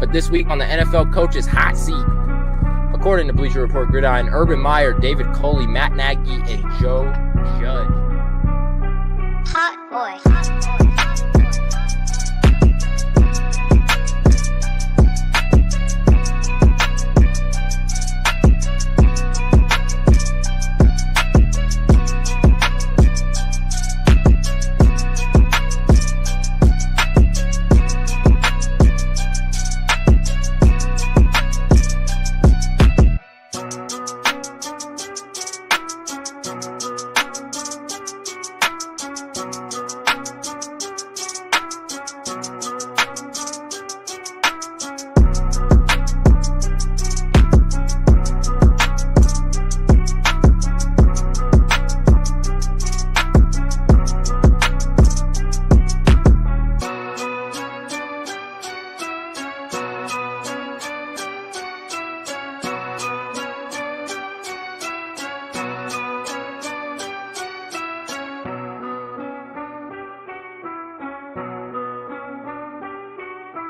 But this week on the NFL Coaches Hot Seat, according to Bleacher Report Gridiron, Urban Meyer, David Coley, Matt Nagy, and Joe Judge. Hot boy.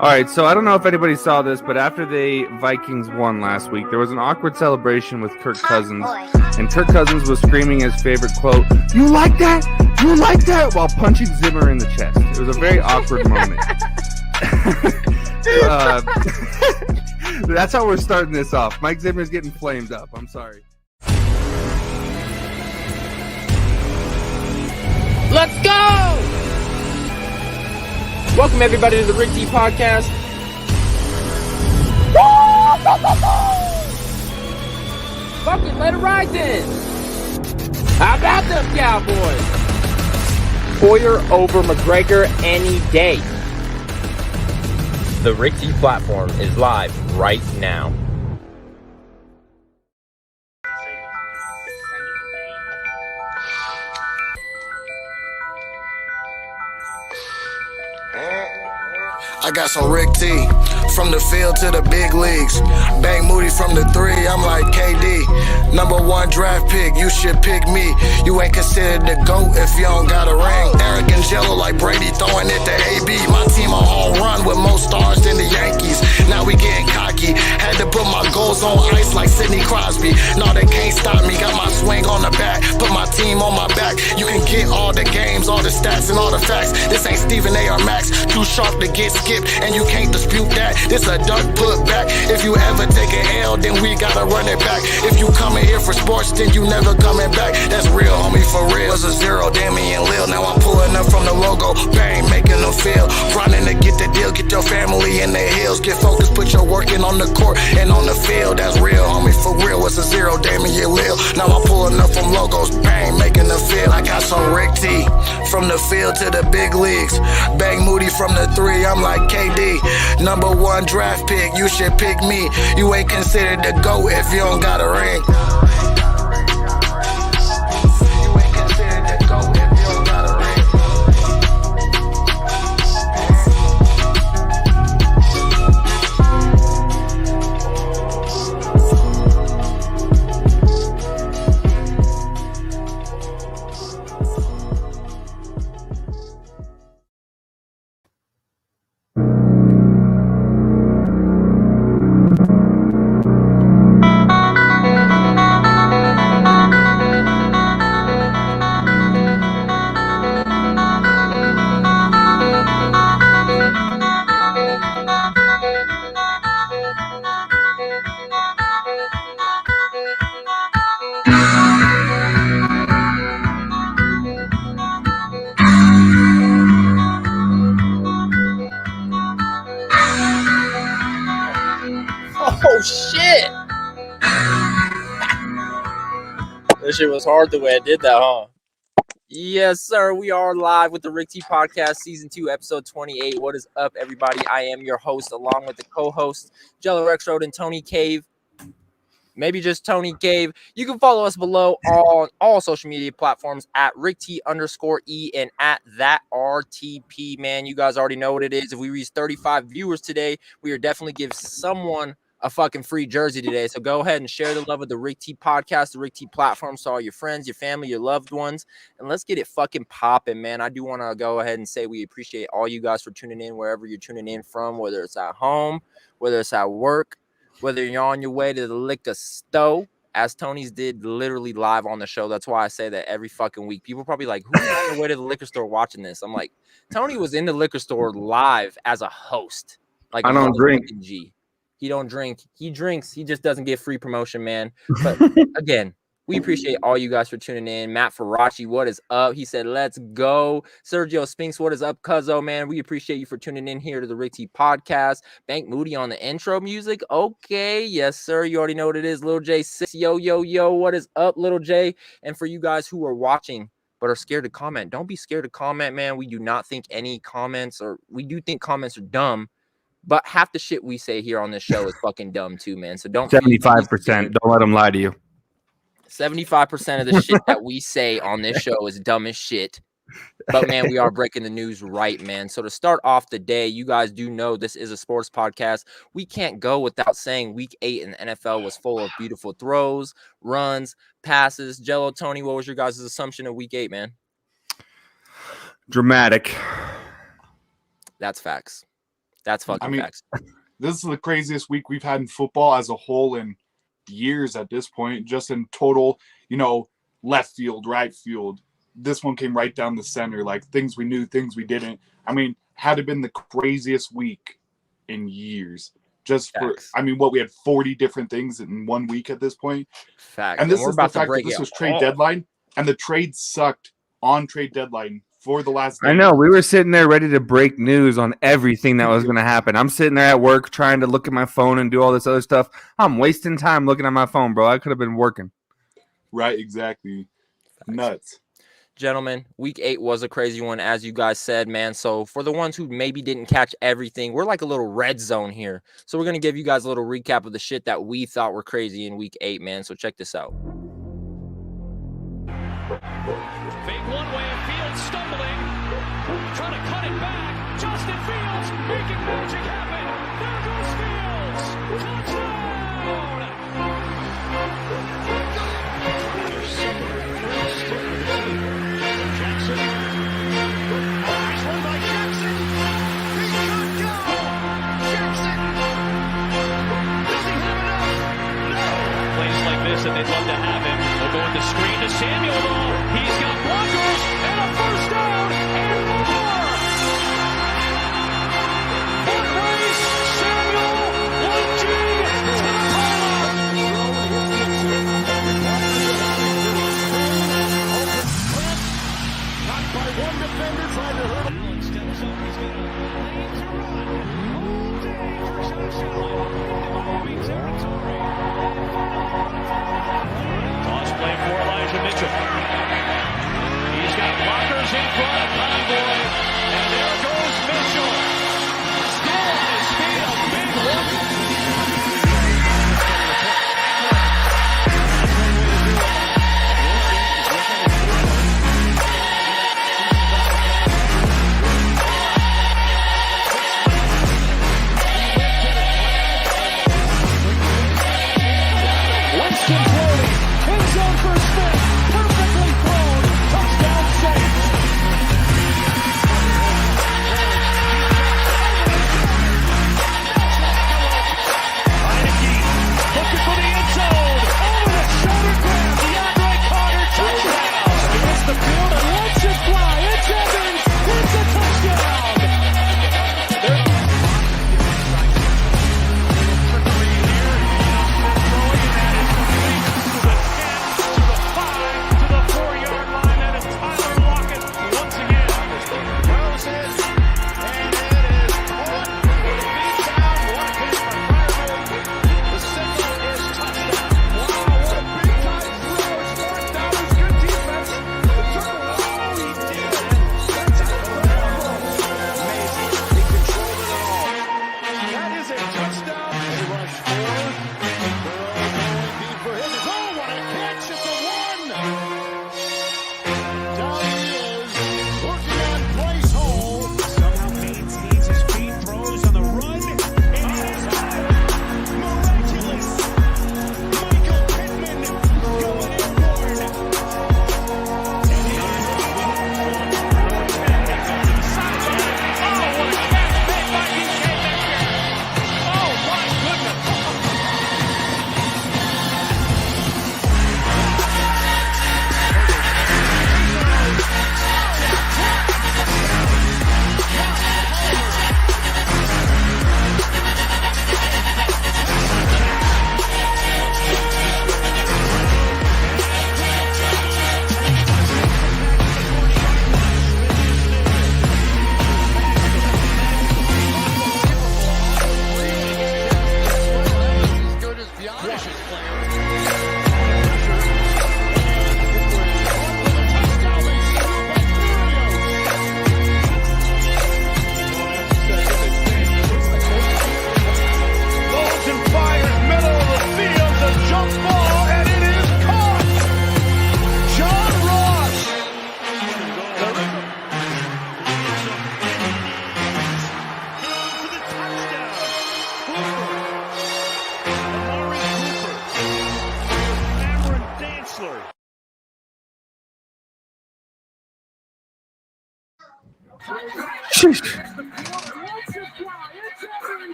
All right, so I don't know if anybody saw this, but after the Vikings won last week, there was an awkward celebration with Kirk Cousins, and Kirk Cousins was screaming his favorite quote, "You like that? You like that?" while punching Zimmer in the chest. It was a very awkward moment. That's how we're starting this off. Mike Zimmer's getting flamed up. I'm sorry. Let's go! Welcome, everybody, to the Rick T Podcast. Fuck it, let it ride then. How about them Cowboys? Poyer over McGregor any day. The Rick T platform is live right now. I got some Rick T, from the field to the big leagues. Bang Moody from the three, I'm like KD. Number one draft pick, you should pick me. You ain't considered the GOAT if you don't got a ring. Eric and Jello like Brady throwing it to AB. My team on home run with more stars than the Yankees. Now we getting cocky. Had to put my goals on ice like Sidney Crosby. No, they can't stop me. Got my swing on the back, put my team on my back. You can get all the games, all the stats, and all the facts. This ain't Stephen A. or Max. Too sharp to get skipped, and you can't dispute that. This a duck put back. If you ever take an L, then we gotta run it back. If you coming here for sports, then you never coming back. That's real, homie, for real. It's a zero, Damian Lil. Now I'm pulling up from the logo. Bang, making them feel. Grinding to get the deal, get your family in the hills. Get focused, put your work in on the court and on the field. That's real, homie, for real. It's a zero, Damian Lil. Now I'm pulling up from logos. Bang, making them feel. I got some Rick T, from the field to the big leagues. Bang Moody from the three, I'm like KD. Number one draft pick, you should pick me. You ain't considered the GOAT if you don't got a ring. You ain't considered the GOAT if you don't got a ring. Oh, shit! This shit was hard the way I did that, huh? Yes, sir. We are live with the Rick T Podcast, Season 2, Episode 28. What is up, everybody? I am your host, along with the co-host, Jello Rex Road and Tony Cave. Maybe just Tony Cave. You can follow us below on all social media platforms at RickT_E and at that RTP. Man, you guys already know what it is. If we reach 35 viewers today, we are definitely give someone a fucking free jersey today. So go ahead and share the love of the Rick T podcast, the Rick T platform, to all your friends, your family, your loved ones, and let's get it fucking popping, man. I do want to go ahead and say we appreciate all you guys for tuning in wherever you're tuning in from, whether it's at home, whether it's at work, whether you're on your way to the liquor store, as Tony's did literally live on the show. That's why I say that every fucking week. People probably like, who's on their way to the liquor store watching this? I'm like, Tony was in the liquor store live as a host. Like, I don't drink. G. He don't drink. He drinks. He just doesn't get free promotion, man. But again, we appreciate all you guys for tuning in. Matt Faraci, what is up? He said, let's go. Sergio Spinks, what is up, cuzzo, man? We appreciate you for tuning in here to the Rick T podcast. Bank Moody on the intro music. Okay. Yes, sir. You already know what it is. Little J6. Yo. What is up, Little J? And for you guys who are watching but are scared to comment, don't be scared to comment, man. We do not think any comments, or we do think comments are dumb. But half the shit we say here on this show is fucking dumb too, man. So don't 75%. Don't let them lie to you. 75% of the shit that we say on this show is dumb as shit. But, man, we are breaking the news right, man. So to start off the day, you guys do know this is a sports podcast. We can't go without saying week 8 in the NFL was full of beautiful throws, runs, passes. Jello, Tony, what was your guys' assumption of week 8, man? Dramatic. That's facts. That's fucking facts. This is the craziest week we've had in football as a whole in years at this point, just in total, left field, right field. This one came right down the center, like things we knew, things we didn't. Had it been the craziest week in years. Just facts. We had 40 different things in 1 week at this point. Facts. And this is the fact that this was trade deadline, and the trade sucked on trade deadline for the last day. I know. We were sitting there ready to break news on everything that was going to happen. I'm sitting there at work trying to look at my phone and do all this other stuff. I'm wasting time looking at my phone, bro. I could have been working. Right, exactly. Facts. Nuts. Gentlemen, week 8 was a crazy one, as you guys said, man. So for the ones who maybe didn't catch everything, we're like a little red zone here. So we're going to give you guys a little recap of the shit that we thought were crazy in week 8, man. So check this out. Fake one way, Fields stumbling, trying to cut it back. Justin Fields making magic happen. There goes Fields. Touchdown! Jackson. Nice run by Jackson. He can't go. Jackson. Does he have enough? No. Plays like this, and they'd love to have him. They'll go with the screen to Samuel, though. He's got blockers and a first down and more. Foot race, Samuel, 1G to the pylon. Not by one defender trying to hurt him. Allen steps up. He's going to lead to run. All day for Josh Allen in Miami territory. Toss play for Elijah Mitchell.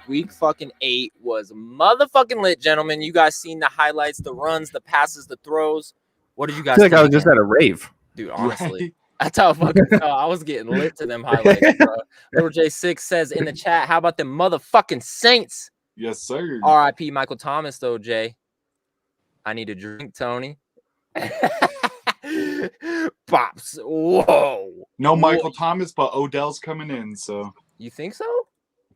Week fucking 8 was motherfucking lit, gentlemen. You guys seen the highlights, the runs, the passes, the throws. What did you I guys feel like think I was just again? at a rave. Dude, honestly. Right? That's how fucking I was getting lit to them highlights, bro. Little J6 says in the chat, how about them motherfucking Saints? Yes, sir. R.I.P. Michael Thomas, though, Jay. I need a drink, Tony. Pops. Whoa. No Michael Whoa. Thomas, but Odell's coming in. So You think so?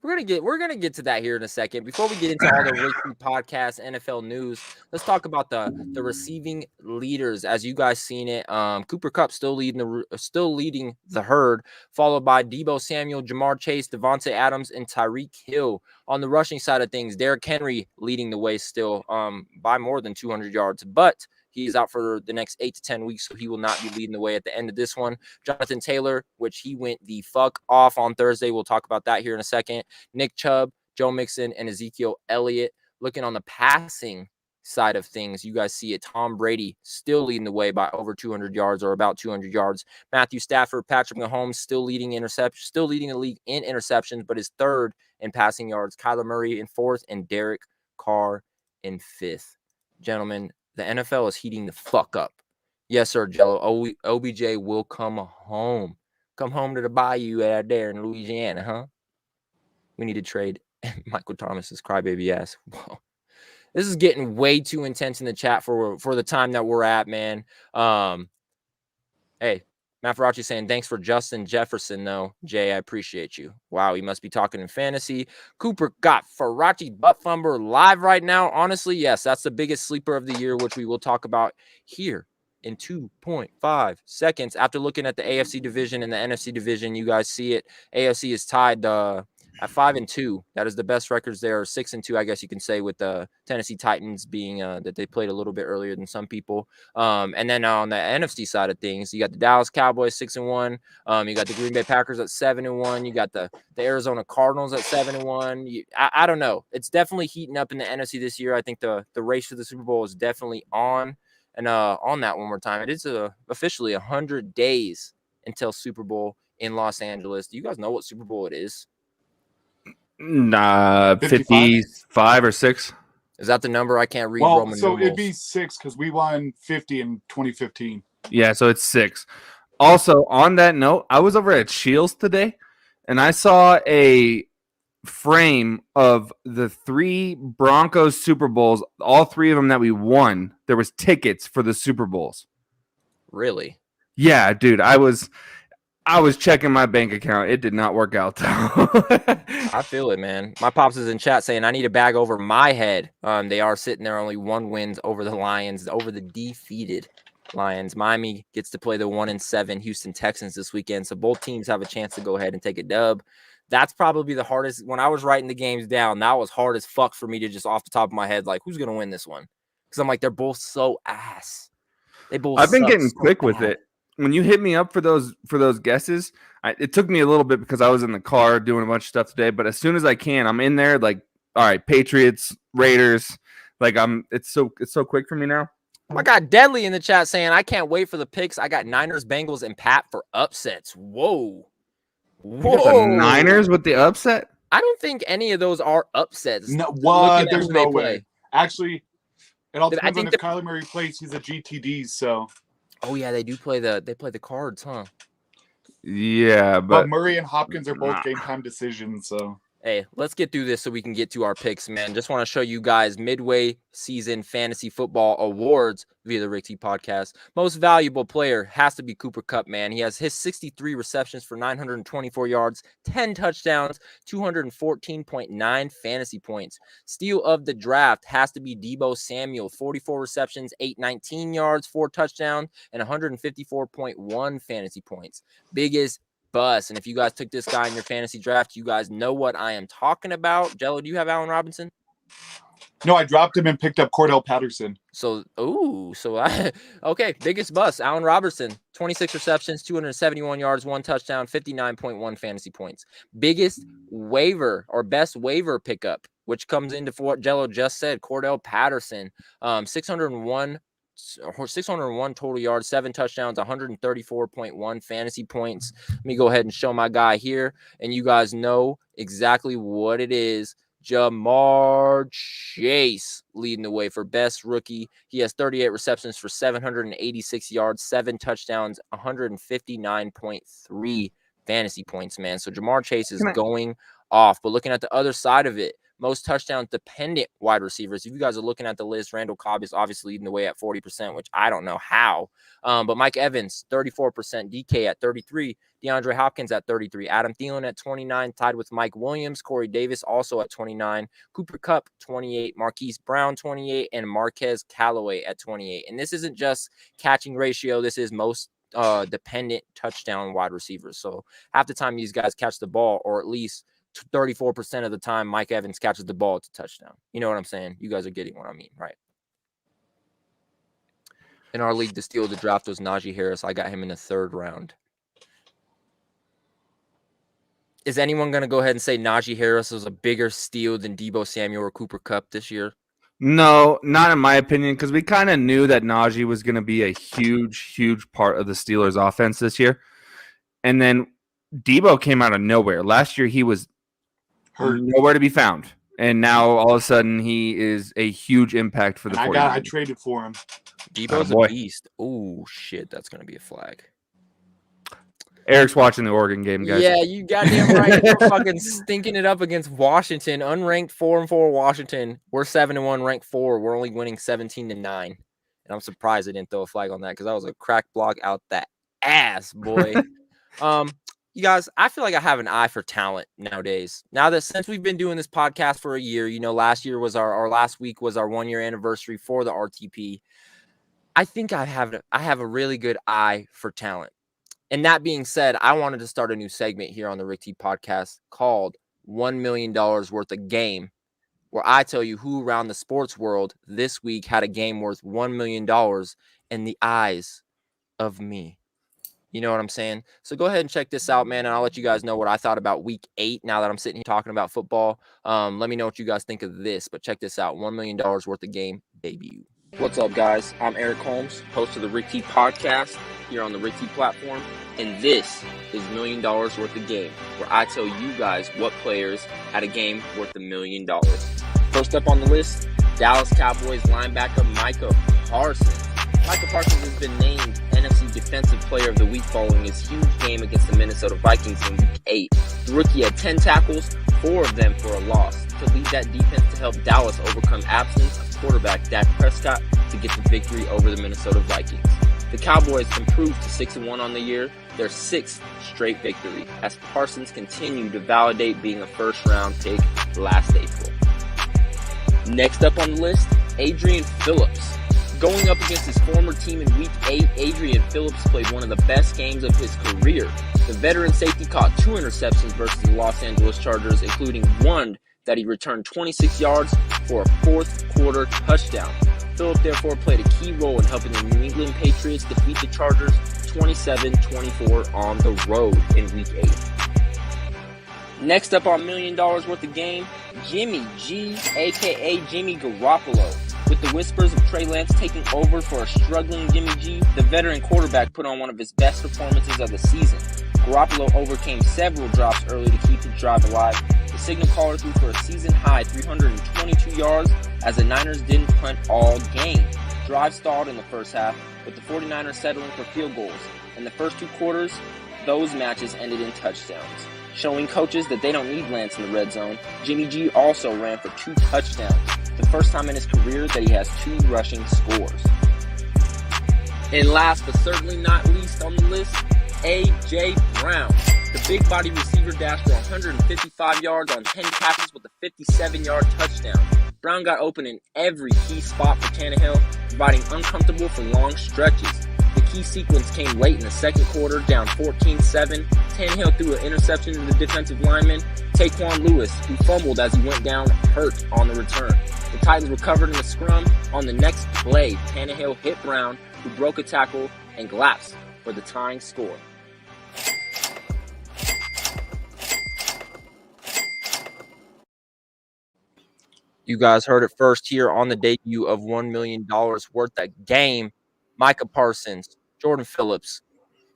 We're gonna get to that here in a second. Before we get into all the Ricky podcast NFL news, let's talk about the receiving leaders. As you guys seen it, Cooper Kupp still leading the herd, followed by Deebo Samuel, Jamar Chase, Devontae Adams, and Tyreek Hill. On the rushing side of things, Derrick Henry leading the way still, by more than 200 yards, but he's out for the next 8 to 10 weeks, so he will not be leading the way at the end of this one. Jonathan Taylor, which he went the fuck off on Thursday. We'll talk about that here in a second. Nick Chubb, Joe Mixon, and Ezekiel Elliott. Looking on the passing side of things, you guys see it. Tom Brady still leading the way by over 200 yards or about 200 yards. Matthew Stafford, Patrick Mahomes still leading the league in interceptions, but is third in passing yards. Kyler Murray in fourth, and Derek Carr in fifth. Gentlemen, the NFL is heating the fuck up. Yes, sir, Jello. OBJ will come home. Come home to the bayou out there in Louisiana, huh? We need to trade Michael Thomas's crybaby ass. Whoa. This is getting way too intense in the chat for the time that we're at, man. Hey, Matt Ferracci saying, thanks for Justin Jefferson, though. Jay, I appreciate you. Wow, he must be talking in fantasy. Cooper got Ferracci butt fumble live right now. Honestly, yes, that's the biggest sleeper of the year, which we will talk about here in 2.5 seconds. After looking at the AFC division and the NFC division, you guys see it. AFC is tied at 5-2. That is the best records there. 6-2, I guess you can say, with the Tennessee Titans being that they played a little bit earlier than some people. And then on the NFC side of things, you got the Dallas Cowboys 6-1. You got the Green Bay Packers at 7-1. You got the Arizona Cardinals at 7-1. I don't know. It's definitely heating up in the NFC this year. I think the race for the Super Bowl is definitely on. And on that one more time, it is officially 100 days until Super Bowl in Los Angeles. Do you guys know what Super Bowl it is? 55 or 6. Is that the number? I can't read well, Roman so numerals. it'd be 6 because we won 50 in 2015. Yeah, so it's 6. Also, on that note, I was over at Shields today, and I saw a frame of the 3 Broncos Super Bowls, all 3 of them that we won. There was tickets for the Super Bowls. Really? Yeah, dude, I was checking my bank account. It did not work out though. I feel it, man. My pops is in chat saying I need a bag over my head. They are sitting there only 1 wins over the Lions, over the defeated Lions. Miami gets to play the 1-7 Houston Texans this weekend, so both teams have a chance to go ahead and take a dub. That's probably the hardest. When I was writing the games down, that was hard as fuck for me to just off the top of my head, like, who's gonna win this one? Because I'm like, they're both so ass. They both. I've been suck getting so quick with bad. it. When you hit me up for those guesses, it took me a little bit because I was in the car doing a bunch of stuff today. But as soon as I can, I'm in there. Like, all right, Patriots, Raiders. Like, it's so quick for me now. I got Deadly in the chat saying I can't wait for the picks. I got Niners, Bengals, and Pat for upsets. Whoa. The Niners with the upset? I don't think any of those are upsets. No, what? There's no way. Play. Actually, it all I depends on think if Kyler Murray plays. He's a GTD, so. Oh yeah, they play the Cards, huh? Yeah, but Murray and Hopkins are both game time decisions, so. Hey, let's get through this so we can get to our picks, man. Just want to show you guys midway season fantasy football awards via the Rick T podcast. Most valuable player has to be Cooper Kupp, man. He has his 63 receptions for 924 yards, 10 touchdowns, 214.9 fantasy points. Steal of the draft has to be Deebo Samuel, 44 receptions, 819 yards, 4 touchdowns, and 154.1 fantasy points. Biggest bust. And if you guys took this guy in your fantasy draft, you guys know what I am talking about. Jello, do you have Allen Robinson? No, I dropped him and picked up Cordell Patterson. Okay, biggest bust. Allen Robinson, 26 receptions, 271 yards, 1 touchdown, 59.1 fantasy points. Biggest waiver or best waiver pickup, which comes into what Jello just said, Cordell Patterson, 601 601 total yards, 7 touchdowns, 134.1 fantasy points. Let me go ahead and show my guy here, and you guys know exactly what it is. Jamar Chase leading the way for best rookie. He has 38 receptions for 786 yards, 7 touchdowns, 159.3 fantasy points, man. So Jamar Chase is going off. But looking at the other side of it, most touchdown dependent wide receivers. If you guys are looking at the list, Randall Cobb is obviously leading the way at 40%, which I don't know how. But Mike Evans, 34%, DK at 33, DeAndre Hopkins at 33, Adam Thielen at 29, tied with Mike Williams, Corey Davis also at 29, Cooper Kupp 28, Marquise Brown 28, and Marquez Callaway at 28. And this isn't just catching ratio. This is most dependent touchdown wide receivers. So half the time these guys catch the ball, or at least 34% of the time Mike Evans catches the ball to touchdown. You know what I'm saying? You guys are getting what I mean, right? In our league, the steal of the draft was Najee Harris. I got him in the 3rd round. Is anyone going to go ahead and say Najee Harris was a bigger steal than Deebo Samuel or Cooper Kupp this year? No, not in my opinion, because we kind of knew that Najee was going to be a huge, huge part of the Steelers' offense this year. And then Deebo came out of nowhere. Last year, he was nowhere to be found. And now, all of a sudden, he is a huge impact for the 49ers. I traded for him. Deebo's a beast. Oh, shit, that's going to be a flag. Eric's watching the Oregon game, guys. Yeah, you goddamn right. We're fucking stinking it up against Washington. Unranked 4-4 Washington. We're 7-1, ranked 4. We're only winning 17-9. And I'm surprised they didn't throw a flag on that because that was a crack block out that ass, boy. You guys, I feel like I have an eye for talent nowadays. Now that since we've been doing this podcast for a year, you know, last year was our last week was our 1-year anniversary for the RTP. I think I have a really good eye for talent. And that being said, I wanted to start a new segment here on the Rick T podcast called $1 million worth of game, where I tell you who around the sports world this week had a game worth $1 million in the eyes of me. You know what I'm saying? So go ahead and check this out, man, and I'll let you guys know what I thought about week 8 now that I'm sitting here talking about football. Let me know what you guys think of this, but check this out. $1 million worth of game debut. What's up, guys? I'm Eric Holmes, host of the Rick T podcast here on the Rick T platform, and this is $1 million worth of game, where I tell you guys what players had a game worth $1 million. First up on the list, Dallas Cowboys linebacker Micah Parsons. Micah Parsons has been named NFC Defensive Player of the Week following his huge game against the Minnesota Vikings in Week 8. The rookie had 10 tackles, 4 of them for a loss, to lead that defense to help Dallas overcome absence of quarterback Dak Prescott to get the victory over the Minnesota Vikings. The Cowboys improved to 6-1 on the year, their 6th straight victory, as Parsons continued to validate being a first-round pick last April. Next up on the list, Adrian Phillips. Going up against his former team in Week 8, Adrian Phillips played one of the best games of his career. The veteran safety caught 2 interceptions versus the Los Angeles Chargers, including one that he returned 26 yards for a 4th quarter touchdown. Phillips therefore played a key role in helping the New England Patriots defeat the Chargers 27-24 on the road in Week 8. Next up on $1 million worth of game, Jimmy G, a.k.a. Jimmy Garoppolo. With the whispers of Trey Lance taking over for a struggling Jimmy G, the veteran quarterback put on one of his best performances of the season. Garoppolo overcame several drops early to keep his drive alive. The signal caller threw for a season-high 322 yards as the Niners didn't punt all game. Drive stalled in the first half, with the 49ers settling for field goals. In the first 2 quarters, those matches ended in touchdowns. Showing coaches that they don't need Lance in the red zone, Jimmy G also ran for 2 touchdowns, the first time in his career that he has 2 rushing scores. And last but certainly not least on the list, A.J. Brown. The big body receiver dashed for 155 yards on 10 catches with a 57-yard touchdown. Brown got open in every key spot for Tannehill, providing uncomfortable for long stretches. The key sequence came late in the second quarter, down 14-7. Tannehill threw an interception to the defensive lineman, Taquan Lewis, who fumbled as he went down hurt on the return. The Titans recovered in the scrum. On the next play, Tannehill hit Brown, who broke a tackle and collapsed for the tying score. You guys heard it first here on the debut of $1 million worth of game. Micah Parsons, Jordan Phillips,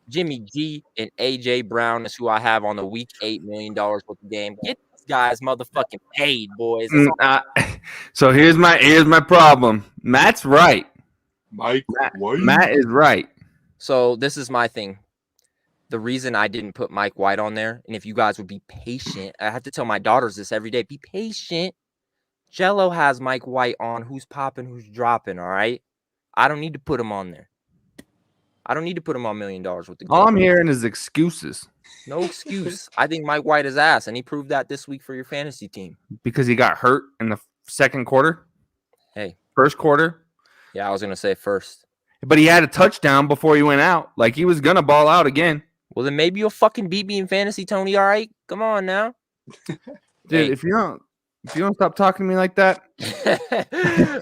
Jimmy G, and AJ Brown is who I have on the week $8 million worth of game. Get these guys motherfucking paid, boys. That's all. So here's my problem. Matt's right. Mike, Matt is right. So this is my thing. The reason I didn't put Mike White on there, and if you guys would be patient, I have to tell my daughters this every day. Be patient. Jello has Mike White on who's popping, who's dropping, all right? I don't need to put him on there. I don't need to put him on $1 million worth of game. All I'm hearing is excuses. No excuse. I think Mike White is ass, and he proved that this week for your fantasy team. Because he got hurt in the second quarter? Hey. First quarter? Yeah, I was going to say first. But he had a touchdown before he went out. Like, he was going to ball out again. Well, then maybe you'll fucking beat me in fantasy, Tony, all right? Come on now. Dude, Hey. if you don't stop talking to me like that.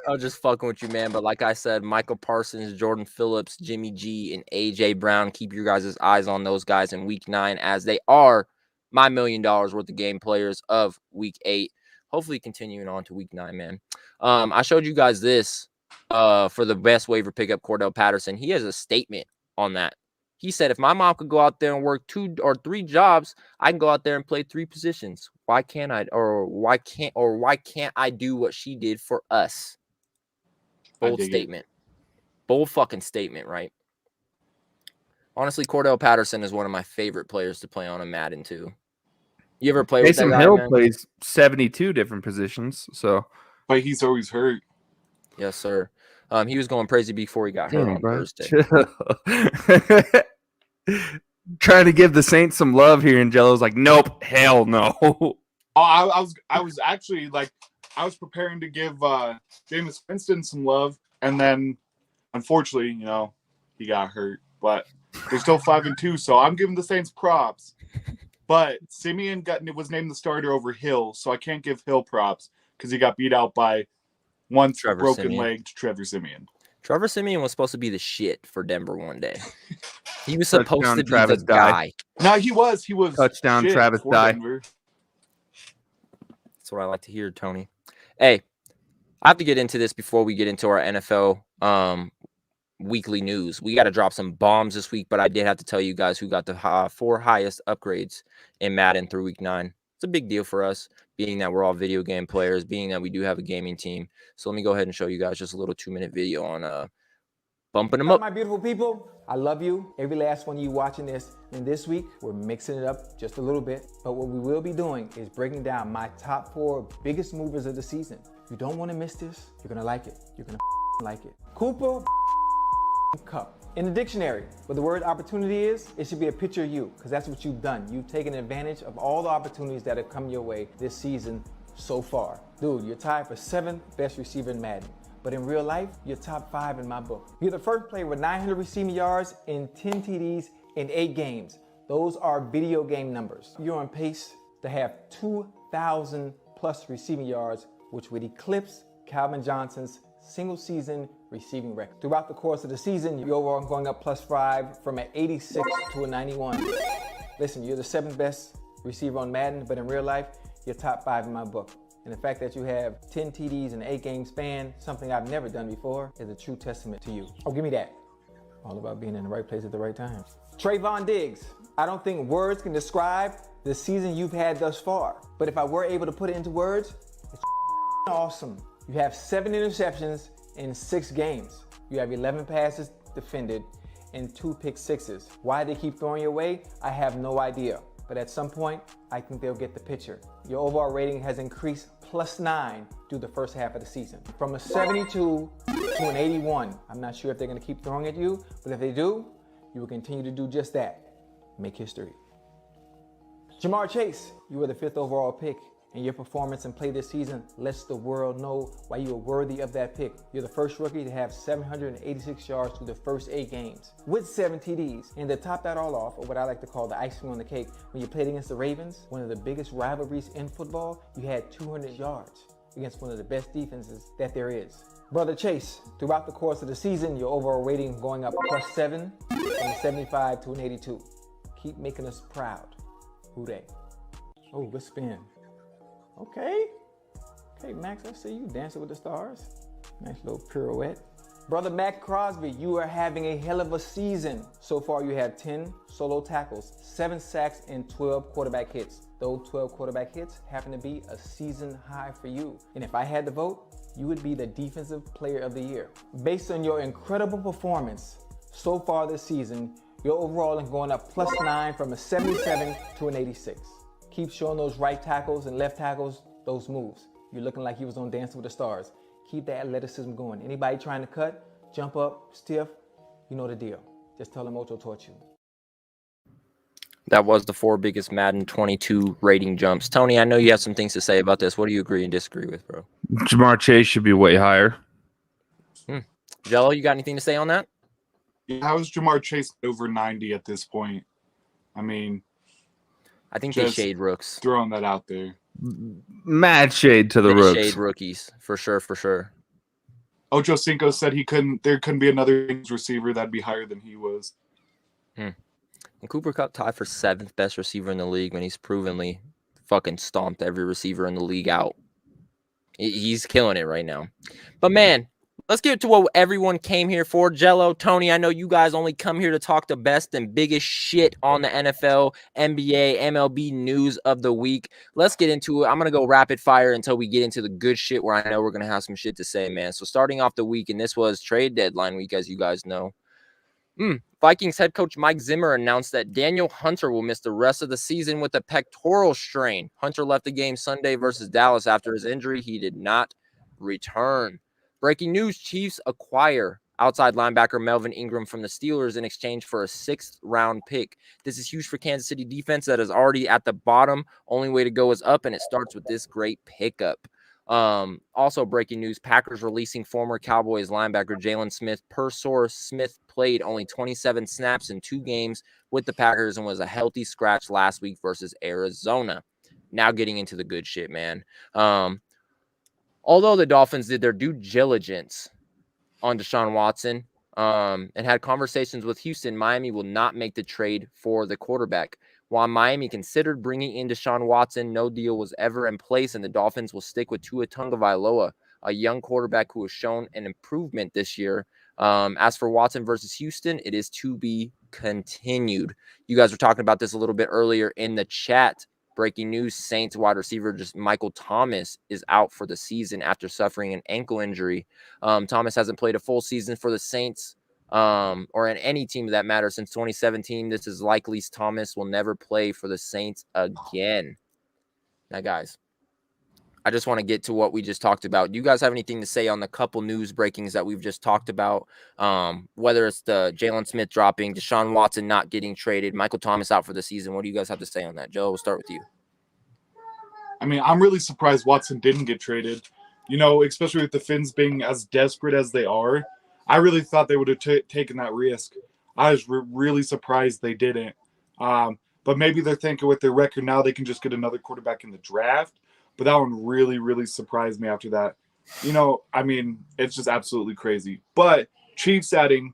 I'm just fucking with you, man. But like I said, Michael Parsons, Jordan Phillips, Jimmy G, and AJ Brown. Keep your guys' eyes on those guys in week 9 as they are my $1 million worth of game players of week 8. Hopefully continuing on to week 9, man. I showed you guys this for the best waiver pickup, Cordell Patterson. He has a statement on that. He said, if my mom could go out there and work 2 or 3 jobs, I can go out there and play 3 positions. Why can't I? Or why can't I do what she did for us? Bold statement. Bold fucking statement, right? Honestly, Cordell Patterson is one of my favorite players to play on a Madden too. You ever play with that guy, Hill man? plays 72 different positions, so. But he's always hurt. Yes, sir. He was going crazy before he got hurt on Thursday. Trying to give the Saints some love here, and Jello's like, nope, hell no. Oh, I was actually like, I was preparing to give Jameis Winston some love, and then unfortunately, you know, he got hurt. But they're still 5-2, so I'm giving the Saints props. But Simeon was named the starter over Hill, so I can't give Hill props because he got beat out by once broken-legged Trevor Simeon. Trevor Simeon was supposed to be the shit for Denver one day. He was supposed to be Travis the guy. No, he was. Touchdown, Travis Dye. That's what I like to hear, Tony. Hey, I have to get into this before we get into our NFL weekly news. We got to drop some bombs this week, but I did have to tell you guys who got the 4 highest upgrades in Madden through week 9. It's a big deal for us, being that we're all video game players, being that we do have a gaming team. So let me go ahead and show you guys just a little 2-minute video on bumping them up. My beautiful people, I love you. Every last one of you watching this. And this week, we're mixing it up just a little bit. But what we will be doing is breaking down my top 4 biggest movers of the season. You don't want to miss this. You're going to like it. You're going to like it. Cooper Cup. In the dictionary, what the word opportunity is, it should be a picture of you, because that's what you've done. You've taken advantage of all the opportunities that have come your way this season so far. Dude, you're tied for 7th best receiver in Madden. But in real life, you're top 5 in my book. You're the first player with 900 receiving yards and 10 TDs in 8 games. Those are video game numbers. You're on pace to have 2,000 plus receiving yards, which would eclipse Calvin Johnson's single season receiving record. Throughout the course of the season, you're overall going up +5 from an 86 to a 91. Listen, you're the 7th best receiver on Madden, but in real life, you're top 5 in my book. And the fact that you have 10 TDs in an 8-game span, something I've never done before, is a true testament to you. Oh, give me that. All about being in the right place at the right time. Trayvon Diggs. I don't think words can describe the season you've had thus far. But if I were able to put it into words, it's awesome. You have 7 interceptions in 6 games. You have 11 passes defended and 2 pick sixes. Why they keep throwing your way, I have no idea. But at some point, I think they'll get the picture. Your overall rating has increased +9 through the first half of the season. From a 72 to an 81. I'm not sure if they're gonna keep throwing at you, but if they do, you will continue to do just that. Make history. Jamar Chase, you were the 5th overall pick, and your performance and play this season lets the world know why you are worthy of that pick. You're the first rookie to have 786 yards through the first 8 games with 7 TDs. And to top that all off, or what I like to call the icing on the cake, when you played against the Ravens, one of the biggest rivalries in football, you had 200 yards against one of the best defenses that there is. Brother Chase, throughout the course of the season, your overall rating going up +7 from a 75 to an 82. Keep making us proud. Who they? Oh, good spin. Okay. Hey, Max, I see you dancing with the stars. Nice little pirouette. Brother Mac Crosby, you are having a hell of a season. So far, you have 10 solo tackles, 7 sacks, and 12 quarterback hits. Those 12 quarterback hits happen to be a season high for you. And if I had to vote, you would be the Defensive Player of the Year. Based on your incredible performance so far this season, your overall is going up +9 from a 77 to an 86. Keep showing those right tackles and left tackles those moves. You're looking like you was on Dancing with the Stars. Keep that athleticism going. Anybody trying to cut, jump up, stiff, you know the deal. Just tell them Ocho taught you. That was the 4 biggest Madden 22 rating jumps. Tony, I know you have some things to say about this. What do you agree and disagree with, bro? Jamar Chase should be way higher. Jello, you got anything to say on that? Yeah, how is Jamar Chase over 90 at this point? I mean, I think they just shade rooks. throwing that out there. Mad shade to the They rooks. shade rookies, for sure. Ocho Cinco said there couldn't be another receiver that'd be higher than he was. And Cooper Kupp tied for 7th best receiver in the league when he's provenly fucking stomped every receiver in the league out. He's killing it right now. But man, let's get to what everyone came here for. Jello, Tony, I know you guys only come here to talk the best and biggest shit on the NFL, NBA, MLB news of the week. Let's get into it. I'm going to go rapid fire until we get into the good shit where I know we're going to have some shit to say, man. So starting off the week, and this was trade deadline week, as you guys know. Vikings head coach Mike Zimmer announced that Daniel Hunter will miss the rest of the season with a pectoral strain. Hunter left the game Sunday versus Dallas after his injury. He did not return. Breaking news, Chiefs acquire outside linebacker Melvin Ingram from the Steelers in exchange for a 6th-round pick. This is huge for Kansas City defense that is already at the bottom. Only way to go is up, and it starts with this great pickup. Also breaking news, Packers releasing former Cowboys linebacker Jalen Smith. Per source, Smith played only 27 snaps in 2 games with the Packers and was a healthy scratch last week versus Arizona. Now getting into the good shit, man. Although the Dolphins did their due diligence on Deshaun Watson and had conversations with Houston, Miami will not make the trade for the quarterback. While Miami considered bringing in Deshaun Watson, no deal was ever in place, and the Dolphins will stick with Tua Tagovailoa, a young quarterback who has shown an improvement this year. As for Watson versus Houston, it is to be continued. You guys were talking about this a little bit earlier in the chat. Breaking news, Saints wide receiver Michael Thomas is out for the season after suffering an ankle injury. Thomas hasn't played a full season for the Saints or in any team of that matter since 2017. This is likely Thomas will never play for the Saints again. Now, guys, I just want to get to what we just talked about. Do you guys have anything to say on the couple news breakings that we've just talked about? Whether it's the Jalen Smith dropping, Deshaun Watson not getting traded, Michael Thomas out for the season. What do you guys have to say on that? Joe, we'll start with you. I mean, I'm really surprised Watson didn't get traded. You know, especially with the Finns being as desperate as they are. I really thought they would have taken that risk. I was really surprised they didn't. But maybe they're thinking with their record now they can just get another quarterback in the draft. But that one really, really surprised me after that. You know, I mean, it's just absolutely crazy. But Chiefs adding,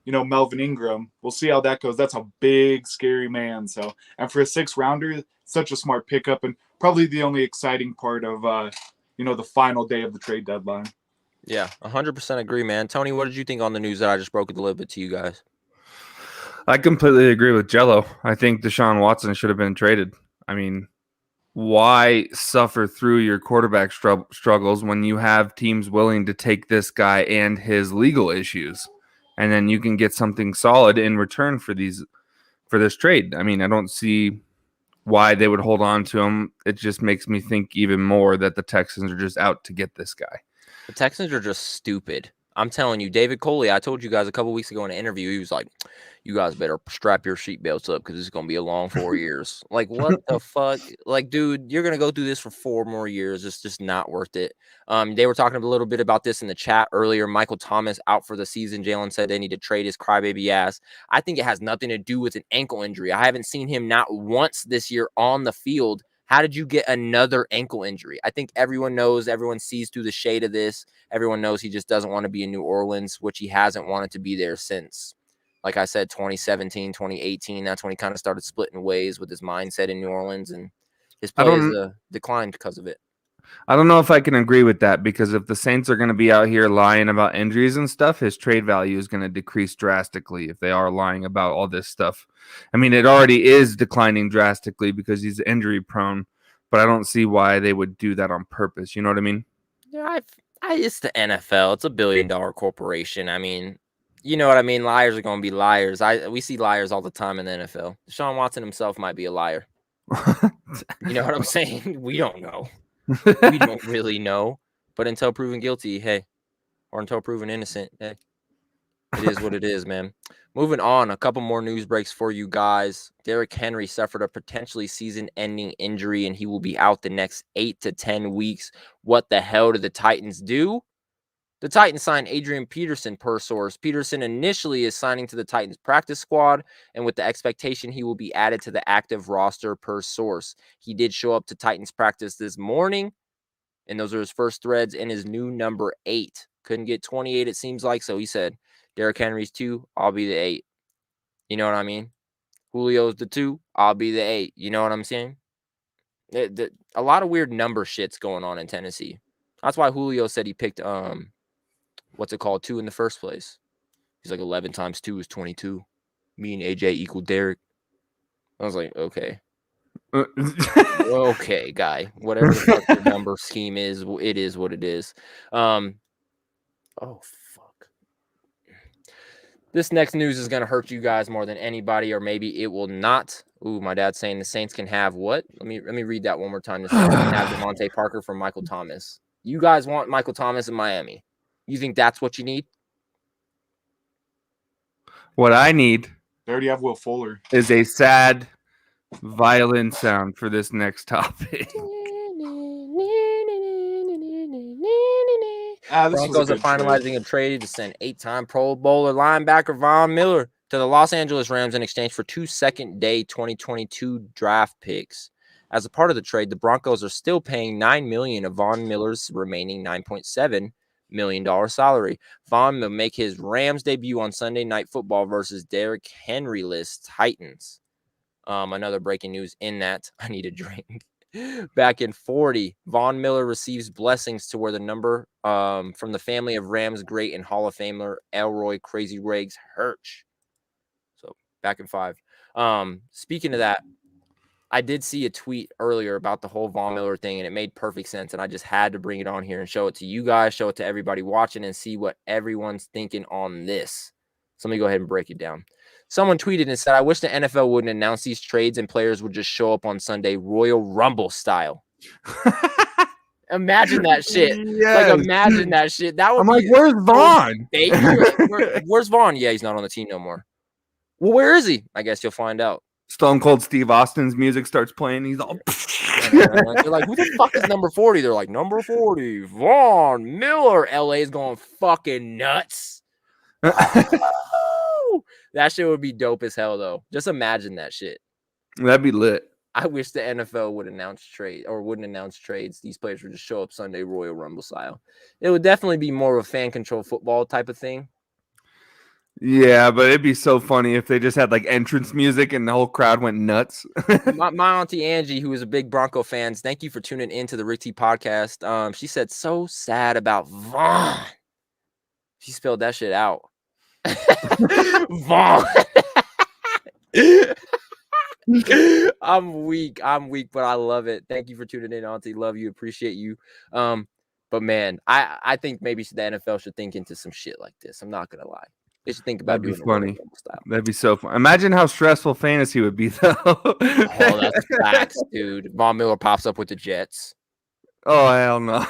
you know, Melvin Ingram, we'll see how that goes. That's a big, scary man. So, and for a 6th-rounder, such a smart pickup and probably the only exciting part of, you know, the final day of the trade deadline. Yeah, 100% agree, man. Tony, what did you think on the news that I just broke it a little bit to you guys? I completely agree with Jello. I think Deshaun Watson should have been traded. I mean, why suffer through your quarterback struggles when you have teams willing to take this guy and his legal issues, and then you can get something solid in return for this trade? I mean, I don't see why they would hold on to him. It just makes me think even more that the Texans are just out to get this guy. The Texans are just stupid. I'm telling you, David Coley, I told you guys a couple weeks ago in an interview, he was like, you guys better strap your seatbelts up because it's going to be a long 4 years. Like, what the fuck? Like, dude, you're going to go through this for 4 more years. It's just not worth it. They were talking a little bit about this in the chat earlier. Michael Thomas out for the season. Jalen said they need to trade his crybaby ass. I think it has nothing to do with an ankle injury. I haven't seen him not once this year on the field. How did you get another ankle injury? I think everyone knows, everyone sees through the shade of this. Everyone knows he just doesn't want to be in New Orleans, which he hasn't wanted to be there since, like I said, 2017, 2018. That's when he kind of started splitting ways with his mindset in New Orleans, and his play has declined because of it. I don't know if I can agree with that because if the Saints are going to be out here lying about injuries and stuff, his trade value is going to decrease drastically if they are lying about all this stuff. I mean, it already is declining drastically because he's injury prone, but I don't see why they would do that on purpose. You know what I mean? Yeah, it's the NFL. It's a $1 billion corporation. I mean, you know what I mean? Liars are going to be liars. We see liars all the time in the NFL. Deshaun Watson himself might be a liar. You know what I'm saying? We don't know. We don't really know. But until proven guilty, hey, or until proven innocent, hey, it is what it is, man. Moving on, a couple more news breaks for you guys. Derrick Henry suffered a potentially season-ending injury, and he will be out the next 8 to 10 weeks. What the hell did the Titans do? The Titans signed Adrian Peterson per source. Peterson initially is signing to the Titans practice squad, and with the expectation he will be added to the active roster per source. He did show up to Titans practice this morning, and those are his first threads in his new number 8. Couldn't get 28, it seems like, so he said, Derrick Henry's 2, I'll be the 8. You know what I mean? Julio's the 2, I'll be the 8. You know what I'm saying? A lot of weird number shit's going on in Tennessee. That's why Julio said he picked 2 in the first place. He's like 11 times 2 is 22. Me and AJ equal Derrick. I was like, okay. Okay, guy. Whatever the fuck your number scheme is, it is what it is. Oh, fuck. This next news is going to hurt you guys more than anybody, or maybe it will not. Ooh, my dad's saying the Saints can have what? Let me read that one more time. The Saints can have Devontae Parker from Michael Thomas. You guys want Michael Thomas in Miami. You think that's what you need? What I need They already have Will Fuller. is a sad violin sound for this next topic. Broncos are finalizing a trade to send 8-time Pro Bowler linebacker Von Miller to the Los Angeles Rams in exchange for 2 second-day 2022 draft picks. As a part of the trade, the Broncos are still paying $9 million of Von Miller's remaining $9.7 million salary. Von will make his Rams debut on Sunday Night Football versus Derrick Henry-less Titans. Another breaking news in that I need a drink. Back in 40, Von Miller receives blessings to wear the number from the family of Rams great and Hall of Famer Elroy Crazy Legs Hirsch. So back in 5. Speaking of that, I did see a tweet earlier about the whole Von Miller thing, and it made perfect sense. And I just had to bring it on here and show it to you guys, show it to everybody watching, and see what everyone's thinking on this. So let me go ahead and break it down. Someone tweeted and said, I wish the NFL wouldn't announce these trades and players would just show up on Sunday Royal Rumble style. Imagine that shit. Yes. Like, imagine that shit. That would I'm like, where's Vaughn? Where's Vaughn? Yeah, he's not on the team no more. Well, where is he? I guess you'll find out. Stone Cold Steve Austin's music starts playing. He's all. They're like, who the fuck is number 40? They're like, number 40, Von Miller. LA's going fucking nuts. That shit would be dope as hell, though. Just imagine that shit. That'd be lit. I wish the NFL would announce trade or wouldn't announce trades. These players would just show up Sunday Royal Rumble style. It would definitely be more of a fan control football type of thing. Yeah, but it'd be so funny if they just had like entrance music and the whole crowd went nuts. my auntie Angie, who is a big Bronco fan, thank you for tuning into the Rick T podcast. She said, so sad about Vaughn. She spelled that shit out. Vaughn. I'm weak, but I love it. Thank you for tuning in, auntie. Love you, appreciate you. But man, I think maybe the NFL should think into some shit like this. I'm not gonna lie. They should think about That'd be doing funny. Style. That'd be so fun. Imagine how stressful fantasy would be, though. Oh, that's facts, dude. Von Miller pops up with the Jets. Oh, hell no.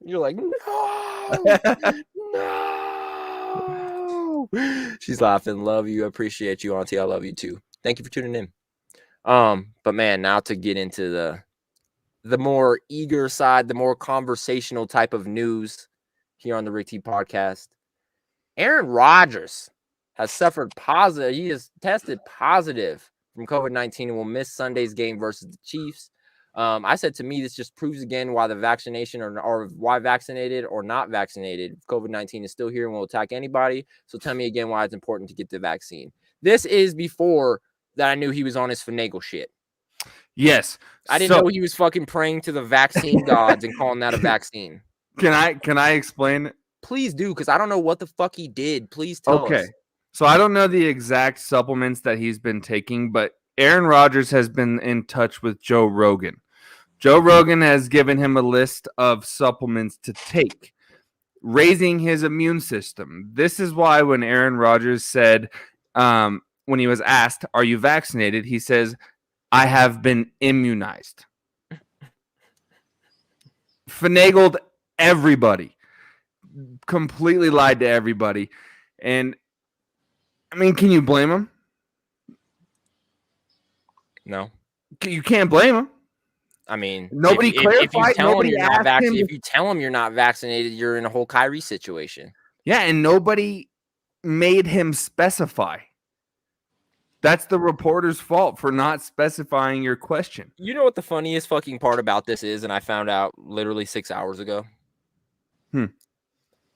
You're like, no. She's laughing. Love you. Appreciate you, auntie. I love you too. Thank you for tuning in. But man, now to get into the more eager side, the more conversational type of news here on the Rick T podcast. Aaron Rodgers has suffered positive. He has tested positive from COVID-19 and will miss Sunday's game versus the Chiefs. I said, to me, this just proves again why the vaccination or why vaccinated or not vaccinated, COVID-19 is still here and will attack anybody. So tell me again why it's important to get the vaccine. This is before that I knew he was on his finagle shit. Yes. I didn't know he was fucking praying to the vaccine gods and calling that a vaccine. Can I explain it? Please do, because I don't know what the fuck he did. Please tell us. So I don't know the exact supplements that he's been taking, but Aaron Rodgers has been in touch with Joe Rogan. Joe Rogan has given him a list of supplements to take, raising his immune system. This is why when Aaron Rodgers said, when he was asked, "Are you vaccinated?" he says, "I have been immunized." Finagled everybody. Completely lied to everybody. And I mean, can you blame him? No. You can't blame him. I mean, nobody clarified. If you tell him you're not vaccinated, if you tell him you're not vaccinated, you're in a whole Kyrie situation. Yeah, and nobody made him specify. That's the reporter's fault for not specifying your question. You know what the funniest fucking part about this is, and I found out literally 6 hours ago.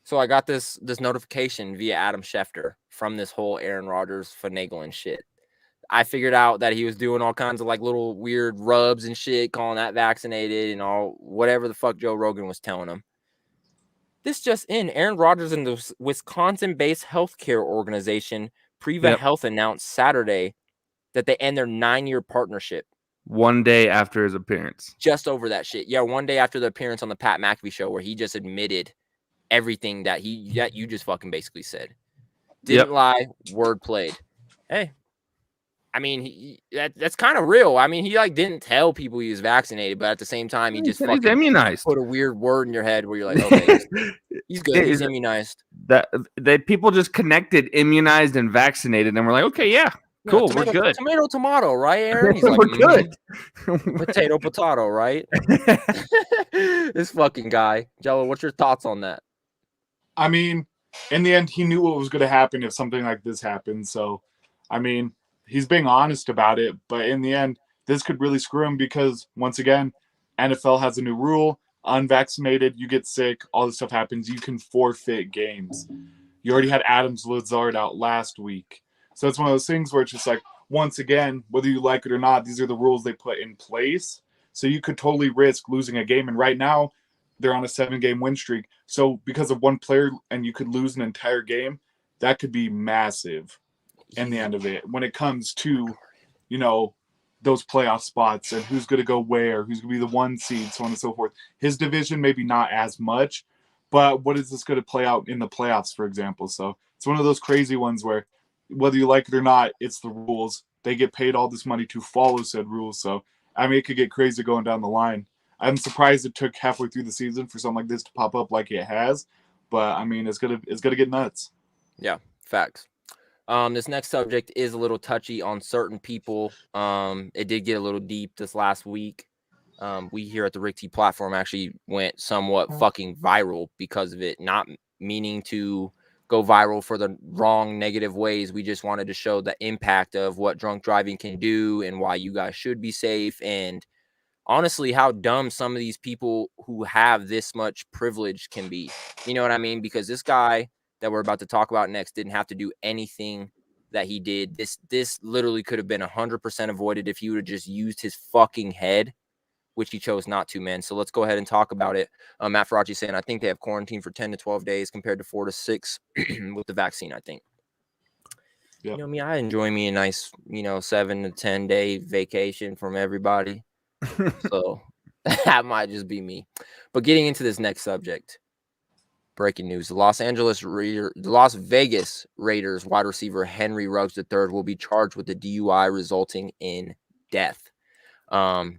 So I got this notification via Adam Schefter from this whole Aaron Rodgers finagling shit. I figured out that he was doing all kinds of like little weird rubs and shit, calling that vaccinated and all whatever the fuck Joe Rogan was telling him. This just in, Aaron Rodgers and the Wisconsin-based healthcare organization Preva Health announced Saturday that they end their 9-year partnership. 1 day after his appearance. Just over that shit. Yeah, 1 day after the appearance on the Pat McAfee show where he just admitted everything that you just fucking basically said. Didn't lie, word played. Hey, I mean, that's kind of real. I mean, he like didn't tell people he was vaccinated, but at the same time, he just fucking immunized. Put a weird word in your head where you're like, okay, he's good. He's immunized. That people just connected immunized and vaccinated, and we're like, okay, yeah, cool, tomato, we're good. Tomato, right, Aaron? He's like, we're good. Potato, right? This fucking guy, Jello. What's your thoughts on that? I mean, in the end, he knew what was going to happen if something like this happened. So, I mean, he's being honest about it. But in the end, this could really screw him because, once again, NFL has a new rule. Unvaccinated, you get sick, all this stuff happens. You can forfeit games. You already had Adams Lazard out last week. So it's one of those things where it's just like, once again, whether you like it or not, these are the rules they put in place. So you could totally risk losing a game. And right now, they're on a 7-game win streak. So because of one player and you could lose an entire game, that could be massive in the end of it. When it comes to, you know, those playoff spots and who's going to go where, who's going to be the 1 seed, so on and so forth. His division, maybe not as much, but what is this going to play out in the playoffs, for example? So it's one of those crazy ones where whether you like it or not, it's the rules. They get paid all this money to follow said rules. So, I mean, it could get crazy going down the line. I'm surprised it took halfway through the season for something like this to pop up like it has, but I mean, it's gonna get nuts. Yeah, facts. This next subject is a little touchy on certain people. It did get a little deep this last week. We here at the Rick T platform actually went somewhat fucking viral because of it, not meaning to go viral for the wrong negative ways. We just wanted to show the impact of what drunk driving can do and why you guys should be safe, and honestly, how dumb some of these people who have this much privilege can be. You know what I mean? Because this guy that we're about to talk about next didn't have to do anything that he did. This literally could have been 100% avoided if he would have just used his fucking head, which he chose not to, man. So let's go ahead and talk about it. Matt Faraci saying, I think they have quarantine for 10 to 12 days compared to 4 to 6 with the vaccine, I think. Yep. You know me, I enjoy me a nice, 7 to 10 day vacation from everybody. So that might just be me. But getting into this next subject, breaking news: the Las Vegas Raiders wide receiver Henry Ruggs III will be charged with a DUI resulting in death.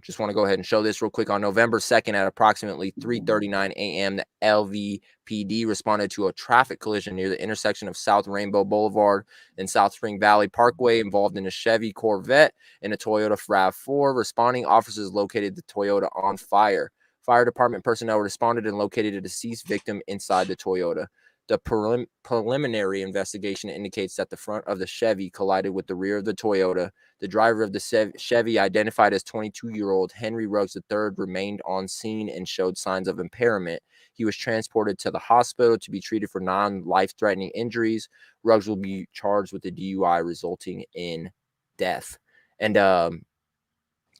Just want to go ahead and show this real quick. On November 2nd at approximately 3:39 a.m., the LVPD responded to a traffic collision near the intersection of South Rainbow Boulevard and South Spring Valley Parkway involved in a Chevy Corvette and a Toyota RAV4. Responding officers located the Toyota on fire. Fire department personnel responded and located a deceased victim inside the Toyota. The preliminary investigation indicates that the front of the Chevy collided with the rear of the Toyota. The driver of the Chevy, identified as 22-year-old Henry Ruggs III, remained on scene and showed signs of impairment. He was transported to the hospital to be treated for non-life-threatening injuries. Ruggs will be charged with the DUI resulting in death. And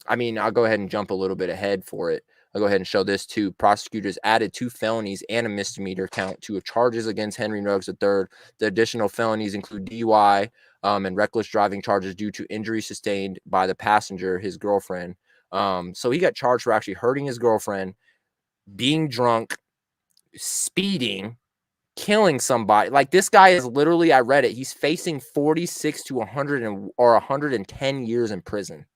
I mean, I'll go ahead and jump a little bit ahead for it. I'll go ahead and show this too. Prosecutors added 2 felonies and a misdemeanor count to charges against Henry Ruggs III. The additional felonies include DUI and reckless driving charges due to injury sustained by the passenger, his girlfriend. So he got charged for actually hurting his girlfriend, being drunk, speeding, killing somebody. Like, this guy is literally, I read it, he's facing 46 to 100 or 110 years in prison.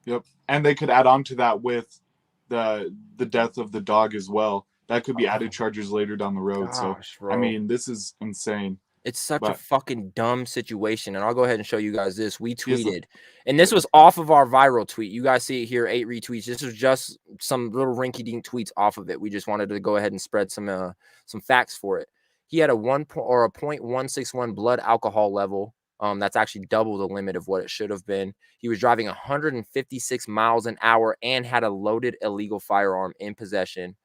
Yep. And they could add on to that with the death of the dog as well. That could be added charges later down the road. Gosh, So bro. I mean, this is insane. It's such a fucking dumb situation. And I'll go ahead and show you guys this. We Yes, tweeted, and this was off of our viral tweet. You guys see it here, 8 retweets. This was just some little rinky-dink tweets off of it. We just wanted to go ahead and spread some facts for it. He had a 0.161 blood alcohol level. That's actually double the limit of what it should have been. He was driving 156 miles an hour and had a loaded illegal firearm in possession.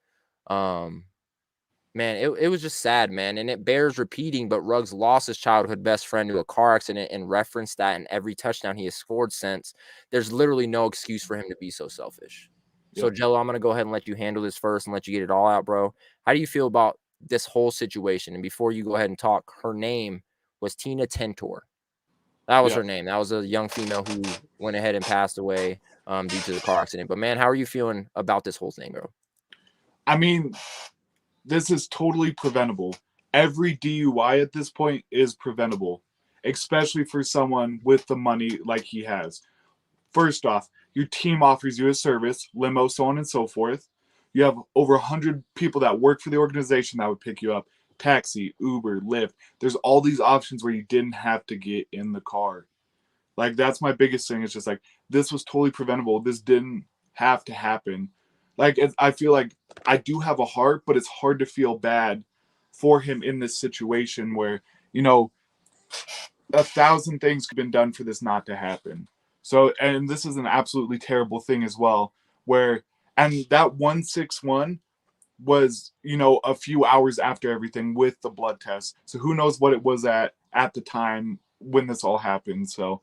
Man, it was just sad, man. And it bears repeating, but Ruggs lost his childhood best friend to a car accident and referenced that in every touchdown he has scored since. There's literally no excuse for him to be so selfish. So, Yep. Jello, I'm going to go ahead and let you handle this first and let you get it all out, bro. How do you feel about this whole situation? And before you go ahead and talk, her name was Tina Tentor. That was her name. That was a young female who went ahead and passed away due to the car accident. But, man, how are you feeling about this whole thing, bro? I mean, this is totally preventable. Every DUI at this point is preventable, especially for someone with the money like he has. First off, your team offers you a service, limo, so on and so forth. You have over 100 people that work for the organization that would pick you up. Taxi, Uber, Lyft. There's all these options where you didn't have to get in the car. Like, that's my biggest thing. It's just like, this was totally preventable. This didn't have to happen. Like, I feel like I do have a heart, but it's hard to feel bad for him in this situation where, 1,000 things could have been done for this not to happen. So, and this is an absolutely terrible thing as well, and that 161 was, a few hours after everything with the blood test. So who knows what it was at the time when this all happened. So,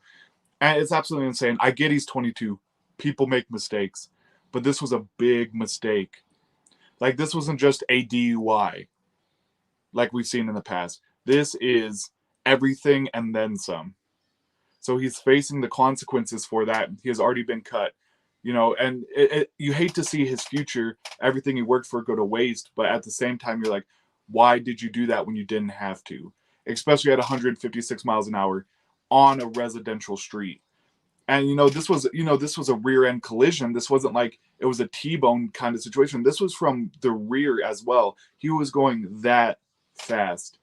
and it's absolutely insane. I get he's 22. People make mistakes. But this was a big mistake. Like, this wasn't just a DUI like we've seen in the past. This is everything and then some. So he's facing the consequences for that. He has already been cut. And you hate to see his future, everything he worked for, go to waste. But at the same time, you're like, why did you do that when you didn't have to? Especially at 156 miles an hour on a residential street. And, this was a rear end collision. This wasn't like it was a T-bone kind of situation. This was from the rear as well. He was going that fast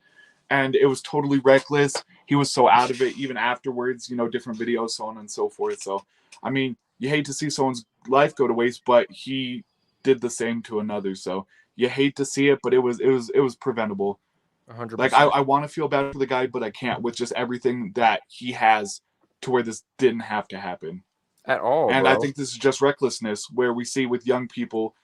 and it was totally reckless. He was so out of it, even afterwards, different videos, so on and so forth. So, I mean, you hate to see someone's life go to waste, but he did the same to another. So you hate to see it, but it was preventable. 100%. Like, I want to feel bad for the guy, but I can't with just everything that he has to where this didn't have to happen at all. And bro. I think this is just recklessness where we see with young people,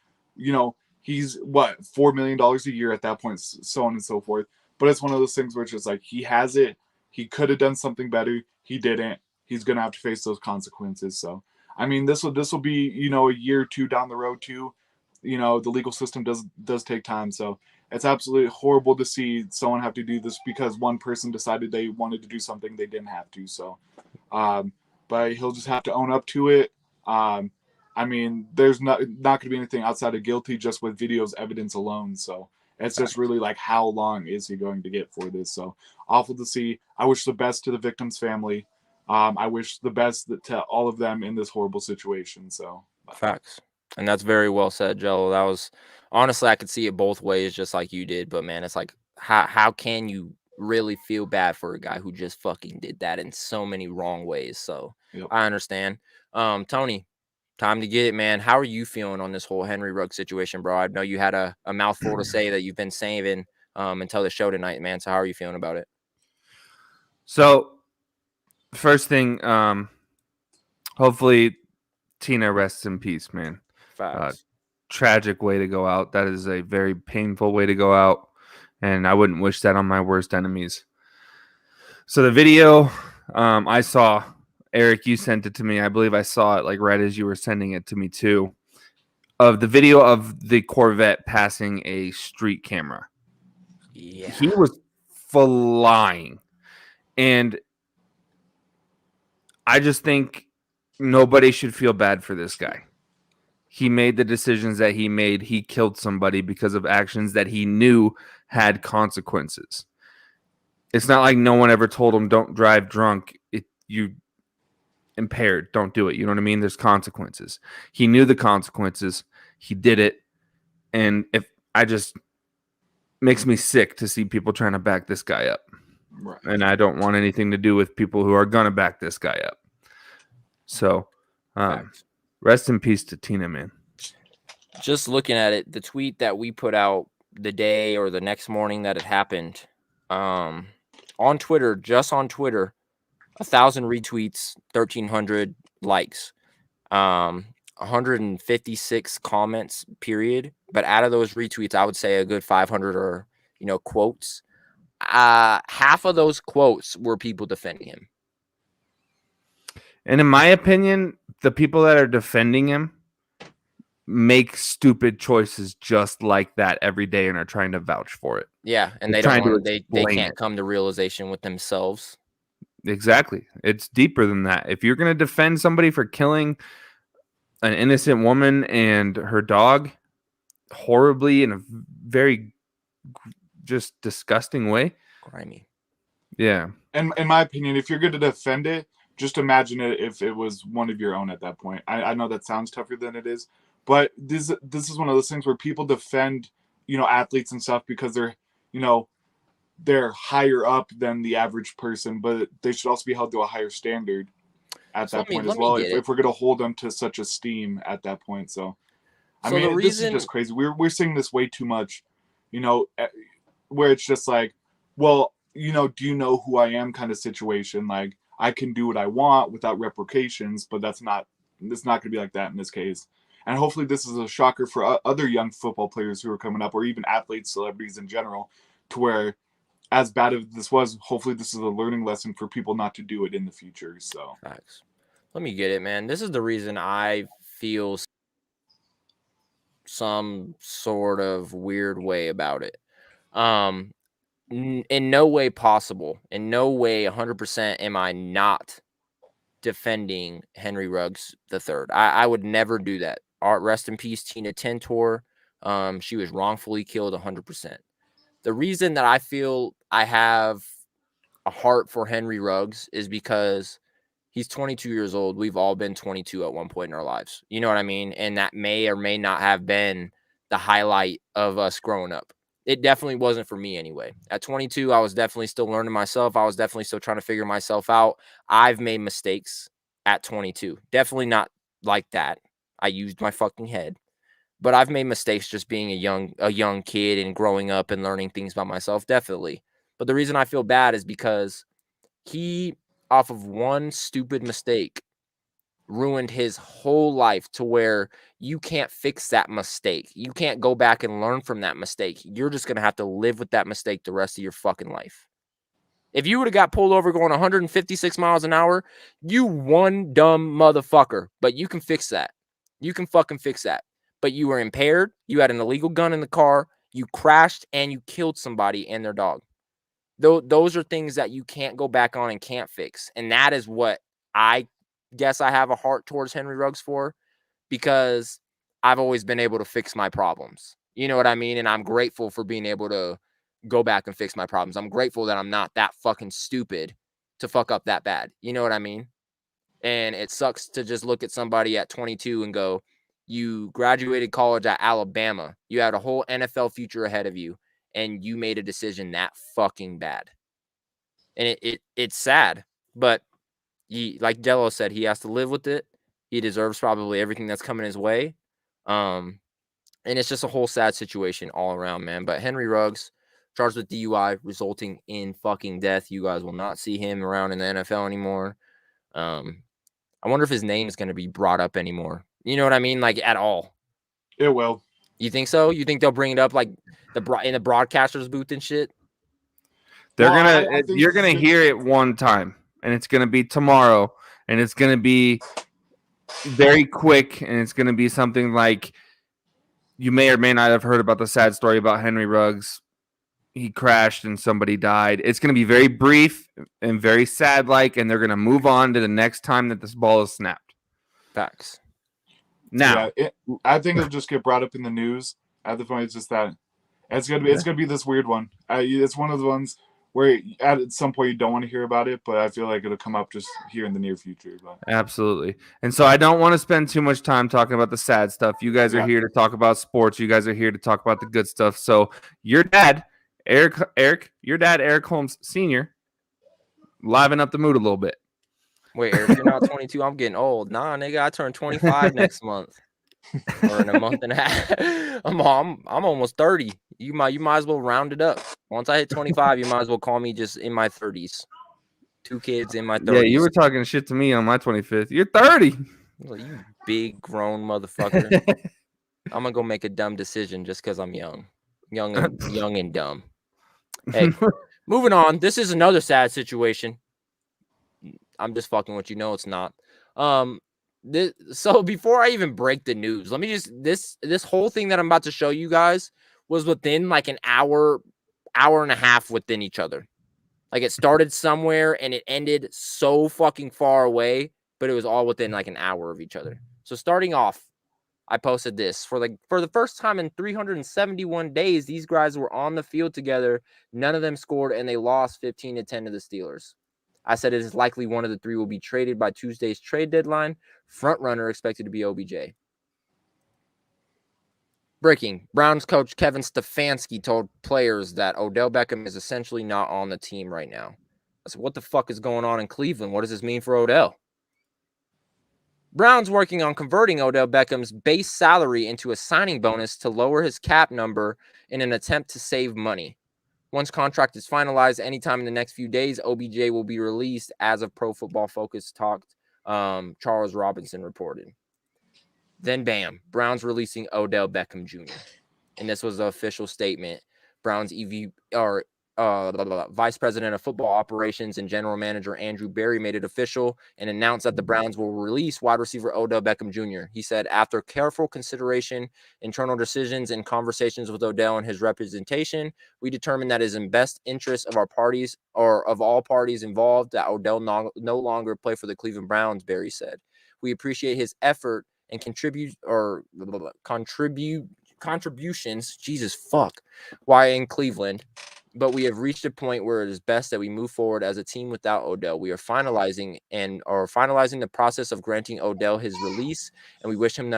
he's $4 million a year at that point, so on and so forth. But it's one of those things where it's just like, he has it. He could have done something better. He didn't. He's going to have to face those consequences. So, I mean, this will be, a year or two down the road too. The legal system does take time. So it's absolutely horrible to see someone have to do this because one person decided they wanted to do something they didn't have to. So, but he'll just have to own up to it. I mean, there's not going to be anything outside of guilty just with videos evidence alone. So it's just really like, how long is he going to get for this? So awful to see. I wish the best to the victim's family. I wish the best to all of them in this horrible situation. So facts. And that's very well said, Jello. That was honestly, I could see it both ways, just like you did. But man, it's like, how can you really feel bad for a guy who just fucking did that in so many wrong ways? So yep. I understand. Tony, time to get it, man. How are you feeling on this whole Henry Ruggs situation, bro? I know you had a mouthful to say that you've been saving until the show tonight, man. So how are you feeling about it? So first thing, hopefully Tina rests in peace, man. Tragic way to go out. That is a very painful way to go out, and I wouldn't wish that on my worst enemies. So the video I saw, Eric, you sent it to me. I believe I saw it like right as you were sending it to me too. Of the video of the Corvette passing a street camera. Yeah. He was flying. And I just think nobody should feel bad for this guy. He made the decisions that he made. He killed somebody because of actions that he knew had consequences. It's not like no one ever told him don't drive drunk. You impaired, don't do it. You know what I mean? There's consequences. He knew the consequences. He did it. And if I just makes me sick to see people trying to back this guy up. Right. And I don't want anything to do with people who are going to back this guy up. So, rest in peace to Tina, man. Just looking at it, the tweet that we put out the day or the next morning that it happened, on Twitter, just on Twitter, 1,000 retweets, 1,300 likes, 156 comments, period. But out of those retweets, I would say a good 500 are, quotes. Half of those quotes were people defending him. And in my opinion, the people that are defending him make stupid choices just like that every day and are trying to vouch for it. Yeah, and They're they don't trying to want they explain can't it. come to realization with themselves. Exactly. It's deeper than that. If you're going to defend somebody for killing an innocent woman and her dog horribly in a very just disgusting way. Grimy. Yeah. And in my opinion, if you're going to defend it, just imagine it if it was one of your own at that point. I know that sounds tougher than it is, but this is one of those things where people defend, athletes and stuff because they're, they're higher up than the average person, but they should also be held to a higher standard at that point as well. If we're going to hold them to such esteem at that point. So I mean, this is just crazy. We're seeing this way too much, where it's just like, well, do you know who I am kind of situation. Like, I can do what I want without repercussions, but it's not going to be like that in this case. And hopefully this is a shocker for other young football players who are coming up, or even athletes, celebrities in general, to where, as bad as this was, hopefully this is a learning lesson for people not to do it in the future. So, facts. Let me get it, man. This is the reason I feel some sort of weird way about it. In no way possible, in no way 100% am I not defending Henry Ruggs III. I would never do that. Rest in peace, Tina Tintor. She was wrongfully killed 100%. The reason that I feel I have a heart for Henry Ruggs is because he's 22 years old. We've all been 22 at one point in our lives. You know what I mean? And that may or may not have been the highlight of us growing up. It definitely wasn't for me anyway. At 22, I was definitely still learning myself. I was definitely still trying to figure myself out. I've made mistakes at 22. Definitely not like that. I used my fucking head. But I've made mistakes just being a young kid and growing up and learning things by myself, definitely. But the reason I feel bad is because he, off of one stupid mistake, ruined his whole life to where you can't fix that mistake. You can't go back and learn from that mistake. You're just going to have to live with that mistake the rest of your fucking life. If you would have got pulled over going 156 miles an hour, you one dumb motherfucker. But you can fix that. You can fucking fix that. But you were impaired. You had an illegal gun in the car. You crashed and you killed somebody and their dog. Those are things that you can't go back on and can't fix. And that is what I guess I have a heart towards Henry Ruggs for, because I've always been able to fix my problems. You know what I mean? And I'm grateful for being able to go back and fix my problems. I'm grateful that I'm not that fucking stupid to fuck up that bad. You know what I mean? And it sucks to just look at somebody at 22 and go, you graduated college at Alabama. You had a whole NFL future ahead of you, and you made a decision that fucking bad. And it's sad, but like Jello said, he has to live with it. He deserves probably everything that's coming his way. And it's just a whole sad situation all around, man. But Henry Ruggs, charged with DUI, resulting in fucking death. You guys will not see him around in the NFL anymore. I wonder if his name is going to be brought up anymore. You know what I mean? Like, at all. It will. You think so? You think they'll bring it up like in the broadcaster's booth and shit? You're gonna hear it one time, and it's gonna be tomorrow, and it's going to be very quick, and it's going to be something like you may or may not have heard about the sad story about Henry Ruggs. He crashed and somebody died. It's going to be very brief and very sad-like, and they're going to move on to the next time that this ball is snapped. Facts. Now, I think it'll just get brought up in the news. At the point, it's just that it's gonna be this weird one. It's one of the ones where at some point you don't want to hear about it, but I feel like it'll come up just here in the near future. But. Absolutely. And so I don't want to spend too much time talking about the sad stuff. You guys are here to talk about sports. You guys are here to talk about the good stuff. So your dad, Eric Holmes Sr., liven up the mood a little bit. Wait, Eric, you're not 22. I'm getting old. Nah, nigga, I turn 25 next month. Or in a month and a half. I'm almost 30. You might as well round it up. Once I hit 25, you might as well call me just in my 30s. 2 kids in my 30s. Yeah, you were talking shit to me on my 25th. You're 30. You big grown motherfucker. I'm gonna go make a dumb decision just because I'm young and dumb. Hey, moving on. This is another sad situation. I'm just fucking with you. No, it's not. So before I even break the news, let me just this whole thing that I'm about to show you guys was within like an hour and a half within each other. Like it started somewhere and it ended so fucking far away, but it was all within like an hour of each other. So starting off, I posted this for the first time in 371 days. These guys were on the field together. None of them scored, and they lost 15-10 to the Steelers. I said it is likely one of the 3 will be traded by Tuesday's trade deadline. Front runner expected to be OBJ. Breaking. Browns coach Kevin Stefanski told players that Odell Beckham is essentially not on the team right now. I said, what the fuck is going on in Cleveland? What does this mean for Odell? Browns working on converting Odell Beckham's base salary into a signing bonus to lower his cap number in an attempt to save money. Once contract is finalized anytime in the next few days, OBJ will be released, as of Pro Football Focus talked. Charles Robinson reported. Then, bam, Browns releasing Odell Beckham Jr. And this was the official statement. Browns Vice President of Football Operations and General Manager Andrew Berry made it official and announced that the Browns will release wide receiver Odell Beckham Jr. He said, after careful consideration, internal decisions, and conversations with Odell and his representation, we determined that it is in best interest of our parties or of all parties involved that Odell no longer play for the Cleveland Browns, Berry said. We appreciate his effort and contributions, Jesus fuck, why in Cleveland. But we have reached a point where it is best that we move forward as a team without Odell. We are finalizing the process of granting Odell his release, and we wish him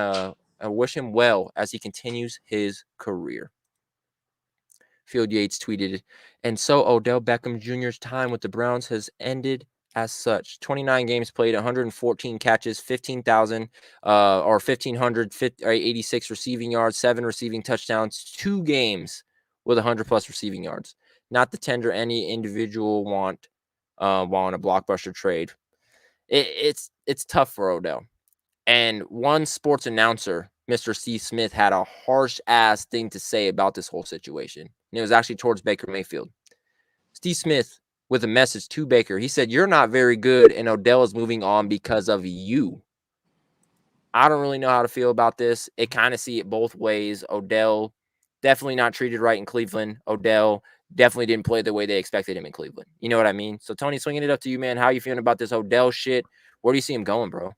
well as he continues his career. Field Yates tweeted, and so Odell Beckham Jr.'s time with the Browns has ended as such. 29 games played, 114 catches, 1,586 receiving yards, 7 receiving touchdowns, 2 games with 100+ receiving yards. Not the tender any individual want a blockbuster trade. It's tough for Odell. And one sports announcer, Mr. Steve Smith, had a harsh ass thing to say about this whole situation. And it was actually towards Baker Mayfield. Steve Smith, with a message to Baker, he said, "You're not very good, and Odell is moving on because of you." I don't really know how to feel about this. It kind of see it both ways. Odell definitely not treated right in Cleveland. Odell definitely didn't play the way they expected him in Cleveland. You know what I mean? So, Tony, swinging it up to you, man. How you feeling about this Odell shit? Where do you see him going, bro?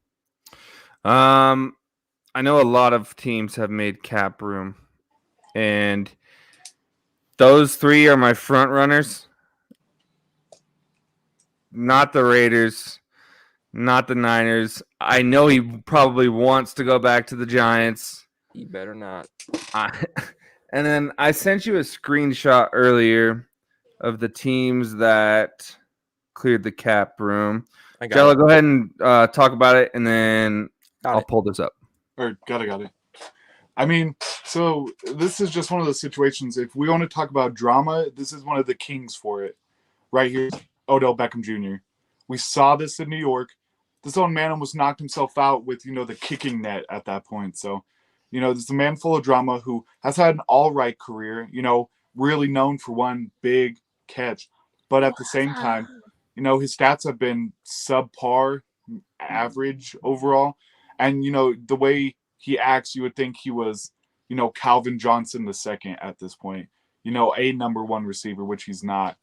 I know a lot of teams have made cap room, and those 3 are my front runners. Not the Raiders, not the Niners. I know he probably wants to go back to the Giants. He better not. And then I sent you a screenshot earlier of the teams that cleared the cap room. Jello, go ahead and talk about it, and then I'll pull this up. Got it. I mean, so this is just one of those situations. If we want to talk about drama, this is one of the kings for it. Right here, Odell Beckham Jr. We saw this in New York. This old man almost knocked himself out with, the kicking net at that point. So, this is a man full of drama who has had an all right career, really known for one big catch. But at the same time, his stats have been subpar average overall. And, the way he acts, you would think he was, Calvin Johnson II at this point, a number one receiver, which he's not.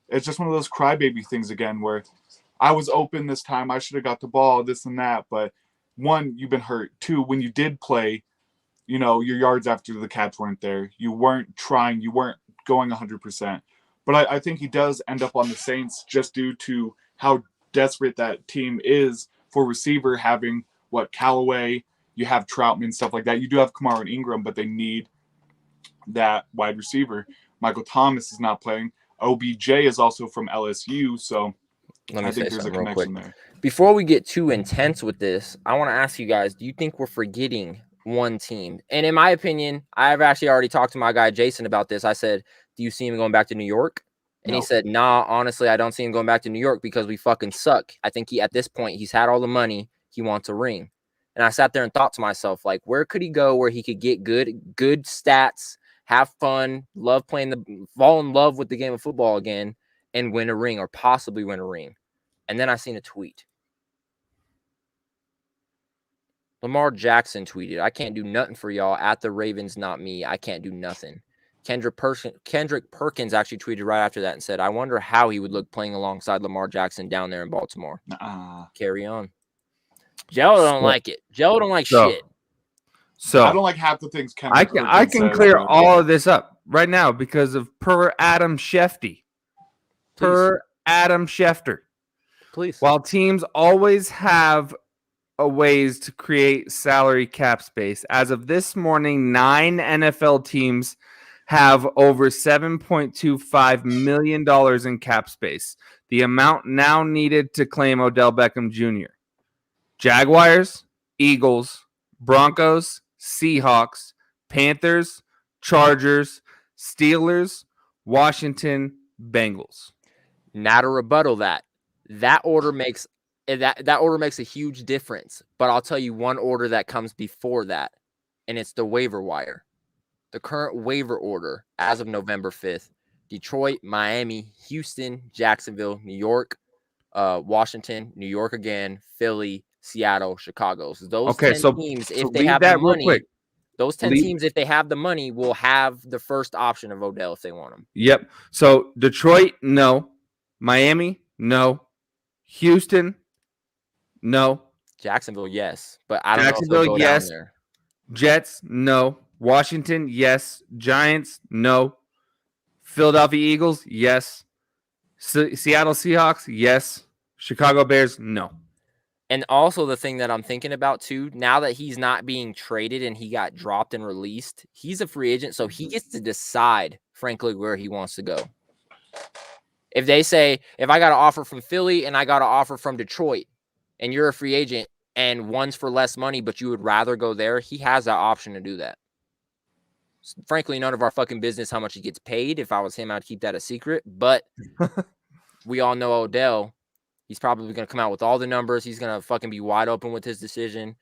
It's just one of those crybaby things again where I was open this time. I should have got the ball, this and that. But one, you've been hurt. Two, when you did play, your yards after the catch weren't there. You weren't trying. You weren't going 100%. But I think he does end up on the Saints just due to how desperate that team is for receiver, having Callaway, you have Troutman, stuff like that. You do have Kamara and Ingram, but they need that wide receiver. Michael Thomas is not playing. OBJ is also from LSU, so I think there's a connection there. Before we get too intense with this, I want to ask you guys, do you think we're forgetting one team? And in my opinion, I've actually already talked to my guy Jason about this. I said, do you see him going back to New York? And he said, nah, honestly, I don't see him going back to New York because we fucking suck. I think at this point, he's had all the money. He wants a ring. And I sat there and thought to myself, like, where could he go where he could get good stats, have fun, fall in love with the game of football again, and win a ring or possibly win a ring? And then I seen a tweet. Lamar Jackson tweeted, I can't do nothing for y'all. At the Ravens, not me. I can't do nothing. Kendrick Perkins actually tweeted right after that and said, I wonder how he would look playing alongside Lamar Jackson down there in Baltimore. Carry on. Jello don't like it. Jello don't like shit. So I don't like half the things Kendrick Perkins I can clear all of this up right now because of per Adam Schefter. Per Adam Schefter. Please. While teams always have ways to create salary cap space, as of this morning, 9 NFL teams have over $7.25 million in cap space, the amount now needed to claim Odell Beckham Jr. Jaguars, Eagles, Broncos, Seahawks, Panthers, Chargers, Steelers, Washington, Bengals. Now to rebuttal that order makes a huge difference. But I'll tell you one order that comes before that, and it's the waiver wire. The current waiver order as of November 5th, Detroit, Miami, Houston, Jacksonville, New York, Washington, New York again, Philly, Seattle, Chicago. So those 10 teams, if they have the money, those 10 teams, if they have the money, will have the first option of Odell if they want him. Yep. So Detroit, no. Miami, no. Houston, no. Jacksonville, yes. But I don't know if they'll go down there. Jets, no. Washington, yes. Giants, no. Philadelphia Eagles, yes. Seattle Seahawks, yes. Chicago Bears, no. And also the thing that I'm thinking about too, now that he's not being traded and he got dropped and released, he's a free agent, so he gets to decide, frankly, where he wants to go. If they say, if I got an offer from Philly and I got an offer from Detroit, and you're a free agent and one's for less money, but you would rather go there, he has that option to do that. Frankly, none of our fucking business how much he gets paid. If I was him, I'd keep that a secret. But we all know Odell. He's probably going to come out with all the numbers. He's going to fucking be wide open with his decision.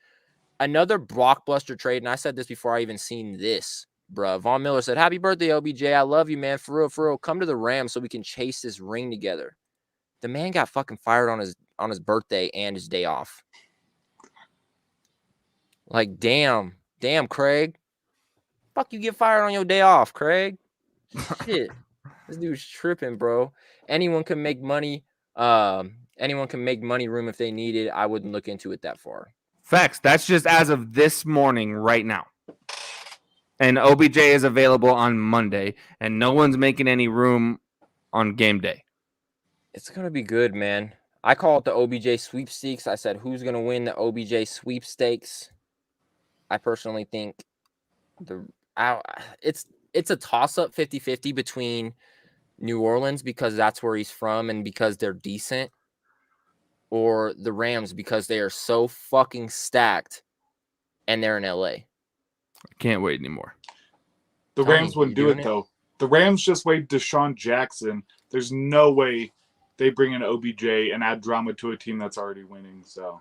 Another blockbuster trade, and I said this before I even seen this, bruh. Von Miller said, happy birthday, OBJ. I love you, man. For real. Come to the Rams so we can chase this ring together. The man got fucking fired on his birthday and his day off. Like, damn, Craig. Fuck you get fired on your day off, Craig. Shit. This dude's tripping, bro. Anyone can make money. Anyone can make money room if they need it. I wouldn't look into it that far. Facts. That's just as of this morning right now. And OBJ is available on Monday, and no one's making any room on game day. It's going to be good, man. I call it the OBJ sweepstakes. I said, who's going to win the OBJ sweepstakes? I personally think it's a toss-up 50-50 between New Orleans because that's where he's from and because they're decent, or the Rams because they are so fucking stacked and they're in LA. I can't wait anymore. The Rams wouldn't do it, though. The Rams just waived Deshaun Jackson. There's no way they bring in OBJ and add drama to a team that's already winning. So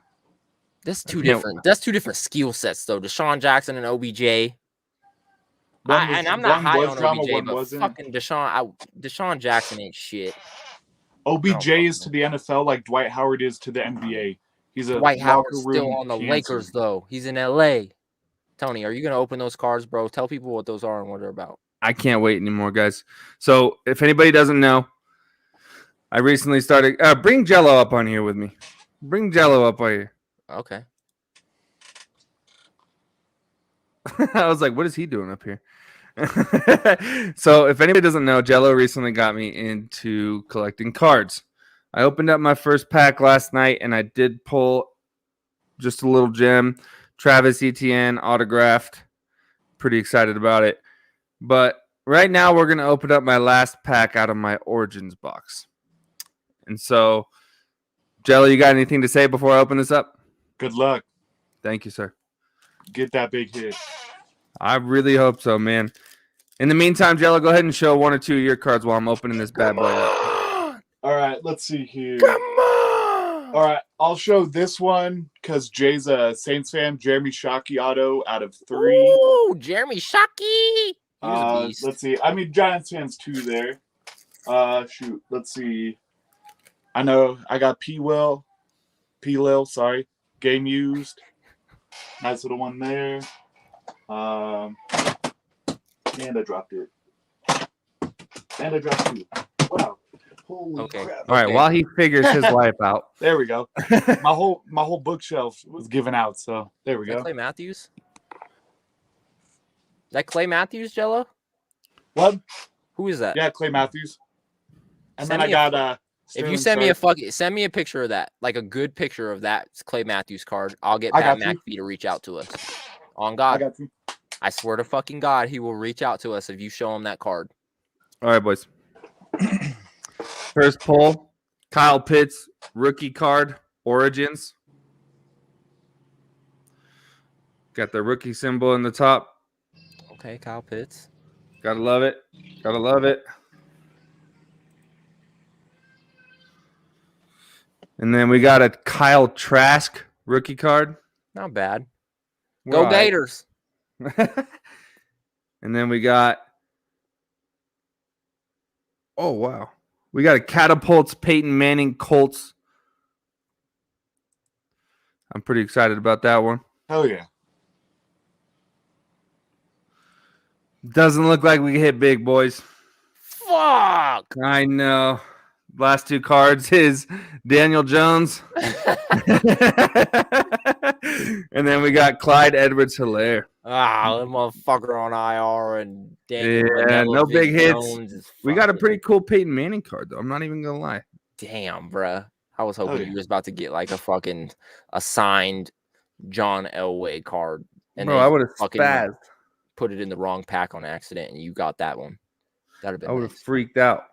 that's two different skill sets, though. Deshaun Jackson and OBJ. I'm not high on drama, OBJ, but wasn't. fucking Deshaun Jackson ain't shit. OBJ is to the NFL like Dwight Howard is to the NBA. He's a Dwight locker Howard's room still on the cancer. Lakers, though. He's in LA. Tony, are you going to open those cards, bro? Tell people what those are and what they're about. I can't wait anymore, guys. So if anybody doesn't know, I recently started. Bring Jello up on here with me. Bring Jello up on here. Okay. I was like, what is he doing up here? So if anybody doesn't know, Jello recently got me into collecting cards. I opened up my first pack last night, and I did pull just a little gem. Travis Etienne autographed. Pretty excited about it. But right now we're going to open up my last pack out of my Origins box. And so, Jello, you got anything to say before I open this up? Good luck. Thank you, sir. Get that big hit. I really hope so, man. In the meantime, Jello, go ahead and show one or two of your cards while I'm opening this bad boy up. All right, let's see here. Come on. All right, I'll show this one because Jay's a Saints fan. Jeremy Shockey auto out of 3. Ooh, Jeremy Shockey. Let's see. I mean, Giants fans too there. Shoot. Let's see. I know I got P-Lil, sorry. Game used. Nice little one there. And I dropped it. And I dropped 2. Wow. Holy crap. All right, while he figures his life out. There we go. My whole bookshelf was given out, so there we Is that go. Clay Matthews? That Clay Matthews, Jello? What? Who is that? Yeah, Clay Matthews. And Send then I me got If you send me send me a picture of that, like a good picture of that Clay Matthews card, I'll get I Pat got you. McAfee to reach out to us. On I God, got you. I swear to fucking God, he will reach out to us if you show him that card. All right, boys. First pull, Kyle Pitts, rookie card, Origins. Got the rookie symbol in the top. Okay, Kyle Pitts. Gotta love it. Gotta love it. And then we got a Kyle Trask rookie card. Not bad. We're Go all right. Gators. And then we got, oh, wow. We got a Catapults Peyton Manning Colts. I'm pretty excited about that one. Hell yeah. Doesn't look like we can hit big, boys. Fuck. I know. Last 2 cards is Daniel Jones. And then we got Clyde Edwards-Helaire. That motherfucker on IR and Daniel. Yeah, no big hits. Jones is We got a fucking- pretty cool Peyton Manning card, though. I'm not even going to lie. Damn, bruh. I was hoping yeah. you was about to get like a signed John Elway card. And Bro, then I would have fucking spazzed. put it in the wrong pack on accident and you got that one. That'd have I would been have nice. freaked out.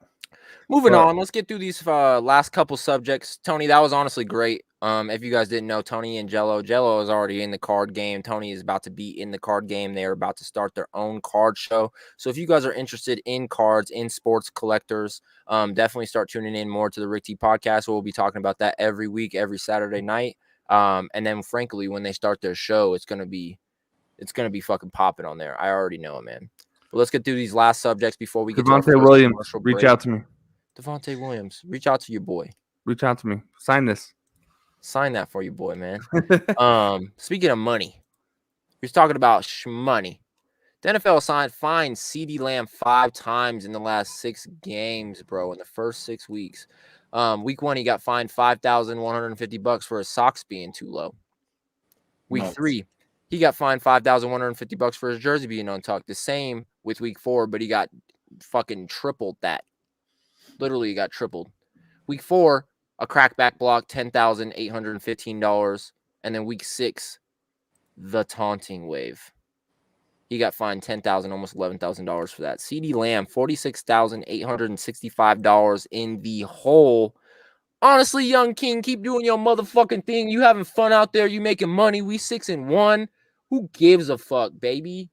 Moving But- on, let's get through these last couple subjects. Tony, that was honestly great. If you guys didn't know, Tony and Jello is already in the card game. Tony is about to be in the card game. They are about to start their own card show. So if you guys are interested in cards, in sports collectors, definitely start tuning in more to the Rick T podcast. We'll be talking about that every week, every Saturday night. And then frankly, when they start their show, it's gonna be fucking popping on there. I already know it, man. But let's get through these last subjects before we get to our Devontae first Williams, commercial reach break. out to me. Devontae Williams, reach out to your boy. Reach out to me. Sign this. Sign that for you, boy, man. Speaking of money, we're talking about money. The NFL fined CeeDee Lamb 5 times in the last 6 games, bro. In the first 6 weeks, week 1 he got fined $5,150 for his socks being too low. Week Nuts. 3 he got fined $5,150 for his jersey being untucked. The same with week 4, but he got fucking tripled that. Literally, he got tripled. Week 4. A crackback block, $10,815. And then week 6, the taunting wave. He got fined $10,000, almost $11,000 for that. CeeDee Lamb, $46,865 in the hole. Honestly, young king, keep doing your motherfucking thing. You having fun out there. You making money. We 6-1. Who gives a fuck, baby?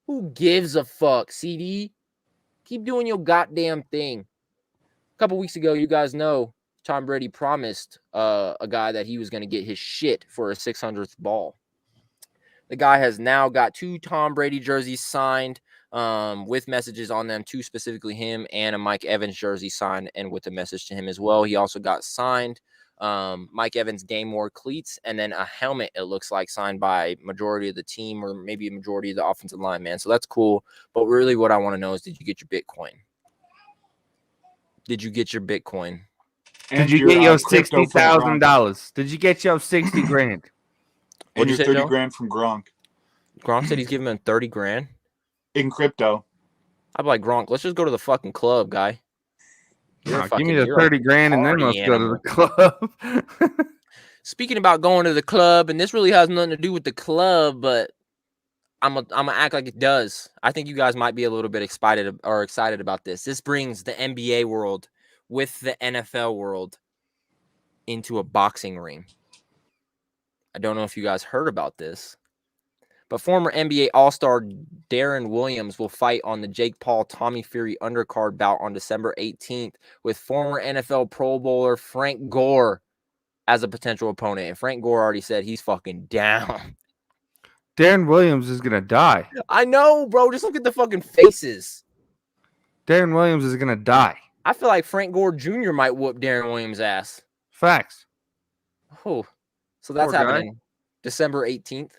Who gives a fuck, CD? Keep doing your goddamn thing. A couple weeks ago, you guys know, Tom Brady promised a guy that he was going to get his shit for a 600th ball. The guy has now got 2 Tom Brady jerseys signed. with messages on them to specifically him, and a Mike Evans jersey signed and with a message to him as well. He also got signed Mike Evans game war cleats, and then a helmet, it looks like, signed by majority of the team or maybe a majority of the offensive line, man. So that's cool. But really what I want to know is, did you get your Bitcoin? Did you get your Bitcoin? Did you get your $60,000? Did you get your 60 grand? And your 30 Joe? grand from Gronk. Gronk said he's giving him 30 grand. In crypto. I'm like, Gronk, let's just go to the fucking club, guy. No, give me the 30 grand and then let's go to the club. Speaking about going to the club, and this really has nothing to do with the club, but I'm gonna act like it does. I think you guys might be a little bit excited about this. This brings the NBA world with the NFL world into a boxing ring. I don't know if you guys heard about this, but former NBA All-Star Darren Williams will fight on the Jake Paul-Tommy Fury undercard bout on December 18th with former NFL Pro Bowler Frank Gore as a potential opponent. And Frank Gore already said he's fucking down. Darren Williams is going to die. I know, bro. Just look at the fucking faces. Darren Williams is going to die. I feel like Frank Gore Jr. might whoop Darren Williams' ass. Facts. Oh, so that's Poor guy. happening December 18th.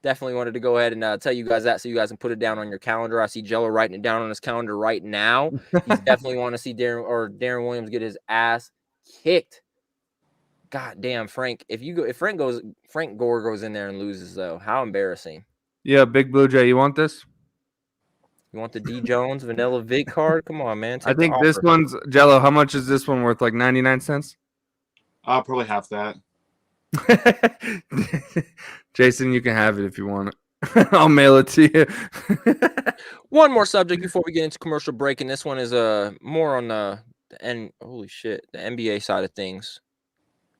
Definitely wanted to go ahead and tell you guys that so you guys can put it down on your calendar. I see Jello writing it down on his calendar right now. He's definitely want to see Darren Williams get his ass kicked. God damn, Frank. If Frank Gore goes in there and loses, though, how embarrassing. Yeah, Big Blue Jay, you want this? You want the D Jones Vanilla Vic card? Come on, man. I think this one's Jello. How much is this one worth? Like 99 cents? Probably half that. Jason, you can have it if you want it. I'll mail it to you. One more subject before we get into commercial break, and this one is more on the NBA side of things.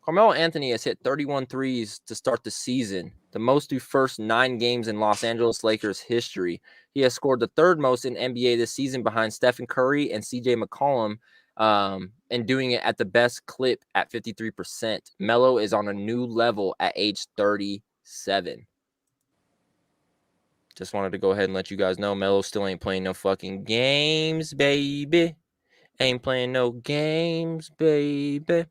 Carmelo Anthony has hit 31 threes to start the season, the most through first 9 games in Los Angeles Lakers history. He has scored the third most in NBA this season behind Stephen Curry and CJ McCollum, and doing it at the best clip at 53%. Melo is on a new level at age 37. Just wanted to go ahead and let you guys know Melo still ain't playing no fucking games, baby. Ain't playing no games, baby.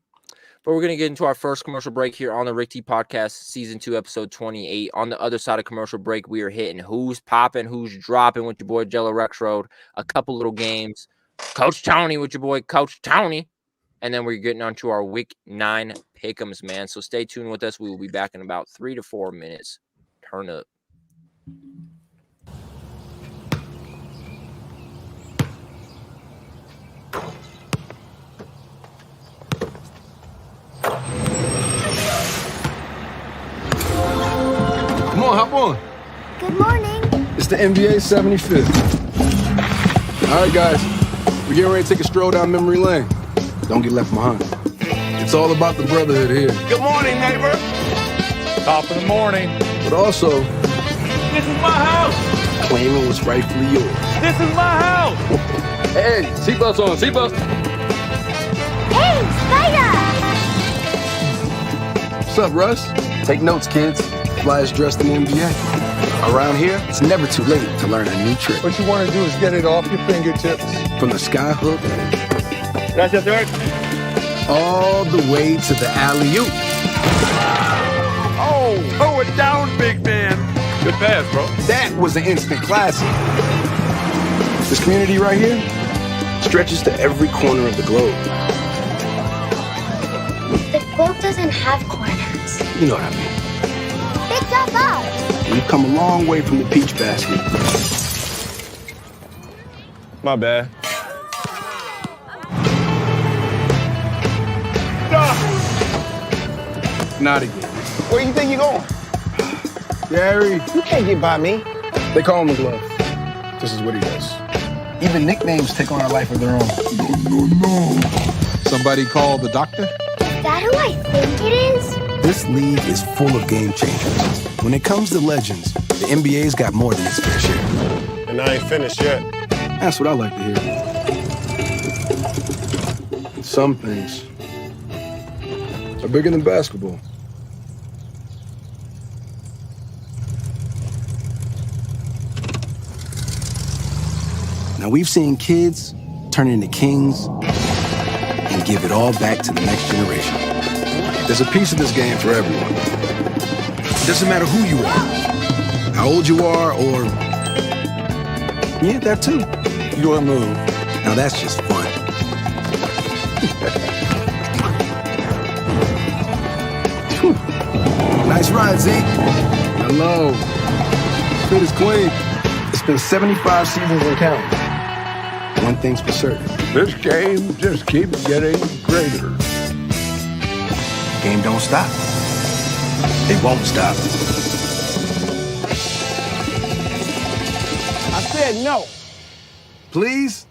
But we're going to get into our first commercial break here on the Rick T Podcast, Season 2, Episode 28. On the other side of commercial break, we are hitting who's popping, who's dropping with your boy Jello Rex Road. A couple little games. Coach Tony with your boy Coach Tony. And then we're getting on to our Week 9 Pick'ems, man. So stay tuned with us. We will be back in about 3 to 4 minutes. Turn up. Come on, hop on. Good morning. It's the NBA 75th. All right, guys. We're getting ready to take a stroll down memory lane. Don't get left behind. It's all about the brotherhood here. Good morning, neighbor. Top of the morning. But also, This is my house. claiming what's rightfully yours. This is my house. Hey, seatbelts on, seatbelts. Hey, Spider! What's up, Russ? Take notes, kids. Flyest dressed in the NBA. Around here, it's never too late to learn a new trick. What you want to do is get it off your fingertips. From the sky hook Gracias, Dirk. all the way to the alley-oop. Oh, throw it down, big man. Good pass, bro. That was an instant classic. This community right here stretches to every corner of the globe. The globe doesn't have corners. You know what I mean. Big jump up. We've come a long way from the peach basket. My bad. Not again. Where you think you're going? Gary. You can't get by me. They call him the glove. This is what he does. Even nicknames take on a life of their own. No. Somebody call the doctor? Is that who I think it is? This league is full of game changers. When it comes to legends, the NBA's got more than its fair share. And I ain't finished yet. That's what I like to hear. Some things are bigger than basketball. Now, we've seen kids turn into kings and give it all back to the next generation. There's a piece of this game for everyone. It doesn't matter who you are, how old you are, or... Yeah, that too. Your move. Now that's just fun. Nice ride, Zeke. Hello. Fit is clean. It's been 75 seasons and counting. One thing's for certain. This game just keeps getting greater. Game don't stop. It won't stop. I said no. Please?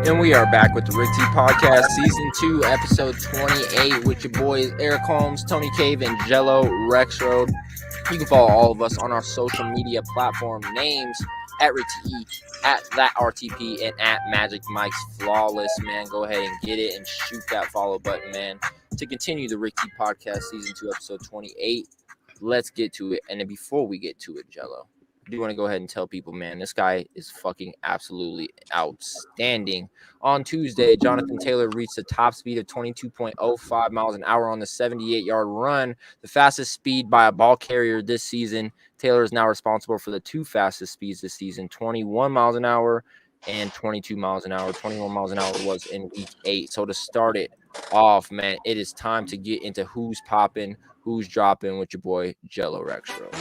And we are back with the Rick T Podcast, Season 2, Episode 28, with your boys Eric Holmes, Tony Cave, and Jello Rexroad. You can follow all of us on our social media platform names at Rick T, at that RTP, and at Magic Mike's Flawless, man. Go ahead and get it and shoot that follow button, man. To continue the Rick T Podcast, Season 2, Episode 28, let's get to it. And then before we get to it, Jello, I do want to go ahead and tell people, man, this guy is fucking absolutely outstanding. On Tuesday, Jonathan Taylor reached a top speed of 22.05 miles an hour on the 78-yard run, the fastest speed by a ball carrier this season. Taylor is now responsible for the two fastest speeds this season, 21 miles an hour and 22 miles an hour. 21 miles an hour was in week 8. So to start it off, man, it is time to get into who's popping, who's dropping with your boy Jello Rexroad.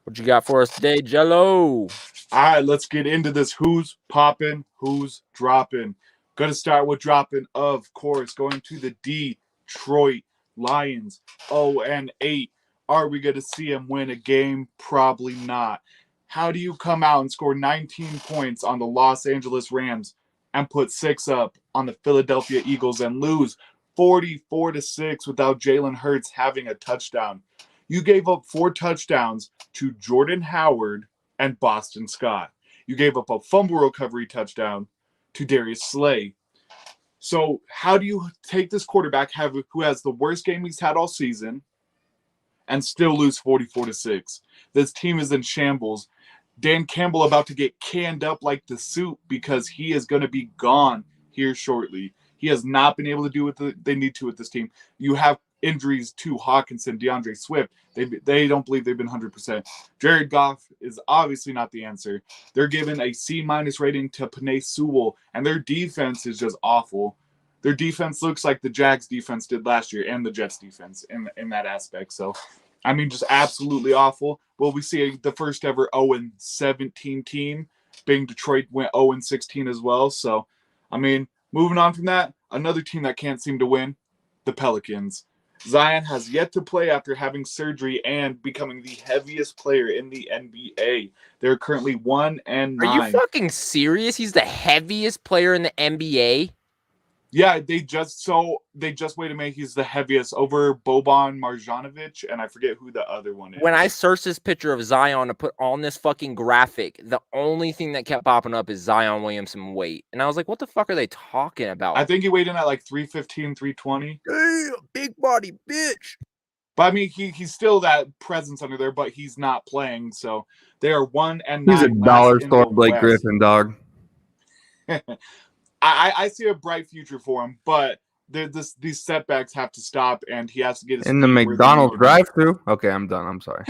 What you got for us today, Jello? All right, let's get into this. Who's popping? Who's dropping? Going to start with dropping, of course, going to the Detroit Lions. 0-8. Are we going to see them win a game? Probably not. How do you come out and score 19 points on the Los Angeles Rams and put 6 up on the Philadelphia Eagles and lose 44-6 without Jalen Hurts having a touchdown? You gave up 4 touchdowns to Jordan Howard and Boston Scott. You gave up a fumble recovery touchdown to Darius Slay. So how do you take this quarterback who has the worst game he's had all season and still lose 44-6? This team is in shambles. Dan Campbell about to get canned up like the soup because he is going to be gone here shortly. He has not been able to do what they need to with this team. You have injuries to Hawkinson, DeAndre Swift. They don't believe they've been 100%. Jared Goff is obviously not the answer. They're given a C- rating to Penei Sewell, and their defense is just awful. Their defense looks like the Jags defense did last year and the Jets defense in that aspect. So, I mean, just absolutely awful. Will we see the first ever 0-17 team, being Detroit went 0-16 as well. So, I mean, moving on from that, another team that can't seem to win, the Pelicans. Zion has yet to play after having surgery and becoming the heaviest player in the NBA. They're currently 1-9. Are you fucking serious? He's the heaviest player in the NBA? Yeah, they just way to make he's the heaviest over Boban Marjanovic, and I forget who the other one is. When I searched this picture of Zion to put on this fucking graphic, the only thing that kept popping up is Zion Williamson weight. And I was like, what the fuck are they talking about? I think he weighed in at like 315, 320. Big body bitch. But I mean, he's still that presence under there, but he's not playing. So they are 1-9. He's a dollar store Blake Griffin, dog. I see a bright future for him, but these setbacks have to stop, and he has to get his in the McDonald's drive-thru. Okay, I'm done. I'm sorry.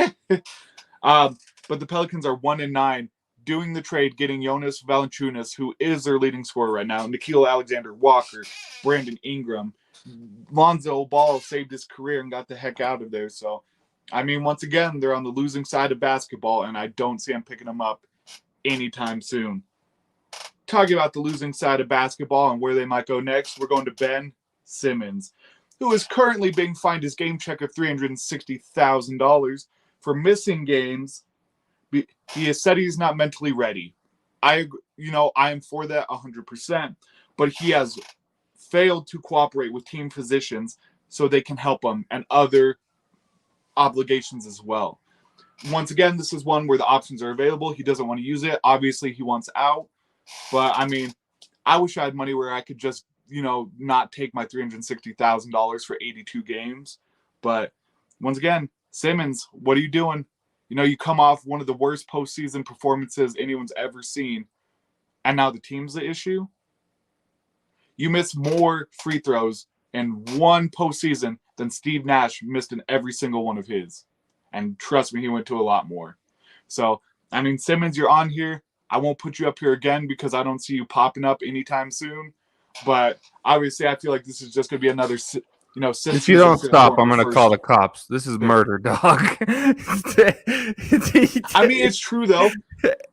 But the Pelicans are 1-9, doing the trade, getting Jonas Valanciunas, who is their leading scorer right now, Nickeil Alexander-Walker, Brandon Ingram, Lonzo Ball saved his career and got the heck out of there. So, I mean, once again, they're on the losing side of basketball, and I don't see them picking them up anytime soon. Talking about the losing side of basketball and where they might go next, we're going to Ben Simmons, who is currently being fined his game check of $360,000 for missing games. He has said he's not mentally ready. I am for that 100%, but he has failed to cooperate with team physicians so they can help him and other obligations as well. Once again, this is one where the options are available. He doesn't want to use it. Obviously, he wants out. But, I mean, I wish I had money where I could just, not take my $360,000 for 82 games. But, once again, Simmons, what are you doing? You come off one of the worst postseason performances anyone's ever seen, and now the team's the issue? You missed more free throws in one postseason than Steve Nash missed in every single one of his. And trust me, he went to a lot more. So, I mean, Simmons, you're on here. I won't put you up here again because I don't see you popping up anytime soon. But obviously, I feel like this is just going to be another, if you don't stop, I'm going to call the cops. This is murder, dog. I mean, it's true, though.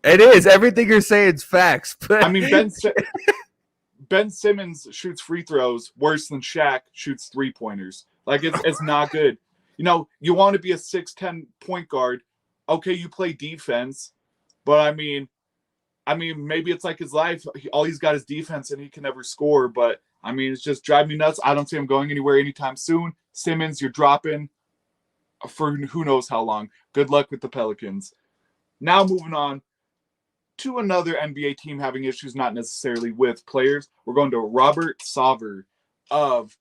It is. Everything you're saying is facts. But... I mean, Ben Simmons shoots free throws worse than Shaq shoots three-pointers. Like, it's not good. You want to be a 6'10" point guard. Okay, you play defense. But, I mean, maybe it's like his life. All he's got is defense, and he can never score. But, I mean, it's just driving me nuts. I don't see him going anywhere anytime soon. Simmons, you're dropping for who knows how long. Good luck with the Pelicans. Now moving on to another NBA team having issues, not necessarily with players. We're going to Robert Sarver, of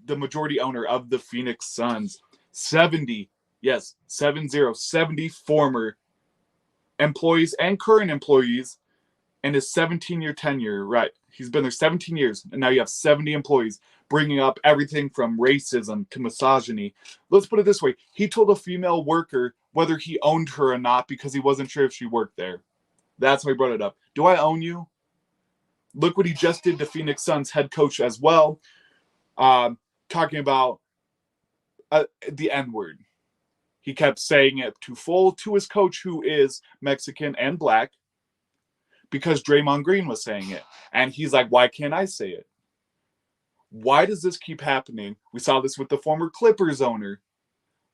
the majority owner of the Phoenix Suns. 70 former employees and current employees in his 17-year tenure, right? He's been there 17 years, and now you have 70 employees bringing up everything from racism to misogyny. Let's put it this way. He told a female worker whether he owned her or not because he wasn't sure if she worked there. That's why he brought it up. Do I own you? Look what he just did to Phoenix Suns head coach as well, talking about the N-word. He kept saying it to his coach, who is Mexican and black, because Draymond Green was saying it. And he's like, why can't I say it? Why does this keep happening? We saw this with the former Clippers owner.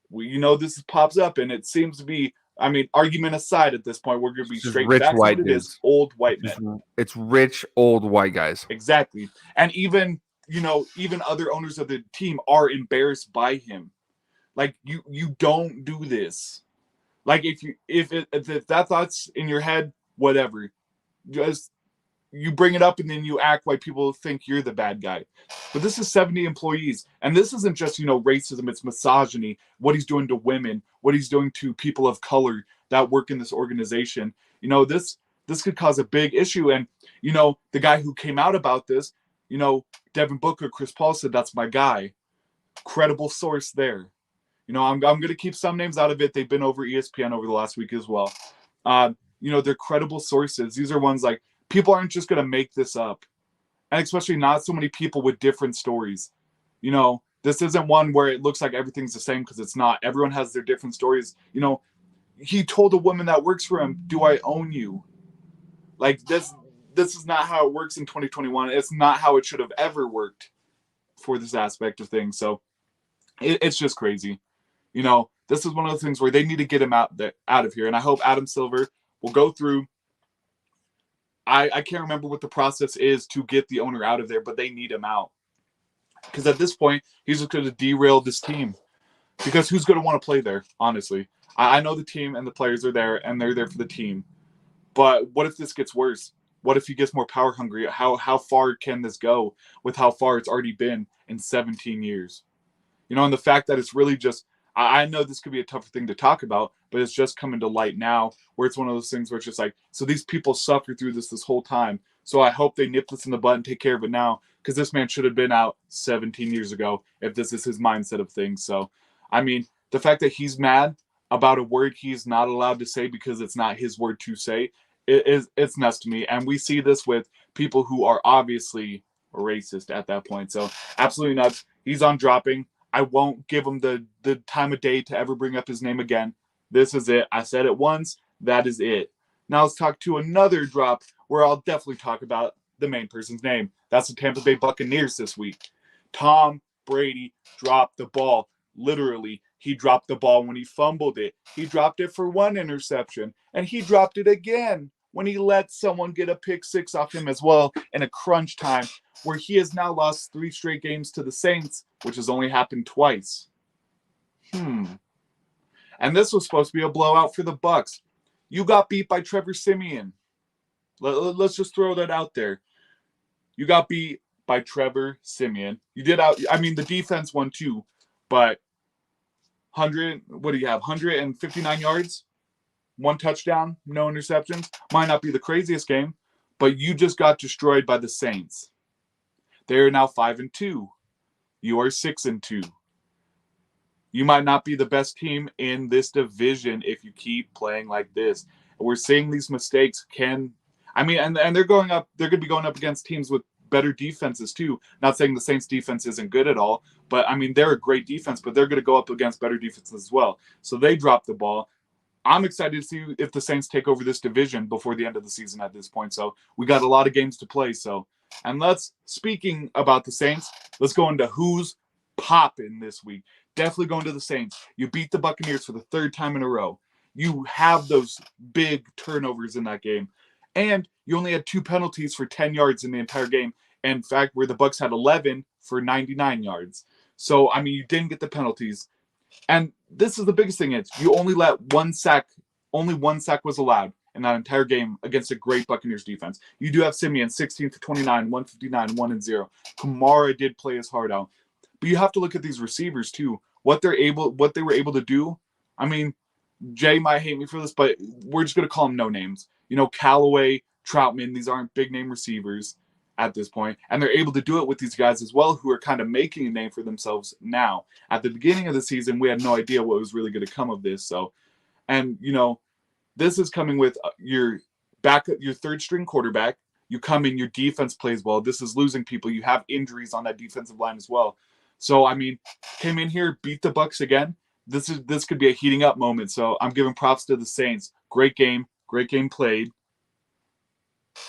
This pops up, and it seems to be, I mean, argument aside at this point, we're going to be straight. Rich That's white what it is. Old white men. It's rich, old white guys. Exactly. And even other owners of the team are embarrassed by him. Like, you don't do this. Like, if that thought's in your head, whatever. Just, you bring it up and then you act like people think you're the bad guy. But this is 70 employees. And this isn't just, racism, it's misogyny, what he's doing to women, what he's doing to people of color that work in this organization. This could cause a big issue. And, the guy who came out about this, Devin Booker, Chris Paul said, that's my guy. Credible source there. I'm going to keep some names out of it. They've been over ESPN over the last week as well. They're credible sources. These are ones like, people aren't just going to make this up. And especially not so many people with different stories. This isn't one where it looks like everything's the same, because it's not. Everyone has their different stories. He told a woman that works for him, do I own you? Like, this is not how it works in 2021. It's not how it should have ever worked for this aspect of things. So it's just crazy. This is one of the things where they need to get him out of here. And I hope Adam Silver will go through. I can't remember what the process is to get the owner out of there, but they need him out. Because at this point, he's just going to derail this team. Because who's going to want to play there, honestly? I know the team and the players are there, and they're there for the team. But what if this gets worse? What if he gets more power hungry? How far can this go with how far it's already been in 17 years? And the fact that it's really just, I know this could be a tougher thing to talk about, but it's just coming to light now, where it's one of those things where it's just like, so these people suffered through this whole time. So I hope they nip this in the bud and take care of it now, because this man should have been out 17 years ago if this is his mindset of things. So, I mean, the fact that he's mad about a word he's not allowed to say because it's not his word to say, it's nuts to me. And we see this with people who are obviously racist at that point. So absolutely nuts. He's on dropping. I won't give him the time of day to ever bring up his name again. This is it. I said it once. That is it. Now let's talk to another drop where I'll definitely talk about the main person's name. That's the Tampa Bay Buccaneers this week. Tom Brady dropped the ball. Literally, he dropped the ball when he fumbled it. He dropped it for one interception, and he dropped it again when he let someone get a pick six off him as well in a crunch time, where he has now lost 3 straight games to the Saints, which has only happened twice. And this was supposed to be a blowout for the Bucs. You got beat by Trevor Siemian. Let's just throw that out there. You got beat by Trevor Siemian. You did out. I mean, the defense won too, but 100. What do you have? 159 yards, 1 touchdown, no interceptions. Might not be the craziest game, but you just got destroyed by the Saints. They are now 5-2. You are 6-2. You might not be the best team in this division if you keep playing like this. We're seeing these mistakes and they're going up. They're going to be going up against teams with better defenses too. Not saying the Saints defense isn't good at all, but I mean, they're a great defense, but they're going to go up against better defenses as well. So they drop the ball. I'm excited to see if the Saints take over this division before the end of the season at this point. So we got a lot of games to play. And speaking about the Saints, let's go into who's popping this week. Definitely going to the Saints. You beat the Buccaneers for the 3rd time in a row. You have those big turnovers in that game. And you only had 2 penalties for 10 yards in the entire game. In fact, where the Bucs had 11 for 99 yards. So, I mean, you didn't get the penalties. And this is the biggest thing is you only let 1 sack. Only 1 sack was allowed in that entire game against a great Buccaneers defense. You do have Simeon, 16 for 29, 159, 1-0. Kamara did play his heart out. But you have to look at these receivers too. What they were able to do. I mean, Jay might hate me for this, but we're just going to call them no names. Callaway, Troutman, these aren't big name receivers at this point. And they're able to do it with these guys as well who are kind of making a name for themselves now. At the beginning of the season, we had no idea what was really going to come of this. So, and, this is coming with your 3rd string quarterback. You come in, your defense plays well. This is losing people. You have injuries on that defensive line as well. So, I mean, came in here, beat the Bucs again. This could be a heating up moment. So I'm giving props to the Saints. Great game played.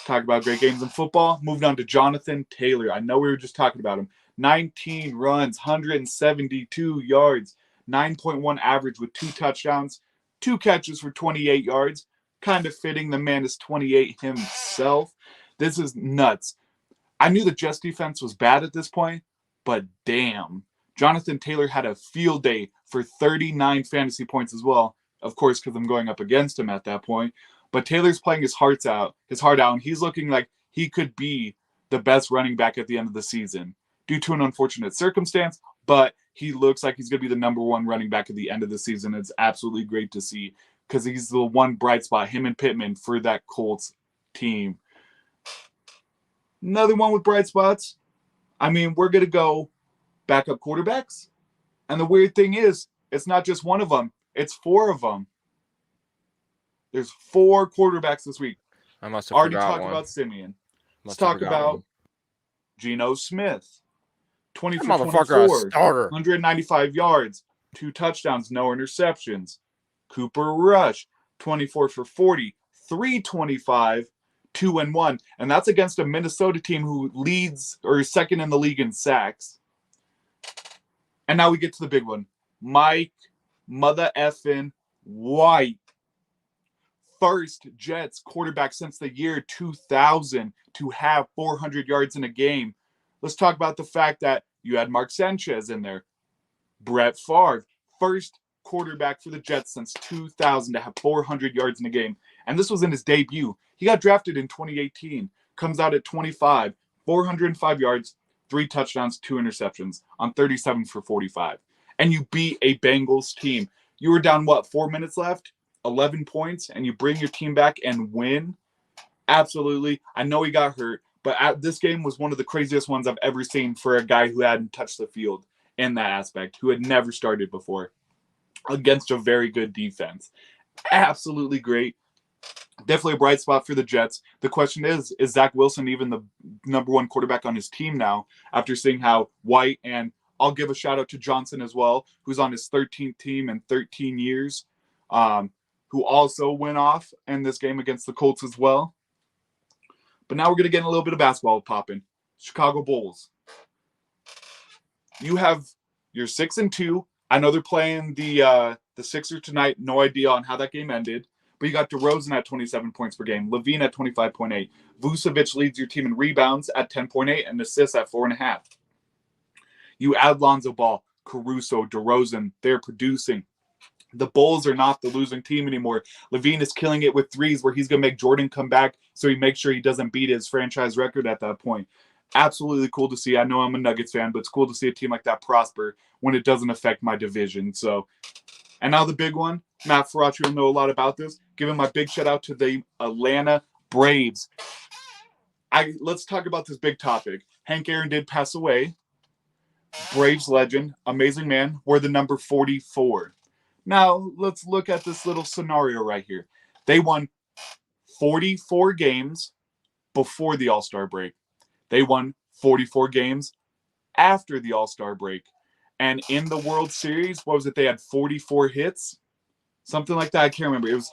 Talk about great games in football. Moving on to Jonathan Taylor. I know we were just talking about him. 19 runs, 172 yards, 9.1 average with 2 touchdowns, 2 catches for 28 yards. Kind of fitting. The man is 28 himself. This is nuts. I knew the Jets defense was bad at this point, but damn. Jonathan Taylor had a field day for 39 fantasy points as well. Of course, because I'm going up against him at that point. But Taylor's playing his heart out, and he's looking like he could be the best running back at the end of the season due to an unfortunate circumstance. But he looks like he's going to be the number 1 running back at the end of the season. It's absolutely great to see because he's the one bright spot, him and Pittman, for that Colts team. Another one with bright spots. I mean, we're going to go backup quarterbacks. And the weird thing is, it's not just one of them. It's 4 of them. There's 4 quarterbacks this week. I must have already forgot talked one. about Simeon. Let's talk about Geno Smith. 20 for 24, 195 yards, 2 touchdowns, no interceptions. Cooper Rush, 24 for 40, 325, 2-1. And that's against a Minnesota team who leads or is 2nd in the league in sacks. And now we get to the big one. Mike mother effing White. First Jets quarterback since the year 2000 to have 400 yards in a game. Let's talk about the fact that You had Mark Sanchez in there. Brett Favre, first quarterback for the Jets since 2000 to have 400 yards in a game. And this was in his debut. He got drafted in 2018, comes out at 25, 405 yards, 3 touchdowns, 2 interceptions on 37 for 45. And you beat a Bengals team. You were down, 4 minutes left? 11 points, and you bring your team back and win? Absolutely. I know he got hurt, but this game was one of the craziest ones I've ever seen for a guy who hadn't touched the field in that aspect, who had never started before, against a very good defense. Absolutely great. Definitely a bright spot for the Jets. The question is Zach Wilson even the number 1 quarterback on his team now, after seeing how White, and I'll give a shout out to Johnson as well, who's on his 13th team in 13 years, who also went off in this game against the Colts as well. But now we're going to get a little bit of basketball popping. Chicago Bulls. You have your 6-2. I know they're playing the Sixers tonight. No idea on how that game ended. But you got DeRozan at 27 points per game. Levine at 25.8. Vucevic leads your team in rebounds at 10.8 and assists at 4.5. You add Lonzo Ball, Caruso, DeRozan. They're producing. The Bulls are not the losing team anymore. Levine is killing it with threes where he's going to make Jordan come back so he makes sure he doesn't beat his franchise record at that point. Absolutely cool to see. I know I'm a Nuggets fan, but it's cool to see a team like that prosper when it doesn't affect my division. So, and now the big one, Matt Ferracci will know a lot about this. Giving my big shout out to the Atlanta Braves. Let's talk about this big topic. Hank Aaron did pass away. Braves legend, amazing man, wore the number 44. Now, let's look at this little scenario right here. They won 44 games before the All-Star break. They won 44 games after the All-Star break. And in the World Series, what was it? They had 44 hits? Something like that. I can't remember.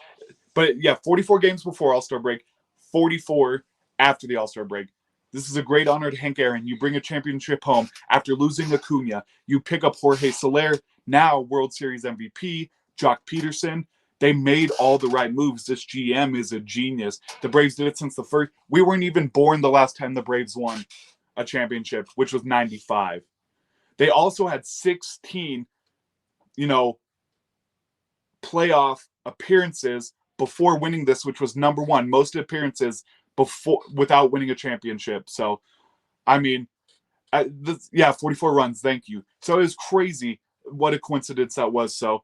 But 44 games before All-Star break, 44 after the All-Star break. This is a great honor to Hank Aaron. You bring a championship home after losing Acuna. You pick up Jorge Soler, now World Series MVP, Jock Peterson. They made all the right moves. This GM is a genius. The Braves did it since the first. We weren't even born the last time the Braves won a championship, which was 95. They also had 16, playoff appearances before winning this, which was number 1, most appearances before without winning a championship. So, 44 runs. Thank you. So it was crazy. What a coincidence that was. So,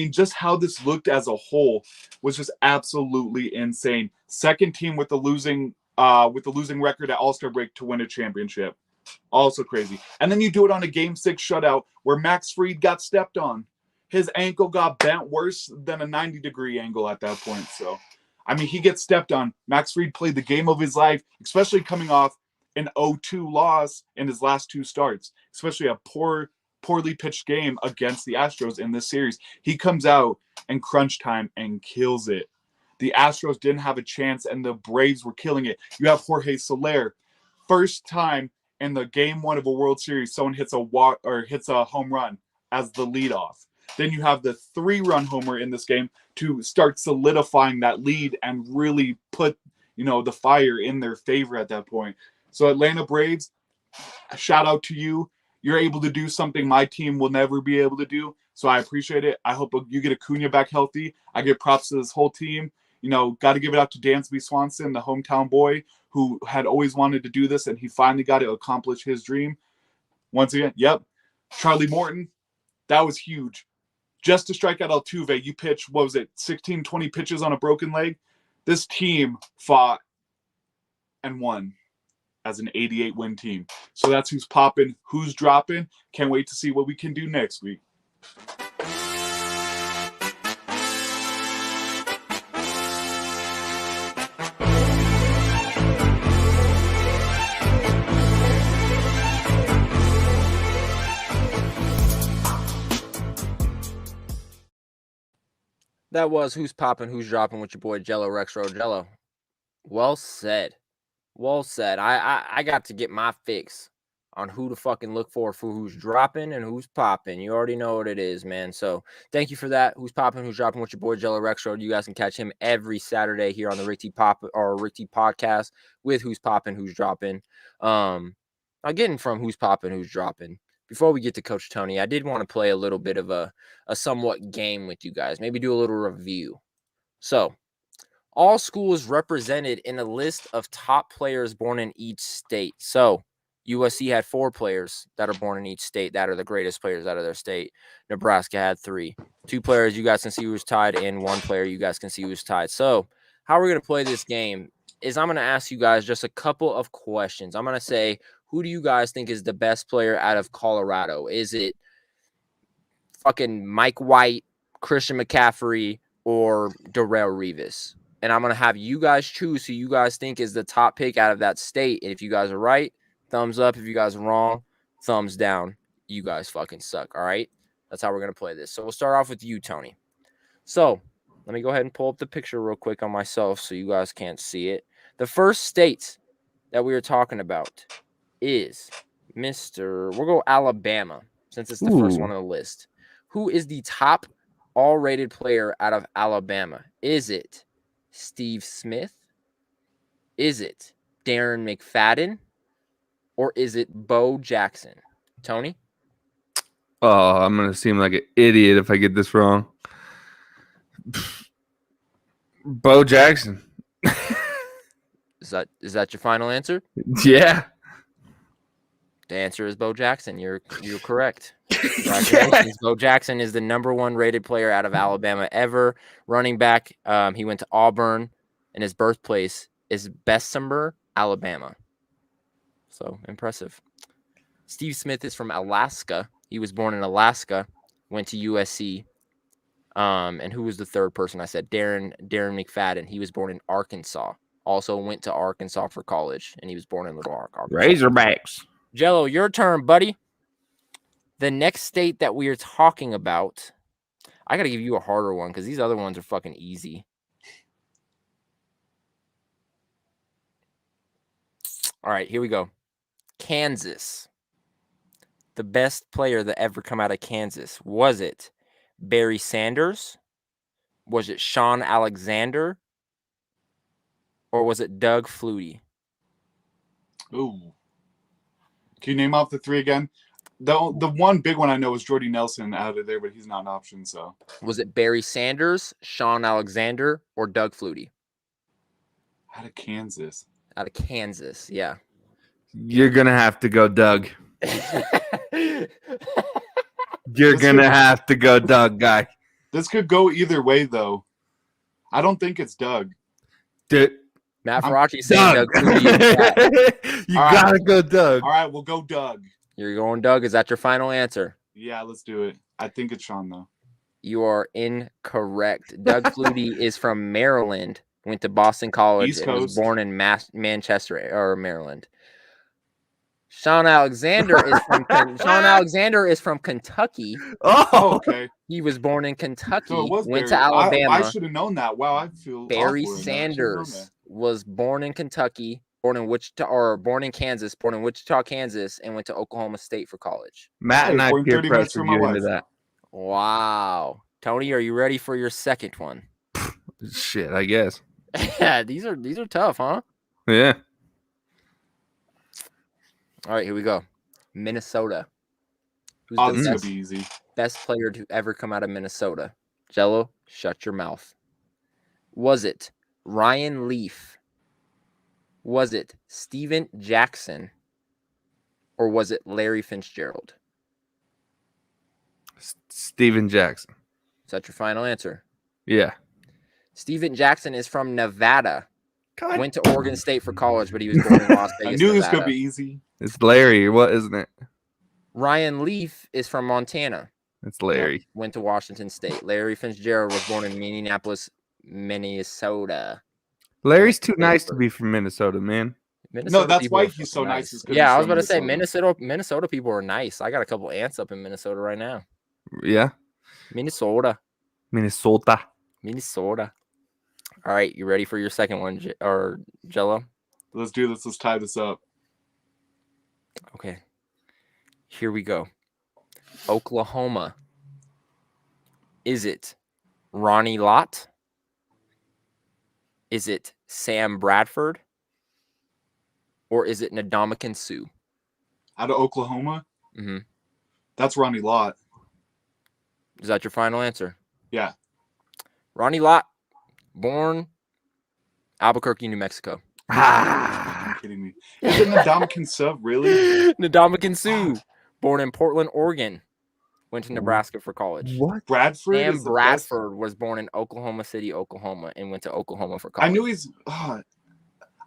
just how this looked as a whole was just absolutely insane. Second team with the losing record at All-Star break to win a championship. Also crazy. And then you do it on a Game 6 shutout where Max Fried got stepped on. His ankle got bent worse than a 90-degree angle at that point. So, he gets stepped on. Max Fried played the game of his life, especially coming off an 0-2 loss in his last 2 starts, especially a poorly pitched game against the Astros in this series. He comes out in crunch time and kills it. The Astros didn't have a chance, and the Braves were killing it. You have Jorge Soler. First time in the game 1 of a World Series, someone hits a home run as the leadoff. Then you have the 3-run homer in this game to start solidifying that lead and really put, the fire in their favor at that point. So Atlanta Braves, shout out to you. You're able to do something my team will never be able to do. So I appreciate it. I hope you get Acuna back healthy. I give props to this whole team. Got to give it out to Dansby Swanson, the hometown boy who had always wanted to do this, and he finally got to accomplish his dream. Once again, Charlie Morton, that was huge. Just to strike out Altuve, you pitch, 16, 20 pitches on a broken leg? This team fought and won as an 88-win team. So that's who's popping, who's dropping. Can't wait to see what we can do next week. That was Who's Poppin', Who's Dropping with your boy Jello Rexro. Jello, well said. Well said. I got to get my fix on who to fucking look for who's dropping and who's popping. You already know what it is, man. So thank you for that. Who's Popping, Who's Dropping with your boy Jello Rexro. You guys can catch him every Saturday here on the Rick T podcast with Who's Popping, Who's Dropping. Getting from Who's Popping, Who's Dropping. before we get to Coach Tony, I did want to play a little bit of a somewhat game with you guys. Maybe do a little review. So, all schools represented in a list of top players born in each state. So, USC had 4 players that are born in each state that are the greatest players out of their state. Nebraska had 3. 2 players you guys can see who's tied, and 1 player you guys can see who's tied. So, how we're going to play this game is I'm going to ask you guys just a couple of questions. I'm going to say, who do you guys think is the best player out of Colorado? Is it fucking Mike White, Christian McCaffrey, or Darrell Revis? And I'm going to have you guys choose who you guys think is the top pick out of that state. And if you guys are right, thumbs up. If you guys are wrong, thumbs down. You guys fucking suck, all right? That's how we're going to play this. So we'll start off with you, Tony. So let me go ahead and pull up the picture real quick on myself so you guys can't see it. The first state that we are talking about is we'll go Alabama, since it's the first one on the list. Who is the top all-rated player out of Alabama? Is it Steve Smith? Is it Darren McFadden? Or is it Bo Jackson? Tony? Oh, I'm going to seem like an idiot if I get this wrong. Bo Jackson. Is that your final answer? Yeah. The answer is Bo Jackson. You're correct. Congratulations. Bo Jackson is the number 1 rated player out of Alabama ever. Running back. He went to Auburn, and his birthplace is Bessemer, Alabama. So impressive. Steve Smith is from Alaska. He was born in Alaska, went to USC. And who was the third person I said? Darren McFadden. He was born in Arkansas. Also went to Arkansas for college, and he was born in Little Rock, Arkansas. Razorbacks. Jello, your turn, buddy. The next state that we are talking about, I got to give you a harder one because these other ones are fucking easy. All right, here we go. Kansas. The best player that ever come out of Kansas. Was it Barry Sanders? Was it Sean Alexander? Or was it Doug Flutie? Ooh. Can you name off the 3 again? The one big one I know is Jordy Nelson out of there, but he's not an option. So was it Barry Sanders, Sean Alexander, or Doug Flutie? Out of Kansas. Out of Kansas, yeah. You're going to have to go Doug. You're going to have to go Doug, guy. This could go either way, though. I don't think it's Doug. Dude. Matt Faraci saying Doug Flutie. You got to go Doug. All right, we'll go Doug. You're going Doug. Is that your final answer? Yeah, let's do it. I think it's Sean, though. You are incorrect. Doug Flutie is from Maryland, went to Boston College, East and was Coast. born in Manchester or Maryland. Sean Alexander is from Kentucky. Oh, okay. He was born in Kentucky. So it was went Barry. to Alabama. I should have known that. Wow, I feel Barry awkward. Sanders was born in Kentucky, born in Kansas, born in Wichita, Kansas, and went to Oklahoma State for college. Matt and I peer 30 minutes pressured from my you wife. into that. Wow. Tony, are you ready for your second one? Shit, I guess. Yeah, these are tough, huh? Yeah. All right, here we go. Minnesota. Who's Oh, the this is going to be easy. best player to ever come out of Minnesota? Jello, shut your mouth. Was it Ryan Leaf? Was it Steven Jackson? Or was it Larry Fitzgerald? Steven Jackson. Is that your final answer? Yeah. Steven Jackson is from Nevada. God. Went to Oregon State for college, but he was born in Las Vegas, I knew this Nevada. could be easy. It's Larry, what isn't it? Ryan Leaf is from Montana. It's Larry. Went to Washington State. Larry Fitzgerald was born in Minneapolis, Minnesota. Larry's too nice to be from Minnesota, man. No, that's people why are he's so fucking nice. is 'cause Yeah, he's I was from about to say Minnesota people are nice. I got a couple aunts up in Minnesota right now. Yeah. Minnesota. All right, you ready for your second one, Jello? Let's do this. Let's tie this up. Okay. Here we go. Oklahoma. Is it Ronnie Lott? Is it Sam Bradford? Or is it Ndamukong Suh? Out of Oklahoma? Mm-hmm. That's Ronnie Lott. Is that your final answer? Yeah. Ronnie Lott, born Albuquerque, New Mexico. You're kidding me. Is it Ndamukong Suh, really? Ndamukong Suh, born in Portland, Oregon. Went to Nebraska for college. What? Bradford Sam is the Bradford was born in Oklahoma City, Oklahoma, and went to Oklahoma for best. college. I knew he's.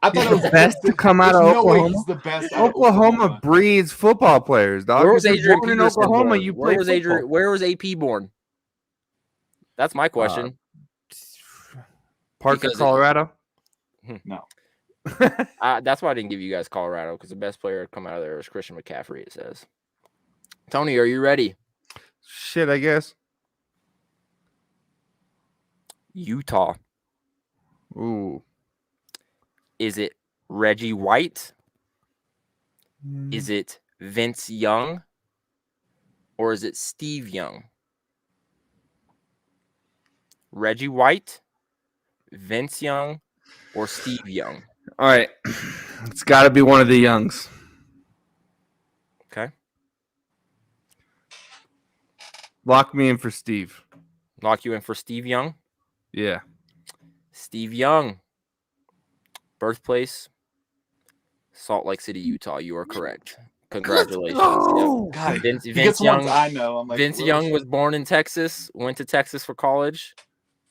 I thought He's it the was best to come out of there's no way Oklahoma. he's the best out of Oklahoma Oklahoma. breeds football players, dog. Where was If you're Adrian born in Peterson Oklahoma, born? you Where play was football. Where was AP born? That's my question. Parker, Because Colorado. No. That's why I didn't give you guys Colorado, because the best player to come out of there is Christian McCaffrey, it says. Tony, are you ready? Shit, I guess. Utah. Ooh. Is it Reggie White? Is it Vince Young? Or is it Steve Young? Reggie White, Vince Young, or Steve Young? All right. It's got to be one of the Youngs. Okay. Lock me in for Steve. Lock you in for Steve Young? Yeah. Steve Young. Birthplace, Salt Lake City, Utah. You are correct. Congratulations. Oh, Yep. God, Vince he gets Young. ones I know. I'm like, Vince Young was born in Texas, went to Texas for college,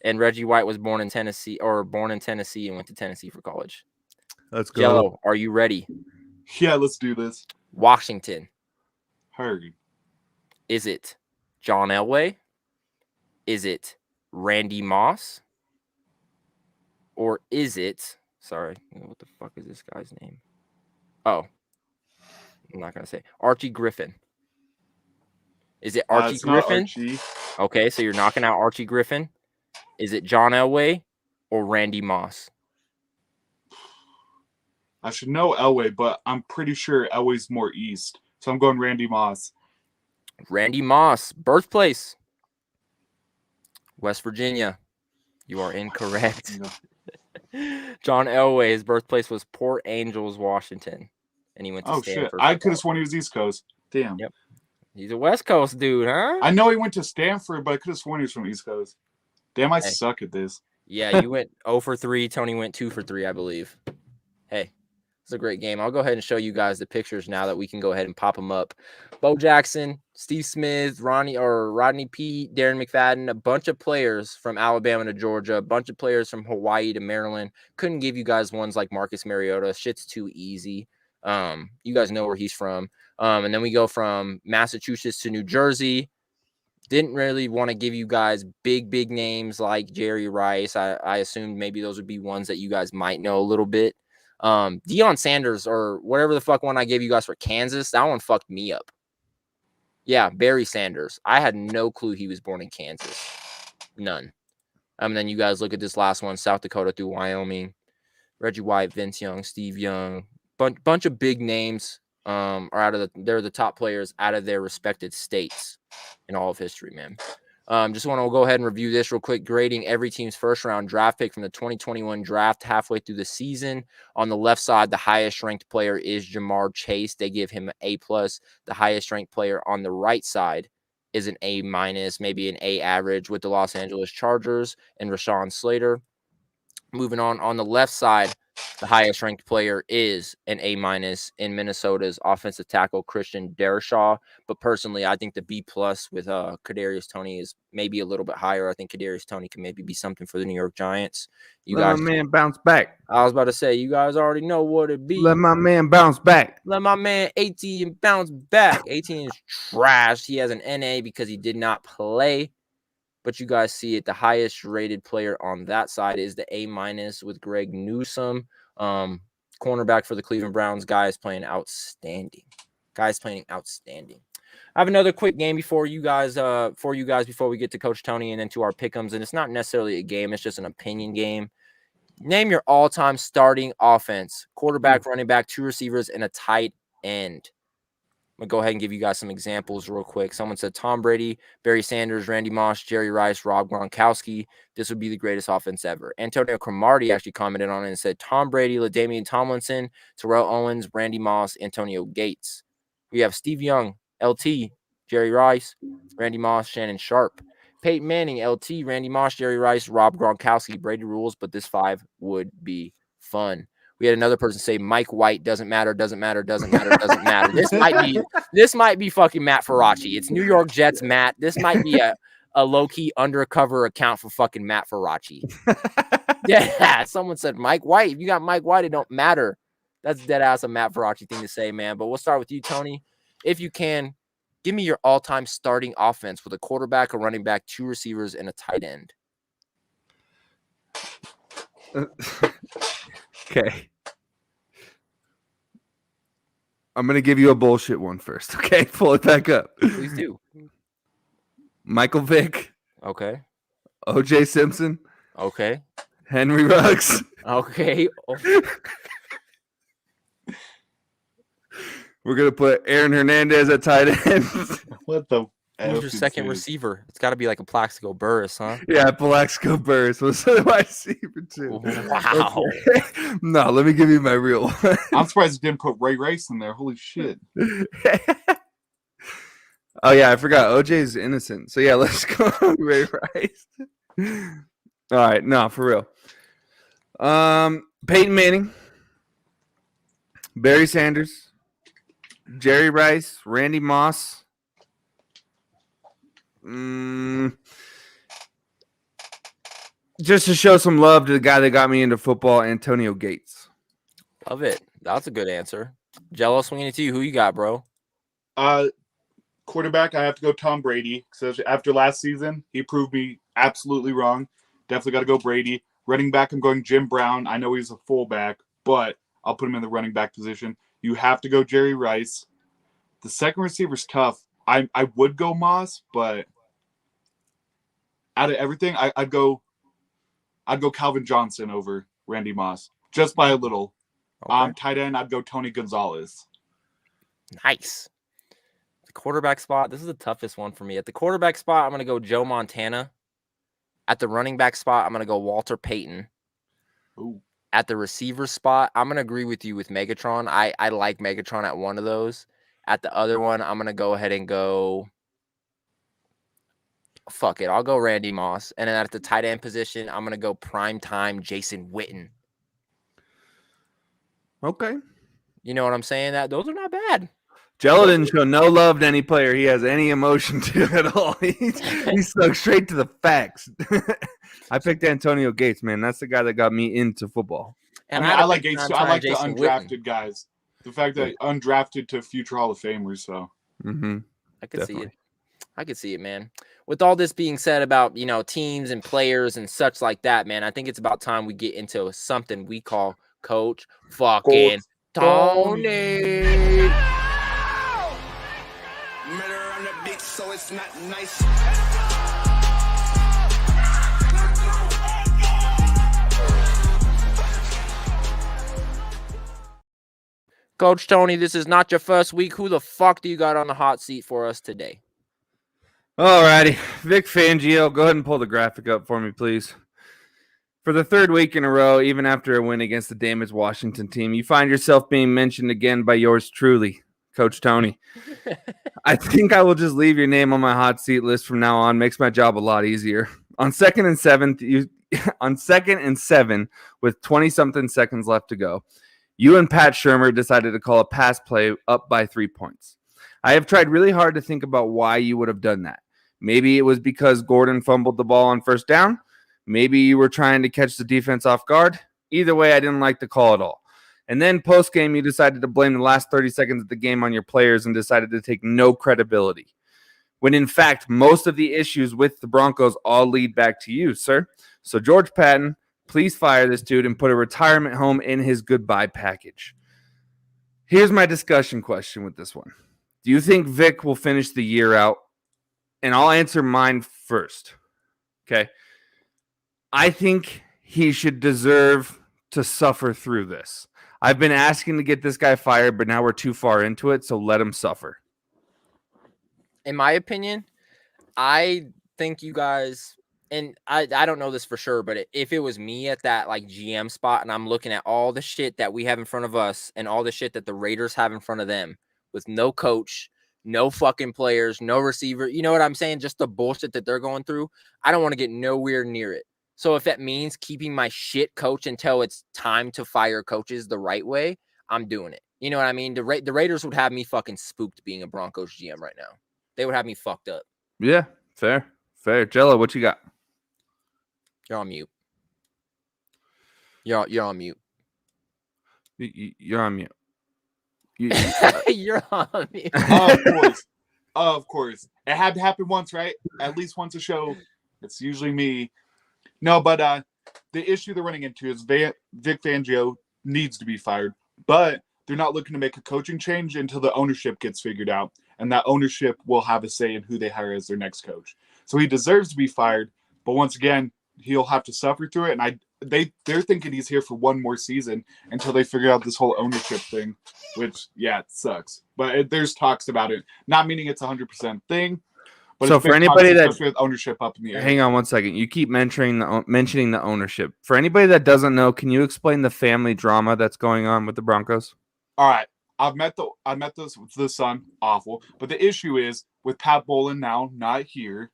and Reggie White was born in Tennessee and went to Tennessee for college. let's go. Jello, are you ready? Yeah, let's do this. Washington. Hurry. Is it John Elway? Is it Randy Moss? Or is it, sorry, what the fuck is this guy's name? Oh, I'm not going to say. Archie Griffin. Is it Archie It's not Griffin? Archie. Okay, so you're knocking out Archie Griffin. Is it John Elway or Randy Moss? I should know Elway, but I'm pretty sure Elway's more east. So I'm going Randy Moss. Randy Moss, birthplace, West Virginia. You are incorrect. John Elway, his birthplace was Port Angels, Washington, and he went to Stanford. Shit! I could have sworn he was East Coast. Damn. Yep. He's a West Coast dude, huh? I know he went to Stanford, but I could have sworn he was from East Coast. Damn, I suck at this. Yeah, you went 0 for 3. Tony went 2 for 3, I believe. Hey, it's a great game. I'll go ahead and show you guys the pictures now that we can go ahead and pop them up. Bo Jackson, Steve Smith, Rodney Peete, Darren McFadden, a bunch of players from Alabama to Georgia, a bunch of players from Hawaii to Maryland. Couldn't give you guys ones like Marcus Mariota. Shit's too easy. You guys know where he's from. And then we go from Massachusetts to New Jersey. Didn't really want to give you guys big names like Jerry Rice. I assumed maybe those would be ones that you guys might know a little bit. Deion Sanders or whatever the fuck one I gave you guys for Kansas, that one fucked me up. Yeah, Barry Sanders. I had no clue he was born in Kansas. None. And then you guys look at this last one, South Dakota through Wyoming. Reggie White, Vince Young, Steve Young. Bunch of big names are they're the top players out of their respected states in all of history, man. Just want to go ahead and review this real quick. Grading every team's first round draft pick from the 2021 draft halfway through the season. On the left side, the highest ranked player is Jamar Chase. They give him an A+. The highest ranked player on the right side is an A-, maybe an A average with the Los Angeles Chargers and Rashawn Slater. Moving on the left side, the highest ranked player is an A- in Minnesota's offensive tackle, Christian Dershaw. But personally, I think the B+ with Kadarius Toney is maybe a little bit higher. I think Kadarius Toney can maybe be something for the New York Giants. Let my man bounce back. I was about to say, you guys already know what it be. Let my man bounce back. Let my man 18 bounce back. 18 is trash. He has an NA because he did not play. But you guys see it. The highest rated player on that side is the A- with Greg Newsome. Cornerback for the Cleveland Browns. Guy is playing outstanding. I have another quick game before you guys before we get to Coach Tony and then to our pick'ems. And it's not necessarily a game. It's just an opinion game. Name your all-time starting offense. Quarterback, running back, 2 receivers, and a tight end. I'm going to go ahead and give you guys some examples real quick. Someone said Tom Brady, Barry Sanders, Randy Moss, Jerry Rice, Rob Gronkowski. This would be the greatest offense ever. Antonio Cromartie actually commented on it and said Tom Brady, LaDainian Tomlinson, Terrell Owens, Randy Moss, Antonio Gates. We have Steve Young, LT, Jerry Rice, Randy Moss, Shannon Sharp. Peyton Manning, LT, Randy Moss, Jerry Rice, Rob Gronkowski, Brady rules, but this 5 would be fun. We had another person say Mike White doesn't matter. This might be fucking Matt Faraci. It's New York Jets Matt. This might be a low-key undercover account for fucking Matt Faraci. Yeah, someone said Mike White. If you got Mike White, it don't matter. That's dead ass a Matt Faraci thing to say, man. But we'll start with you, Tony. If you can, give me your all-time starting offense with a quarterback, a running back, 2 receivers, and a tight end. Okay. I'm going to give you a bullshit one first, okay? Pull it back up. Please do. Michael Vick. Okay. O.J. Simpson. Okay. Henry Ruggs. Okay. We're going to put Aaron Hernandez at tight end. What the Who's your second receiver? It's got to be like a Plaxico Burress, huh? Yeah, Plaxico Burress was the wide receiver too. Wow. Okay. No, let me give you my real one. I'm surprised you didn't put Ray Rice in there. Holy shit. Oh yeah, I forgot. OJ's innocent. So yeah, let's go Ray Rice. All right, no, for real. Peyton Manning, Barry Sanders, Jerry Rice, Randy Moss. Just to show some love to the guy that got me into football, Antonio Gates. Love it. That's a good answer. Jello, swinging it to you. Who you got, bro? Quarterback, I have to go Tom Brady. Because after last season, he proved me absolutely wrong. Definitely got to go Brady. Running back, I'm going Jim Brown. I know he's a fullback, but I'll put him in the running back position. You have to go Jerry Rice. The second receiver's tough. I would go Moss, but out of everything, I'd go Calvin Johnson over Randy Moss, just by a little. Okay. Tight end, I'd go Tony Gonzalez. Nice. The quarterback spot, this is the toughest one for me. At the quarterback spot, I'm going to go Joe Montana. At the running back spot, I'm going to go Walter Payton. Ooh. At the receiver spot, I'm going to agree with you with Megatron. I like Megatron at one of those. At the other one, I'm going to go ahead and go... Fuck it. I'll go Randy Moss. And then at the tight end position, I'm going to go prime time Jason Witten. Okay. You know what I'm saying? Those are not bad. Jello didn't show no love to any player he has any emotion to at all. He stuck straight to the facts. I picked Antonio Gates, man. That's the guy that got me into football. And I like Gates too. I like the undrafted guys. The fact that undrafted to future Hall of Famers, so. Mm-hmm. I could see it. I could see it, man. With all this being said about, teams and players and such like that, man, I think it's about time we get into something we call Coach fucking Tony. Coach Tony, this is not your first week. Who the fuck do you got on the hot seat for us today? All righty. Vic Fangio, go ahead and pull the graphic up for me, please. For the third week in a row, even after a win against the damaged Washington team, you find yourself being mentioned again by yours truly, Coach Tony. I think I will just leave your name on my hot seat list from now on. Makes my job a lot easier. On second and seven, with 20-something seconds left to go, you and Pat Shurmur decided to call a pass play up by 3 points. I have tried really hard to think about why you would have done that. Maybe it was because Gordon fumbled the ball on first down. Maybe you were trying to catch the defense off guard. Either way, I didn't like the call at all. And then post-game, you decided to blame the last 30 seconds of the game on your players and decided to take no credibility. When in fact, most of the issues with the Broncos all lead back to you, sir. So George Patton, please fire this dude and put a retirement home in his goodbye package. Here's my discussion question with this one. Do you think Vic will finish the year out? And I'll answer mine first. Okay. I think he should deserve to suffer through this. I've been asking to get this guy fired, but now we're too far into it, so let him suffer. In my opinion, I think you guys, and I don't know this for sure, but if it was me at that GM spot and I'm looking at all the shit that we have in front of us and all the shit that the Raiders have in front of them with no coach, no fucking players, no receiver. You know what I'm saying? Just the bullshit that they're going through. I don't want to get nowhere near it. So if that means keeping my shit coach until it's time to fire coaches the right way, I'm doing it. You know what I mean? The Raiders would have me fucking spooked being a Broncos GM right now. They would have me fucked up. Yeah, fair. Jello, what you got? You're on mute. You're on mute. You're on mute. You're on mute. Of course. It had to happen once, right? At least once a show. It's usually me. No, but the issue they're running into is Vic Fangio needs to be fired, but they're not looking to make a coaching change until the ownership gets figured out, and that ownership will have a say in who they hire as their next coach. So he deserves to be fired, but once again, he'll have to suffer through it. And they're thinking he's here for one more season until they figure out this whole ownership thing, which, yeah, it sucks. But there's talks about it, not meaning it's 100% thing. But so for anybody that with ownership up in the air. Hang on one second. You keep mentioning the ownership. For anybody that doesn't know, can you explain the family drama that's going on with the Broncos? All right. I met the son. Awful. But the issue is with Pat Bowlen now not here,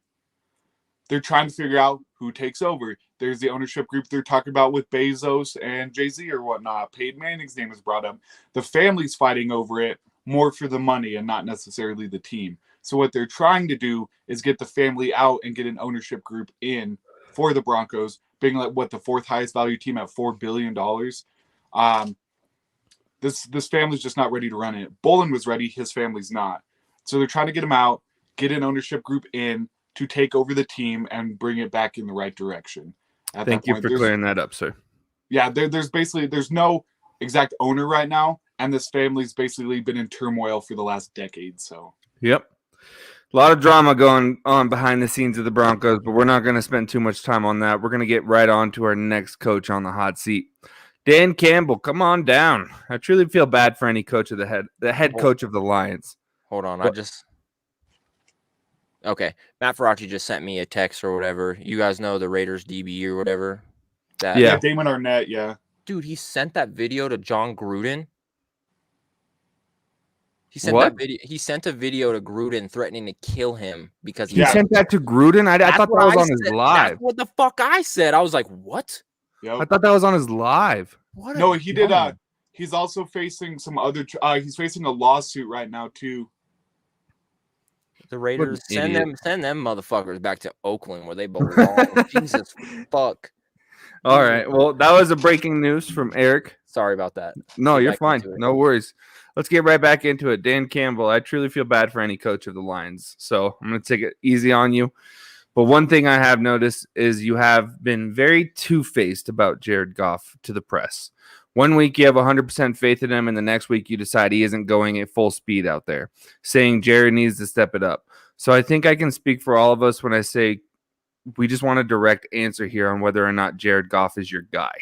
they're trying to figure out who takes over. There's the ownership group they're talking about with Bezos and Jay-Z or whatnot. Peyton Manning's name is brought up. The family's fighting over it more for the money and not necessarily the team. So what they're trying to do is get the family out and get an ownership group in for the Broncos, being like the fourth highest value team at $4 billion. This family's just not ready to run it. Bowlen was ready, his family's not. So they're trying to get him out, get an ownership group in to take over the team and bring it back in the right direction. Thank you for clearing that up, sir. Yeah, there's no exact owner right now, and this family's basically been in turmoil for the last decade. So yep. A lot of drama going on behind the scenes of the Broncos, but we're not going to spend too much time on that. We're going to get right on to our next coach on the hot seat. Dan Campbell, come on down. I truly feel bad for any coach of the head coach of the Lions. Hold on, Okay, Matt Faraci just sent me a text or whatever. You guys know the Raiders DB or whatever? Yeah, Damon Arnett, yeah. Dude, he sent that video to John Gruden. He sent What? that video. He sent a video to Gruden threatening to kill him because he sent that to Gruden. I thought that was on his live. That's what the fuck I said. I was like, what? Yep. I thought that was on his live. No, he did. He's also facing some other. He's facing a lawsuit right now too. The Raiders send them motherfuckers back to Oakland where they belong. Jesus fuck. All right. Well, that was a breaking news from Eric. Sorry about that. No, you're fine. No worries. Let's get right back into it. Dan Campbell, I truly feel bad for any coach of the Lions, so I'm going to take it easy on you. But one thing I have noticed is you have been very two-faced about Jared Goff to the press. One week you have 100% faith in him, and the next week you decide he isn't going at full speed out there, saying Jared needs to step it up. So I think I can speak for all of us when I say we just want a direct answer here on whether or not Jared Goff is your guy.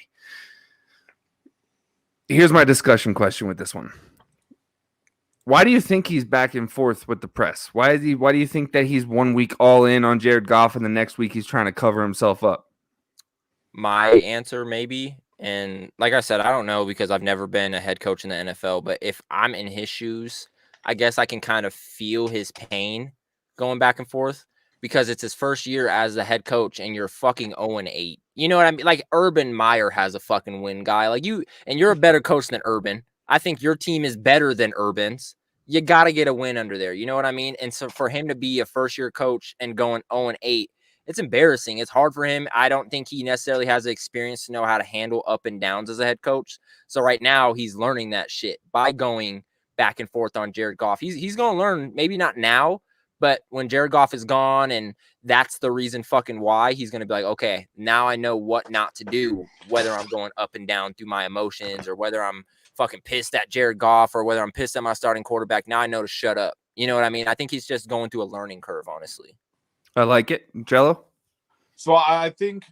Here's my discussion question with this one. Why do you think he's back and forth with the press? Why do you think that he's 1 week all in on Jared Goff and the next week he's trying to cover himself up? My answer maybe, and like I said, I don't know because I've never been a head coach in the NFL, but if I'm in his shoes, I guess I can kind of feel his pain going back and forth because it's his first year as the head coach and you're fucking 0-8. You know what I mean? Like Urban Meyer has a fucking win guy. Like you, and you're a better coach than Urban. I think your team is better than Urban's. You got to get a win under there. You know what I mean? And so for him to be a first-year coach and going 0-8, it's embarrassing. It's hard for him. I don't think he necessarily has the experience to know how to handle up and downs as a head coach. So right now he's learning that shit by going back and forth on Jared Goff. He's going to learn, maybe not now, but when Jared Goff is gone and that's the reason fucking why, he's going to be like, okay, now I know what not to do, whether I'm going up and down through my emotions or whether I'm fucking pissed at Jared Goff or whether I'm pissed at my starting quarterback. Now I know to shut up. You know what I mean? I think he's just going through a learning curve, honestly. I like it. Jello? So I think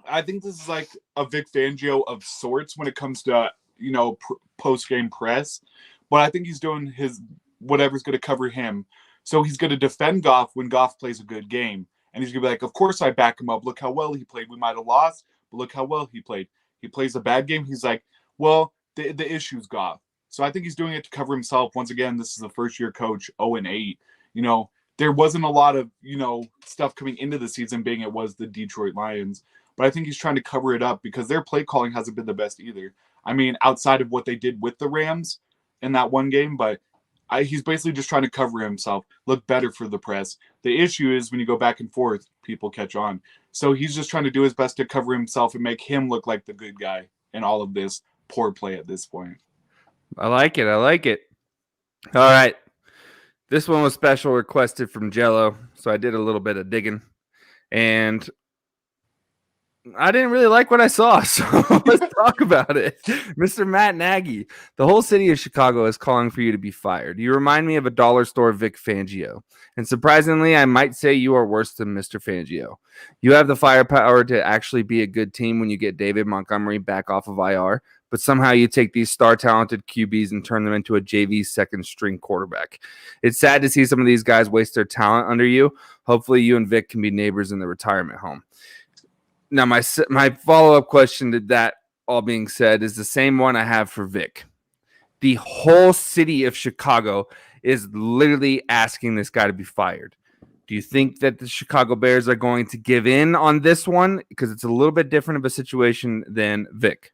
this is like a Vic Fangio of sorts when it comes to, post-game press. But I think he's doing his whatever's going to cover him. So he's going to defend Goff when Goff plays a good game. And he's going to be like, of course I back him up. Look how well he played. We might have lost, but look how well he played. He plays a bad game. He's like, well, the issue's Goff. So I think he's doing it to cover himself. Once again, this is a first-year coach, 0-8. There wasn't a lot of, stuff coming into the season being it was the Detroit Lions. But I think he's trying to cover it up because their play calling hasn't been the best either. I mean, outside of what they did with the Rams in that one game, but he's basically just trying to cover himself, look better for the press. The issue is when you go back and forth, people catch on. So he's just trying to do his best to cover himself and make him look like the good guy in all of this poor play at this point. I like it. All right. This one was special requested from Jello, so I did a little bit of digging. And I didn't really like what I saw, so let's talk about it. Mr. Matt Nagy, the whole city of Chicago is calling for you to be fired. You remind me of a dollar store Vic Fangio. And surprisingly, I might say you are worse than Mr. Fangio. You have the firepower to actually be a good team when you get David Montgomery back off of IR, but somehow you take these star-talented QBs and turn them into a JV second-string quarterback. It's sad to see some of these guys waste their talent under you. Hopefully you and Vic can be neighbors in the retirement home. Now, my follow-up question to that, all being said, is the same one I have for Vic. The whole city of Chicago is literally asking this guy to be fired. Do you think that the Chicago Bears are going to give in on this one? Because it's a little bit different of a situation than Vic.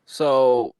So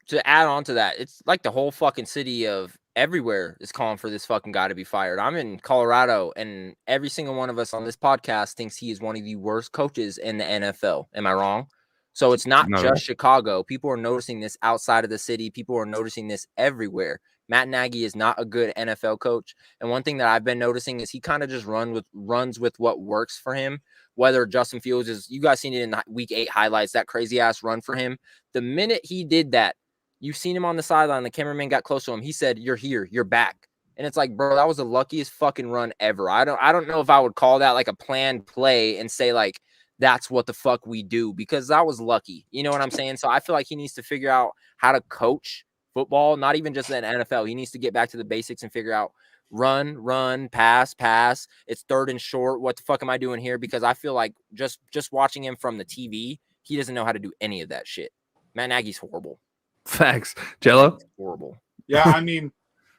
to add on to that, it's like the whole fucking city of everywhere is calling for this fucking guy to be fired. I'm in Colorado, and every single one of us on this podcast thinks he is one of the worst coaches in the NFL. Am I wrong? So it's not just Chicago. People are noticing this outside of the city. People are noticing this everywhere. Matt Nagy is not a good NFL coach. And one thing that I've been noticing is he kind of just runs with what works for him. Whether Justin Fields is, you guys seen it in the week 8 highlights, that crazy ass run for him. The minute he did that, you've seen him on the sideline. The cameraman got close to him. He said, "You're here. You're back." And it's like, bro, that was the luckiest fucking run ever. I don't know if I would call that like a planned play and say like that's what the fuck we do, because that was lucky. You know what I'm saying? So I feel like he needs to figure out how to coach football, not even just in NFL. He needs to get back to the basics and figure out run, pass. It's third and short. What the fuck am I doing here? Because I feel like just watching him from the TV, he doesn't know how to do any of that shit. Matt Nagy's horrible. Facts. Jello? Horrible. Yeah, I mean,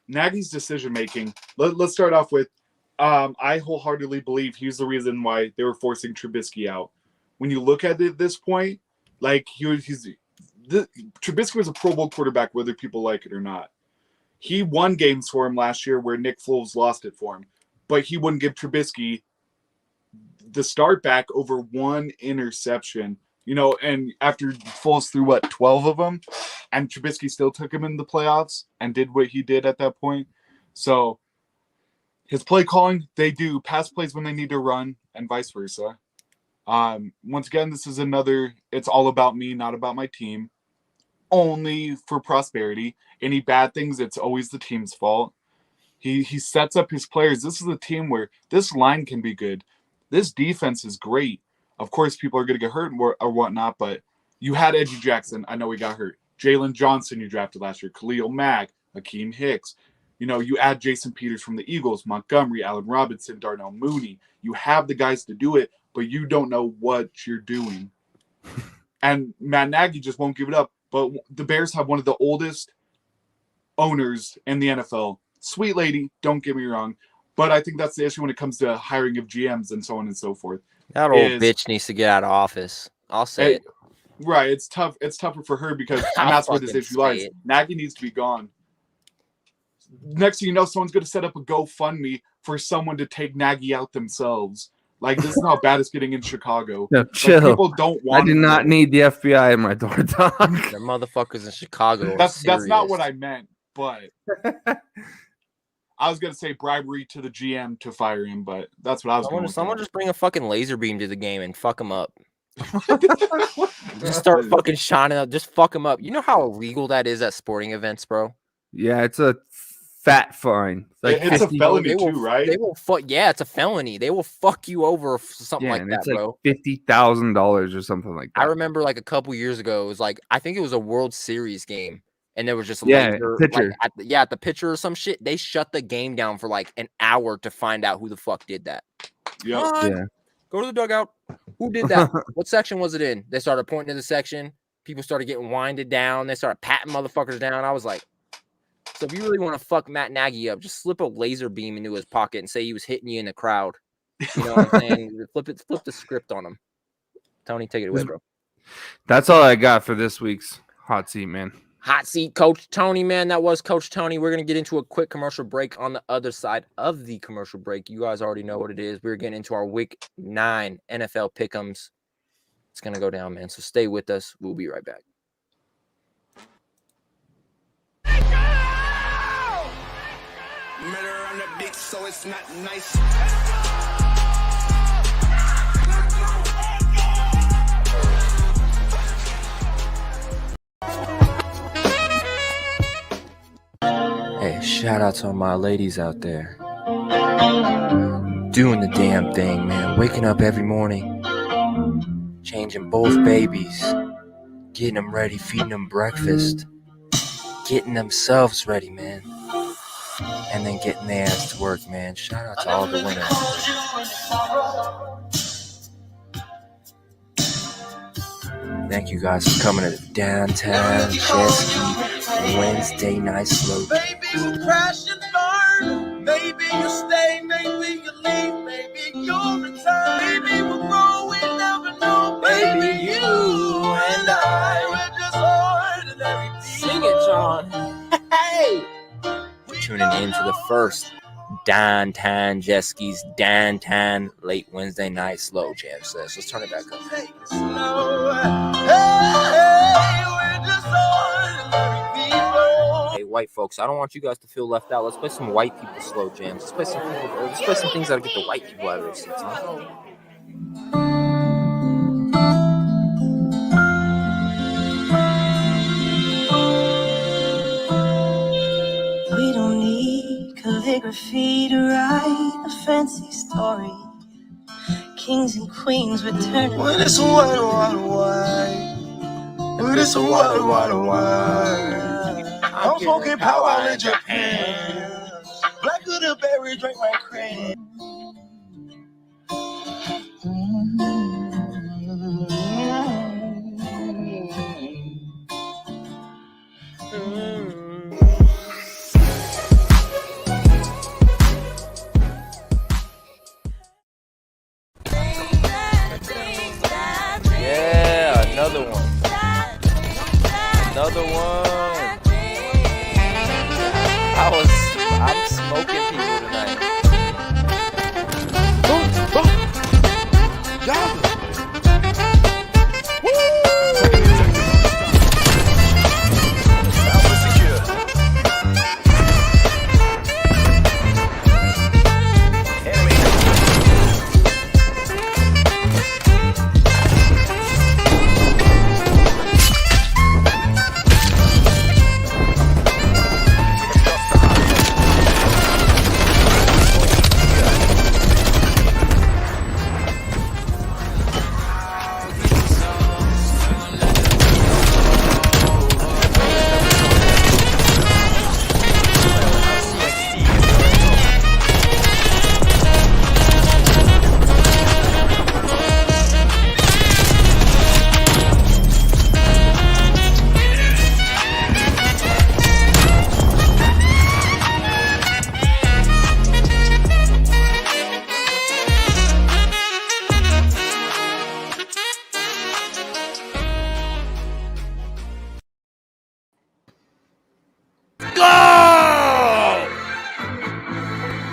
Nagy's decision-making. Let's start off with, I wholeheartedly believe he's the reason why they were forcing Trubisky out. When you look at it at this point, like Trubisky was a Pro Bowl quarterback, whether people like it or not. He won games for him last year where Nick Foles lost it for him, but he wouldn't give Trubisky the start back over one interception. And after Foles threw 12 of them, and Trubisky still took him in the playoffs and did what he did at that point. So his play calling, they do pass plays when they need to run and vice versa. Once again, this is another, it's all about me, not about my team. Only for prosperity. Any bad things, it's always the team's fault. He sets up his players. This is a team where this line can be good. This defense is great. Of course, people are going to get hurt or whatnot, but you had Eddie Jackson. I know he got hurt. Jalen Johnson you drafted last year. Khalil Mack, Akeem Hicks. You add Jason Peters from the Eagles, Montgomery, Allen Robinson, Darnell Mooney. You have the guys to do it, but you don't know what you're doing. And Matt Nagy just won't give it up. But the Bears have one of the oldest owners in the NFL. Sweet lady, don't get me wrong. But I think that's the issue when it comes to hiring of GMs and so on and so forth. That old bitch needs to get out of office. I'll say it. Right. It's tough. It's tougher for her because and that's where this issue lies. Nagy needs to be gone. Next thing you know, someone's going to set up a GoFundMe for someone to take Nagy out themselves. Like, this is how bad it's getting in Chicago. No, chill. People don't want I do not need the FBI in my door, dog. The motherfuckers in Chicago. That's not what I meant, but I was going to say bribery to the GM to fire him, but that's what I was going to say. Someone just bring a fucking laser beam to the game and fuck him up. Just start fucking shining up. Just fuck him up. You know how illegal that is at sporting events, bro? Yeah, it's a fat fine. It's a felony too, right? They will fuck. Yeah, it's a felony. They will fuck you over for something like that, bro. $50,000 or something like that. I remember like a couple years ago, it was like I think it was a World Series game, and there was just a pitcher. Like, at the pitcher or some shit. They shut the game down for like an hour to find out who the fuck did that. Yep. Yeah. Go to the dugout. Who did that? What section was it in? They started pointing to the section. People started getting winded down. They started patting motherfuckers down. I was like, So if you really want to fuck Matt Nagy up, just slip a laser beam into his pocket and say he was hitting you in the crowd. You know what I'm saying? Flip the script on him. Tony, take it away, bro. That's all I got for this week's hot seat, man. Hot seat, Coach Tony, man. That was Coach Tony. We're going to get into a quick commercial break. On the other side of the commercial break, you guys already know what it is. We're getting into our Week 9 NFL Pick'ems. It's going to go down, man. So stay with us. We'll be right back. Murder on the beat, so it's not nice. Hey, shout out to all my ladies out there. Doing the damn thing, man. Waking up every morning. Changing both babies. Getting them ready, feeding them breakfast. Getting themselves ready, man. And then getting their ass to work, man. Shout out to all the women. Thank you guys for coming to the downtown Chesky Wednesday night slow. Maybe you crash and burn. Maybe you stay. Maybe you leave. Maybe you'll return. Maybe we'll grow. We never know. Maybe you and I were just ordinary people. Sing it, John. Hey! Tuning in to the first downtown Jesky's downtown late Wednesday night slow jam session. Let's turn it back up. Take it slow. Hey, we're just ordinary people. Hey, white folks, I don't want you guys to feel left out. Let's play some white people slow jams. Let's play some things that'll get the white people out of their seats, huh? We don't need calligraphy to write a fancy story. Kings and queens returning. When it's a white. When it's a white. I'm smoking power in Japan. Black of the berry, drink my cream. Yeah, another one. Another one. I'm smoking people tonight.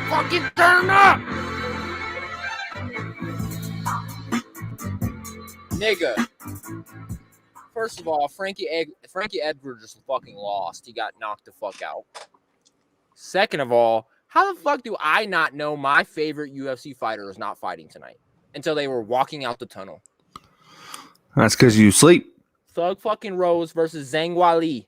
Fucking turn up! Nigga. First of all, Frankie Edwards just fucking lost. He got knocked the fuck out. Second of all, how the fuck do I not know my favorite UFC fighter is not fighting tonight until they were walking out the tunnel? That's because you sleep. Thug fucking Rose versus Zhang Weili.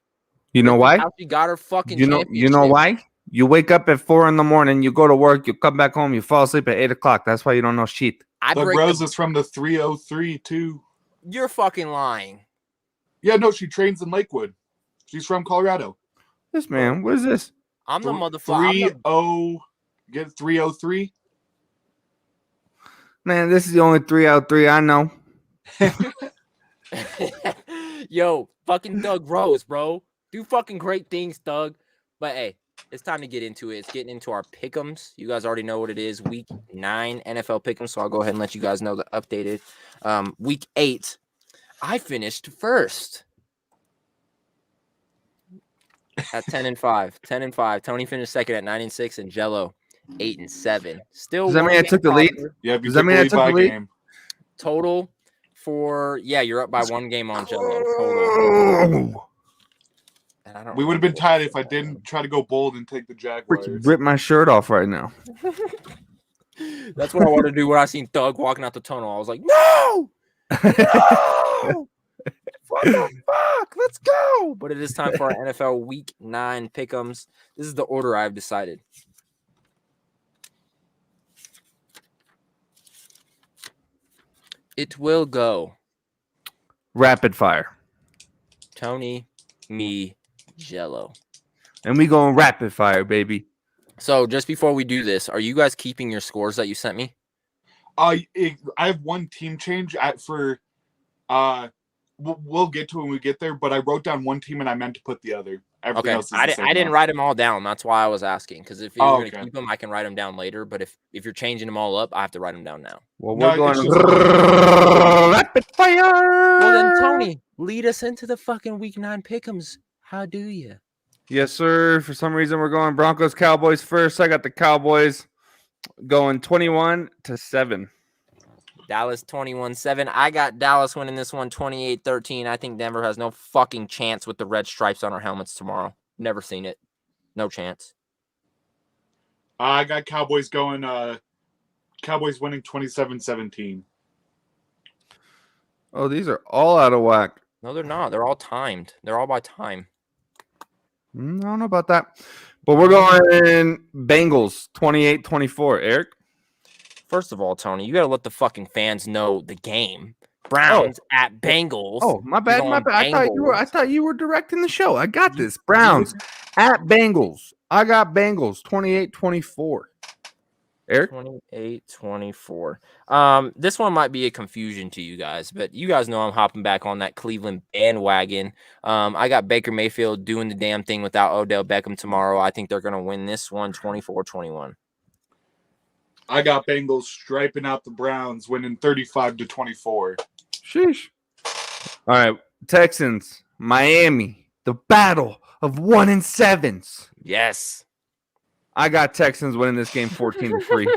You know why? How she got her fucking You know why? You wake up at 4 a.m, you go to work, you come back home, you fall asleep at 8 o'clock. That's why you don't know shit. The Rose is from the 303 too. You're fucking lying. Yeah, no, she trains in Lakewood. She's from Colorado. This man, what is this? I'm the motherfucker. Get 303. Man, this is the only 303 I know. Yo, fucking Thug Rose, bro. Do fucking great things, Thug. But hey, it's time to get into it. It's getting into our pick'ems. You guys already know what it is. Week 9 NFL pick'ems. So I'll go ahead and let you guys know the updated. Week 8, I finished first at 10-5. 10-5. Tony finished second at 9-6, and Jello 8-7. Still, does that mean I took the lead? Yeah, Does that mean I took the lead? Game. Total for you're up by 1 game on Jello. Total. Oh, And I don't We would have been tied if I didn't try to go bold and take the Jaguars. freaking rip my shirt off right now. That's what I wanted to do when I seen Doug walking out the tunnel. I was like, no! No! What the fuck? Let's go! But it is time for our NFL Week 9 pick'ems. This is the order I've decided. It will go Rapid fire. Tony, me, Jello. And we going rapid fire, baby. So just before we do this, are you guys keeping your scores that you sent me? I have one team change we'll get to it when we get there, but I wrote down one team and I meant to put the other. Everything else is I the same didn't now. write them all down. That's why I was asking. Because if you're going to keep them, I can write them down later. But if you're changing them all up, I have to write them down now. Well, No, we're going it's just- rapid fire. Well, then, Tony, lead us into the fucking Week 9 pick'ems. How do you? Yes, sir. For some reason, we're going Broncos Cowboys first. I got the Cowboys going 21-7. Dallas 21-7. I got Dallas winning this one 28-13. I think Denver has no fucking chance with the red stripes on our helmets tomorrow. Never seen it. No chance. I got Cowboys going. Cowboys winning 27-17. Oh, these are all out of whack. No, they're not. They're all timed. They're all by time. I don't know about that. But we're going Bengals 28-24. Eric? First of all, Tony, you got to let the fucking fans know the game. Browns at Bengals. Oh, my bad. You're My going bad. Bengals. I thought you were directing the show. I got this. Browns at Bengals. I got Bengals 28-24. Eric? 28-24. This one might be a confusion to you guys, but you guys know I'm hopping back on that Cleveland bandwagon. I got Baker Mayfield doing the damn thing without Odell Beckham tomorrow. I think they're going to win this one 24-21. I got Bengals striping out the Browns, winning 35-24. Sheesh. All right. Texans, Miami, the battle of 1-7s. Yes. I got Texans winning this game 14-3.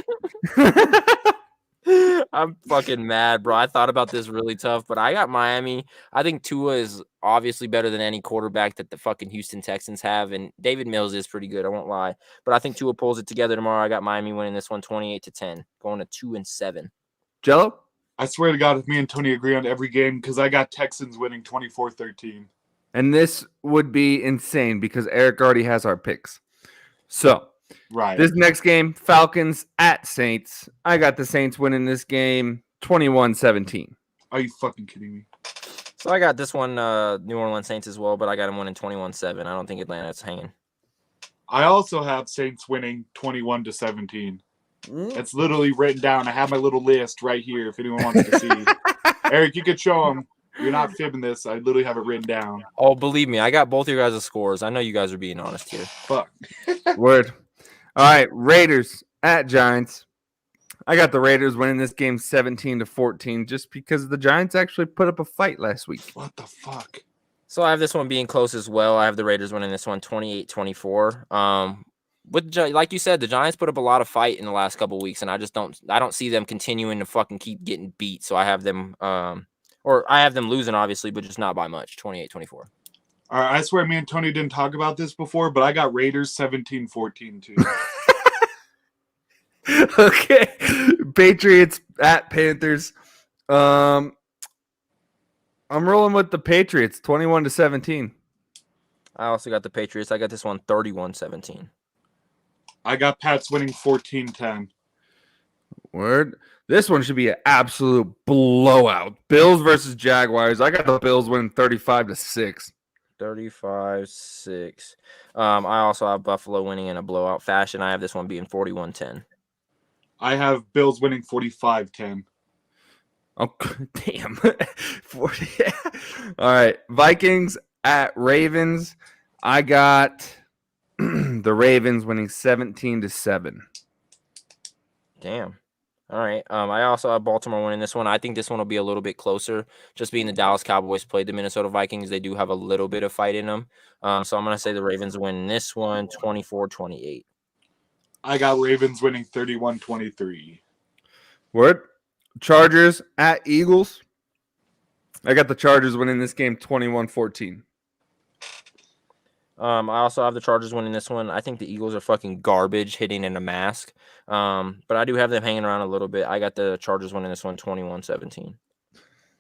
I'm fucking mad, bro. I thought about this really tough, but I got Miami. I think Tua is obviously better than any quarterback that the fucking Houston Texans have, and David Mills is pretty good, I won't lie. But I think Tua pulls it together tomorrow. I got Miami winning this one 28-10, going to 2-7. Jello? I swear to God, if me and Tony agree on every game, because I got Texans winning 24-13. And this would be insane because Eric already has our picks. So, right. This next game, Falcons at Saints. I got the Saints winning this game 21-17. Are you fucking kidding me? So I got this one, New Orleans Saints as well, but I got them winning 21-7. I don't think Atlanta's hanging. I also have Saints winning 21-17. It's literally written down. I have my little list right here if anyone wants to see. Eric, you could show them. You're not fibbing this. I literally have it written down. Oh, believe me, I got both your guys' scores. I know you guys are being honest here. Fuck. Word. All right, Raiders at Giants. I got the Raiders winning this game 17-14 just because the Giants actually put up a fight last week. What the fuck? So I have this one being close as well. I have the Raiders winning this one 28-24. Like you said, the Giants put up a lot of fight in the last couple of weeks, and I don't see them continuing to fucking keep getting beat. So I have them I have them losing, obviously, but just not by much. 28-24. All right, I swear me and Tony didn't talk about this before, but I got Raiders 17-14 too. Okay. Patriots at Panthers. I'm rolling with the Patriots 21-17. I also got the Patriots. I got this one 31-17. I got Pats winning 14-10. Word. This one should be an absolute blowout. Bills versus Jaguars. I got the Bills winning 35-6. 35-6. I also have Buffalo winning in a blowout fashion. I have this one being 41-10. I have Bills winning 45-10. Oh, damn. 40. All right. Vikings at Ravens. I got the Ravens winning 17-7. Damn. All right. I also have Baltimore winning this one. I think this one will be a little bit closer. Just being the Dallas Cowboys played the Minnesota Vikings, they do have a little bit of fight in them. So I'm going to say the Ravens win this one 24-28. I got Ravens winning 31-23. Word. Chargers at Eagles. I got the Chargers winning this game 21-14. I also have the Chargers winning this one. I think the Eagles are fucking garbage hitting in a mask. But I do have them hanging around a little bit. I got the Chargers winning this one 21-17.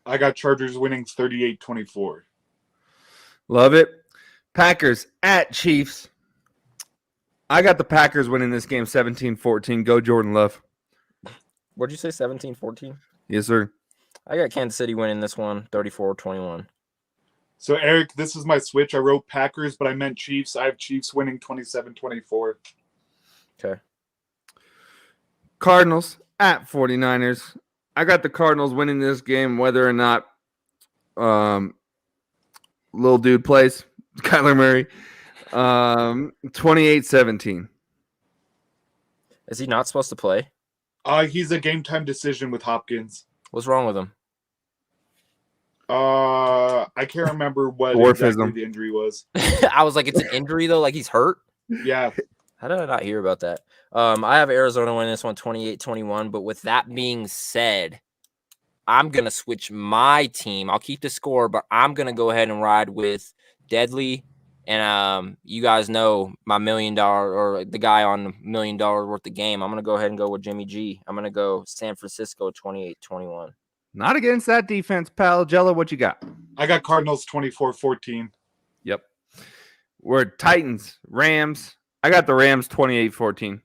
I got Chargers winning 38-24. Love it. Packers at Chiefs. I got the Packers winning this game 17-14. Go Jordan Love. What'd you say, 17-14? Yes, sir. I got Kansas City winning this one 34-21. So, Eric, this is my switch. I wrote Packers, but I meant Chiefs. I have Chiefs winning 27-24. Okay. Cardinals at 49ers. I got the Cardinals winning this game, whether or not little dude plays. Kyler Murray. 28-17. Is he not supposed to play? He's a game time decision with Hopkins. What's wrong with him? I can't remember what exactly the injury was. I was like, it's an injury though, like he's hurt. Yeah. How did I not hear about that? I have Arizona winning this one 28-21. But with that being said, I'm gonna switch my team. I'll keep the score, but I'm gonna go ahead and ride with Deadly. And you guys know my $1 million or the guy on $1 million worth of game. I'm gonna go ahead and go with Jimmy G. I'm gonna go San Francisco 28-21. Not against that defense, pal. Jello, what you got? I got Cardinals 24-14. Yep. We're Titans, Rams. I got the Rams 28-14.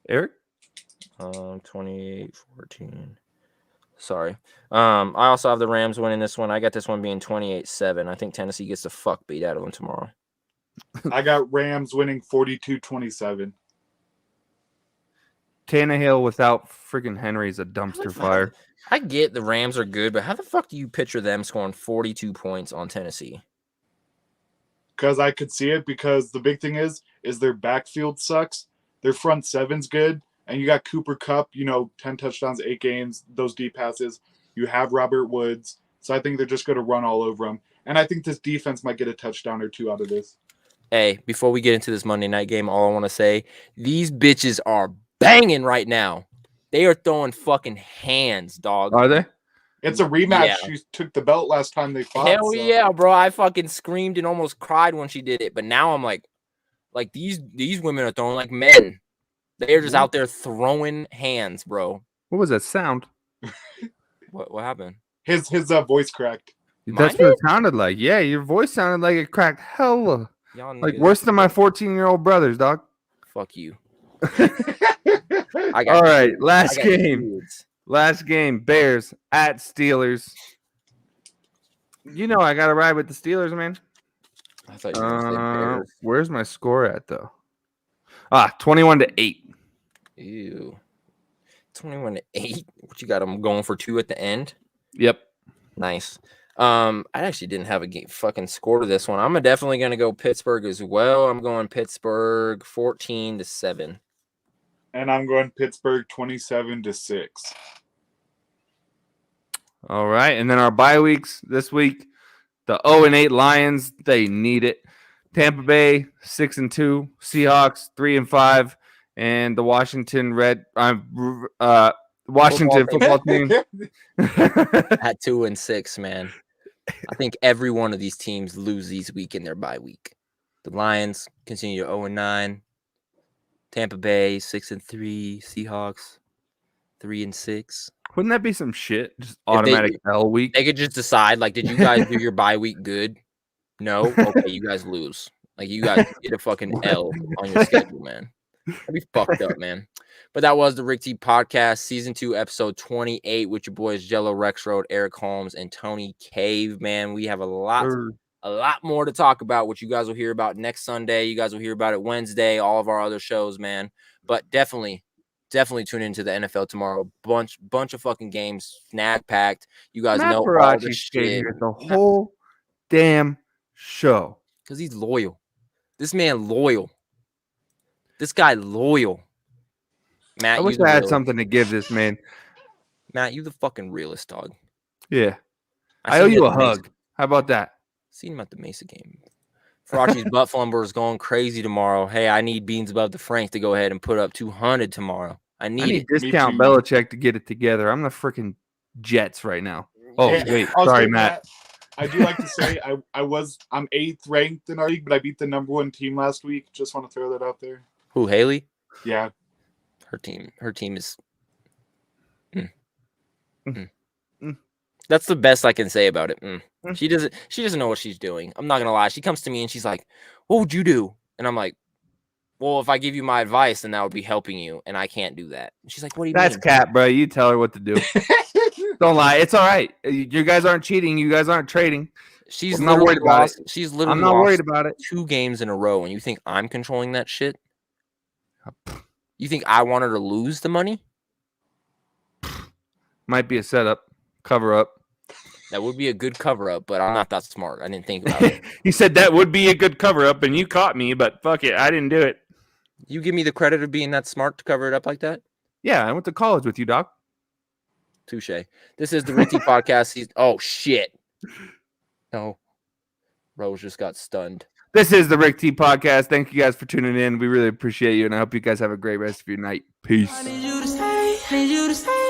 Eric? 28-14. Sorry. I also have the Rams winning this one. I got this one being 28-7. I think Tennessee gets the fuck beat out of them tomorrow. I got Rams winning 42-27. Tannehill without freaking Henry is a dumpster fire. I get the Rams are good, but how the fuck do you picture them scoring 42 points on Tennessee? Because I could see it, because the big thing is their backfield sucks. Their front seven's good. And you got Cooper Kupp, 10 touchdowns, 8 games, those deep passes. You have Robert Woods. So I think they're just going to run all over them. And I think this defense might get a touchdown or two out of this. Hey, before we get into this Monday night game, all I want to say, these bitches are banging right now. They are throwing fucking hands, dog. Are they? It's a rematch. Yeah. She took the belt last time they fought. Hell yeah, bro. I fucking screamed and almost cried when she did it. But now I'm like these women are throwing like men. They're just out there throwing hands, bro. What was that sound? What happened? His voice cracked. That's what it sounded like. Yeah, your voice sounded like it cracked hella. Like worse than my 14-year-old brothers, dog. Fuck you. All right, last game. Last game. Bears at Steelers. You know I got to ride with the Steelers, man. I thought you were going to say Bears. Where's my score at, though? 21-8. Ew. 21-8. What you got? I'm going for 2 at the end. Yep. Nice. I actually didn't have a fucking score to this one. I'm definitely going to go Pittsburgh as well. I'm going Pittsburgh 14-7. And I'm going Pittsburgh 27-6. All right. And then our bye weeks this week, the 0-8 Lions, they need it. Tampa Bay 6-2, Seahawks 3-5, and the Washington football team at 2-6, man. I think every one of these teams lose these week in their bye week. The Lions continue to 0-9. Tampa Bay 6-3. Seahawks 3-6. Wouldn't that be some shit? Just automatic L week. They could just decide, like, did you guys do your bye week good? No? Okay, you guys lose. Like, you guys get a fucking L on your schedule, man. That'd be fucked up, man. But that was the Rick T Podcast, Season 2, Episode 28, with your boys Jello, Rex Road, Eric Holmes, and Tony Cave, man. We have a lot more to talk about, which you guys will hear about next Sunday. You guys will hear about it Wednesday, all of our other shows, man. But definitely tune into the NFL tomorrow. Bunch of fucking games, snag packed. You guys know all the shit. The whole damn show. Because he's loyal. This man loyal. This guy loyal. Matt, I wish I had something to give this man. Matt, you the fucking realest, dog. Yeah. I owe seen him you at a the hug. Mesa. How about that? Seen him at the Mesa game. Farachi's butt flumber is going crazy tomorrow. Hey, I need Beans Above the Frank to go ahead and put up 200 tomorrow. I need it. Discount Belichick to get it together. I'm the freaking Jets right now. Oh, wait. Sorry, Matt. I do like to say I'm 8th ranked in our league, but I beat the number 1 team last week. Just want to throw that out there. Who, Haley? Yeah. Her team is That's the best I can say about it. She doesn't know what she's doing. I'm not gonna lie. She comes to me and she's like, "What would you do?" And I'm like, "Well, if I give you my advice, then that would be helping you, and I can't do that." And she's like, "What do you mean?" That's cap, bro. You tell her what to do. Don't lie. It's all right. You guys aren't cheating. You guys aren't trading. She's not worried about it. She's literally I'm not worried about it. 2 games in a row, and you think I'm controlling that shit? You think I want her to lose the money? Might be a setup, cover up. That would be a good cover up, but I'm not that smart. I didn't think about it. You said that would be a good cover up, and you caught me, but fuck it, I didn't do it. You give me the credit of being that smart to cover it up like that? Yeah, I went to college with you, Doc. Touche. This is the Ricky podcast. Oh shit! No, Rose just got stunned. This is the Rick T podcast. Thank you guys for tuning in. We really appreciate you, and I hope you guys have a great rest of your night. Peace. I need you to stay.